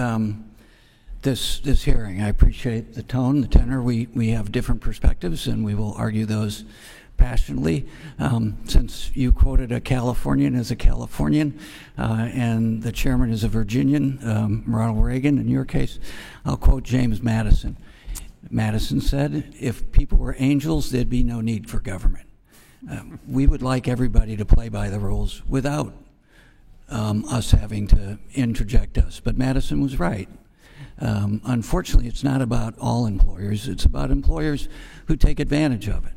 Speaker 2: this hearing. I appreciate the tone, the tenor. We have different perspectives, and we will argue those passionately. Since you quoted a Californian as a Californian, and the chairman is a Virginian, Ronald Reagan, in your case, I'll quote James Madison. Madison said, if people were angels, there'd be no need for government. We would like everybody to play by the rules without us having to interject us. But Madison was right. Unfortunately, it's not about all employers. It's about employers who take advantage of it.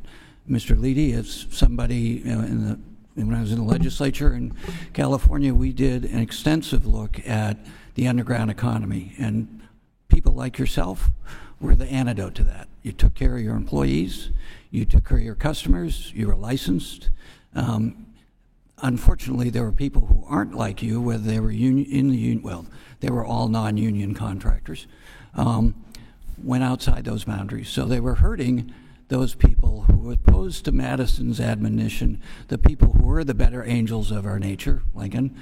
Speaker 2: Mr. Leedy is somebody, when I was in the legislature in California, we did an extensive look at the underground economy. And people like yourself were the antidote to that. You took care of your employees, you took care of your customers, you were licensed. Unfortunately, there were people who aren't like you, whether they were they were all non-union contractors, went outside those boundaries. So they were hurting those people who were opposed to Madison's admonition, the people who were the better angels of our nature, Lincoln,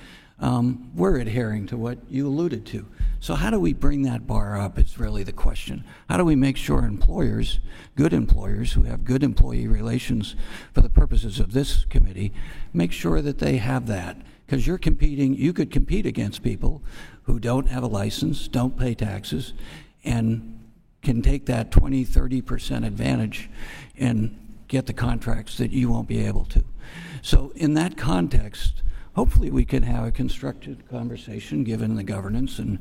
Speaker 2: were adhering to what you alluded to. So how do we bring that bar up is really the question. How do we make sure employers, good employers who have good employee relations for the purposes of this committee, make sure that they have that? Because you could compete against people who don't have a license, don't pay taxes, and can take that 20, 30% advantage and get the contracts that you won't be able to. So in that context, hopefully we can have a constructive conversation, given the governance and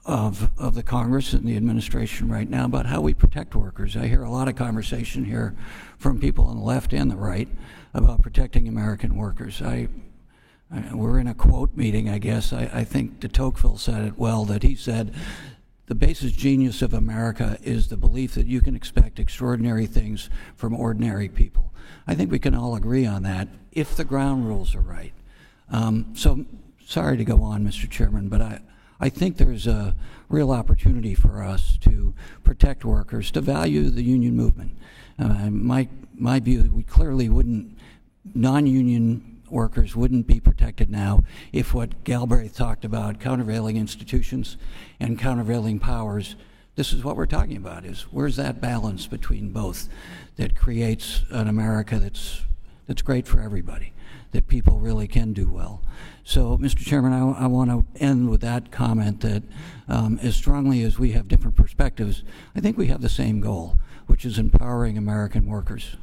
Speaker 2: of the Congress and the administration right now, about how we protect workers. I hear a lot of conversation here from people on the left and the right about protecting American workers. We're in a quote meeting, I guess. I think de Tocqueville said it well, that he said, the basis genius of America is the belief that you can expect extraordinary things from ordinary people. I think we can all agree on that if the ground rules are right. So sorry to go on, Mr. Chairman, but I think there's a real opportunity for us to protect workers, to value the union movement. My view, we clearly wouldn't, non-union workers wouldn't be protected now if what Galbraith talked about, countervailing institutions and countervailing powers, this is what we're talking about, is where's that balance between both that creates an America that's great for everybody, that people really can do well. So, Mr. Chairman, I want to end with that comment that as strongly as we have different perspectives, I think we have the same goal, which is empowering American workers.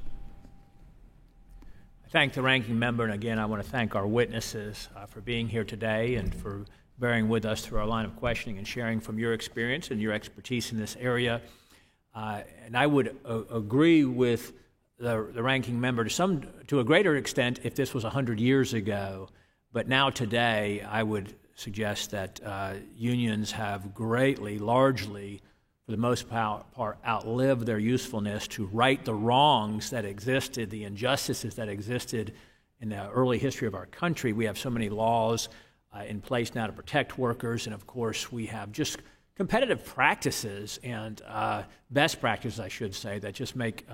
Speaker 1: I thank the ranking member, and again, I want to thank our witnesses for being here today and for bearing with us through our line of questioning and sharing from your experience and your expertise in this area. And I would agree with the ranking member to a greater extent if this was 100 years ago. But now today, I would suggest that unions have greatly, largely, for the most part, outlived their usefulness to right the wrongs that existed, the injustices that existed in the early history of our country. We have so many laws in place now to protect workers, and of course we have just competitive practices and best practices, I should say, that just make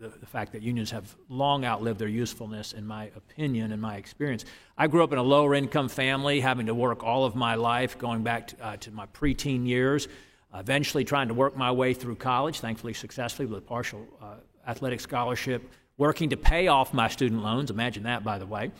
Speaker 1: the fact that unions have long outlived their usefulness, in my opinion and my experience. I grew up in a lower income family, having to work all of my life, going back to my preteen years, eventually trying to work my way through college, thankfully successfully with a partial athletic scholarship, working to pay off my student loans. Imagine that, by the way.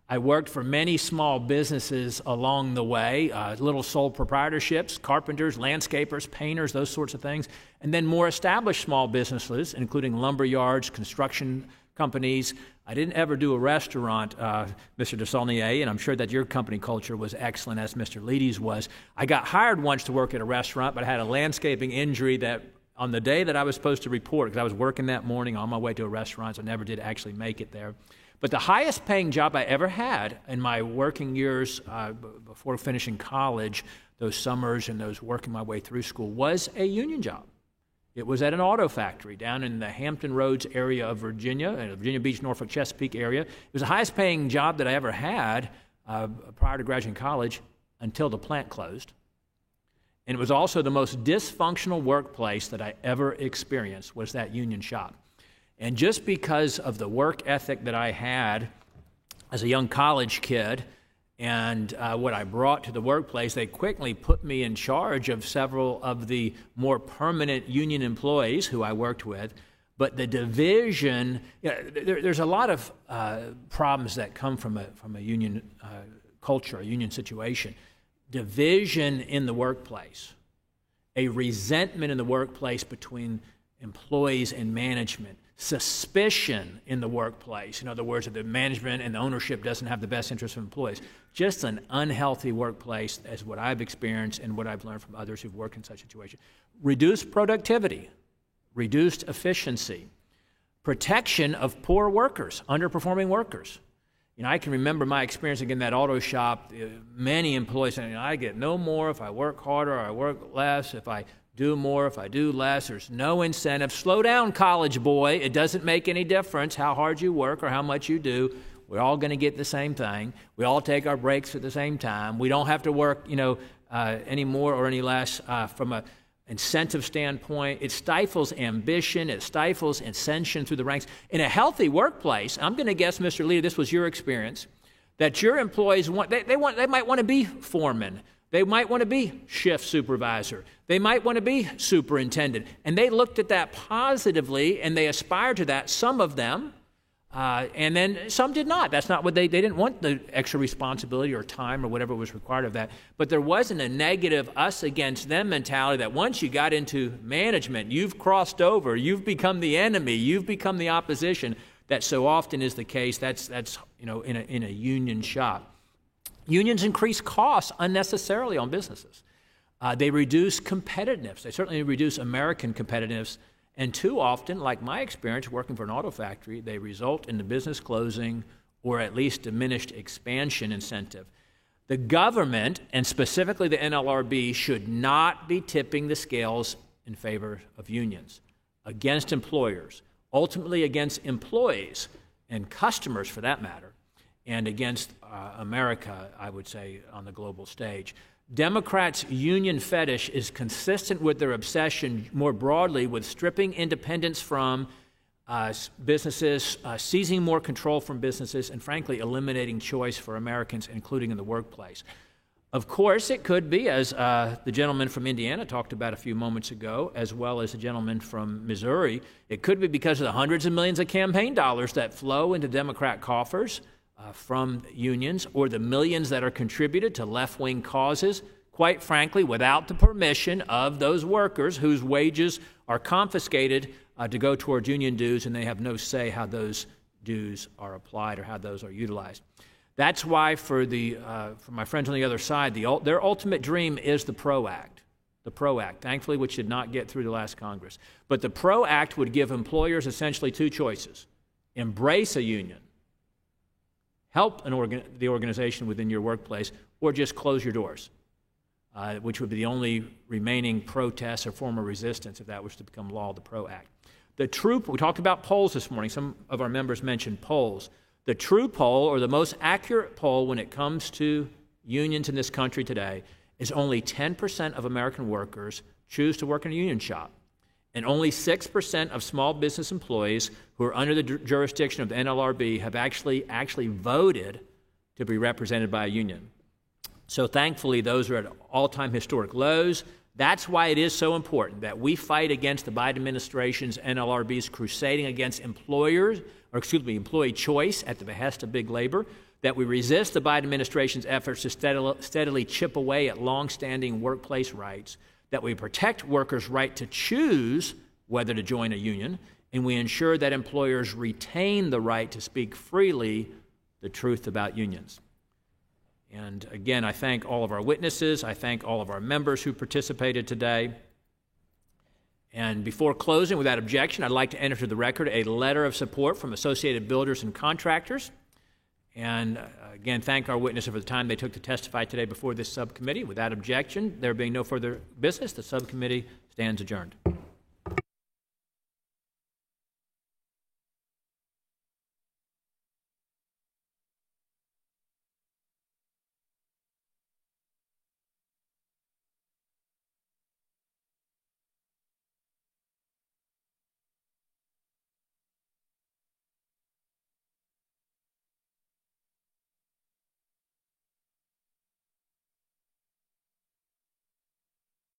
Speaker 1: I worked for many small businesses along the way, little sole proprietorships, carpenters, landscapers, painters, those sorts of things, and then more established small businesses, including lumber yards, construction companies. I didn't ever do a restaurant, Mr. DeSaulnier, and I'm sure that your company culture was excellent, as Mr. Leedy's was. I got hired once to work at a restaurant, but I had a landscaping injury that on the day that I was supposed to report, because I was working that morning on my way to a restaurant, so I never did actually make it there. But the highest paying job I ever had in my working years before finishing college, those summers and those working my way through school, was a union job. It was at an auto factory down in the Hampton Roads area of Virginia, in the Virginia Beach, Norfolk, Chesapeake area. It was the highest paying job that I ever had prior to graduating college until the plant closed. And it was also the most dysfunctional workplace that I ever experienced, was that union shop. And just because of the work ethic that I had as a young college kid and what I brought to the workplace, they quickly put me in charge of several of the more permanent union employees who I worked with. But the division, there's a lot of problems that come from a union culture, a union situation. Division in the workplace, a resentment in the workplace between employees and management, suspicion in the workplace, in other words, that the management and the ownership doesn't have the best interest of employees. Just an unhealthy workplace, as what I've experienced and what I've learned from others who've worked in such situations. Reduced productivity, reduced efficiency, protection of poor workers, underperforming workers. You know, I can remember my experience again in that auto shop, many employees saying, I get no more if I work harder or I work less, if I do more, if I do less. There's no incentive. Slow down, college boy. It doesn't make any difference how hard you work or how much you do. We're all going to get the same thing. We all take our breaks at the same time. We don't have to work, any more or any less from an incentive standpoint. It stifles ambition. It stifles ascension through the ranks. In a healthy workplace, I'm going to guess, Mr. Leader, this was your experience, that your employees they might want to be foremen. They might want to be shift supervisor. They might want to be superintendent. And they looked at that positively, and they aspired to that, some of them. And then some did not. That's not what they didn't want the extra responsibility or time or whatever was required of that. But there wasn't a negative us against them mentality that once you got into management, you've crossed over, you've become the enemy, you've become the opposition. That so often is the case. That's in a union shop. Unions increase costs unnecessarily on businesses. They reduce competitiveness. They certainly reduce American competitiveness. And too often, like my experience working for an auto factory, they result in the business closing or at least diminished expansion incentive. The government, and specifically the NLRB, should not be tipping the scales in favor of unions, against employers, ultimately against employees and customers for that matter, and against America, I would say, on the global stage. Democrats' union fetish is consistent with their obsession more broadly with stripping independence from businesses, seizing more control from businesses, and frankly, eliminating choice for Americans, including in the workplace. Of course, it could be, as the gentleman from Indiana talked about a few moments ago, as well as the gentleman from Missouri, it could be because of the hundreds of millions of campaign dollars that flow into Democrat coffers from unions, or the millions that are contributed to left-wing causes, quite frankly, without the permission of those workers whose wages are confiscated to go towards union dues, and they have no say how those dues are applied or how those are utilized. That's why for my friends on the other side, their ultimate dream is the PRO Act. The PRO Act, thankfully, which did not get through the last Congress. But the PRO Act would give employers essentially two choices: embrace a union, help the organization within your workplace, or just close your doors, which would be the only remaining protest or form of resistance if that was to become law, the PRO Act. We talked about polls this morning. Some of our members mentioned polls. The true poll, or the most accurate poll when it comes to unions in this country today, is only 10% of American workers choose to work in a union shop. And only 6% of small business employees who are under the jurisdiction of the NLRB have actually voted to be represented by a union. So thankfully, those are at all-time historic lows. That's why it is so important that we fight against the Biden administration's NLRB's crusading against employee choice at the behest of big labor, that we resist the Biden administration's efforts to steadily chip away at longstanding workplace rights, that we protect workers' right to choose whether to join a union, and we ensure that employers retain the right to speak freely the truth about unions. And again, I thank all of our witnesses. I thank all of our members who participated today. And before closing, without objection, I'd like to enter to the record a letter of support from Associated Builders and Contractors. And again, thank our witnesses for the time they took to testify today before this subcommittee. Without objection, there being no further business, the subcommittee stands adjourned.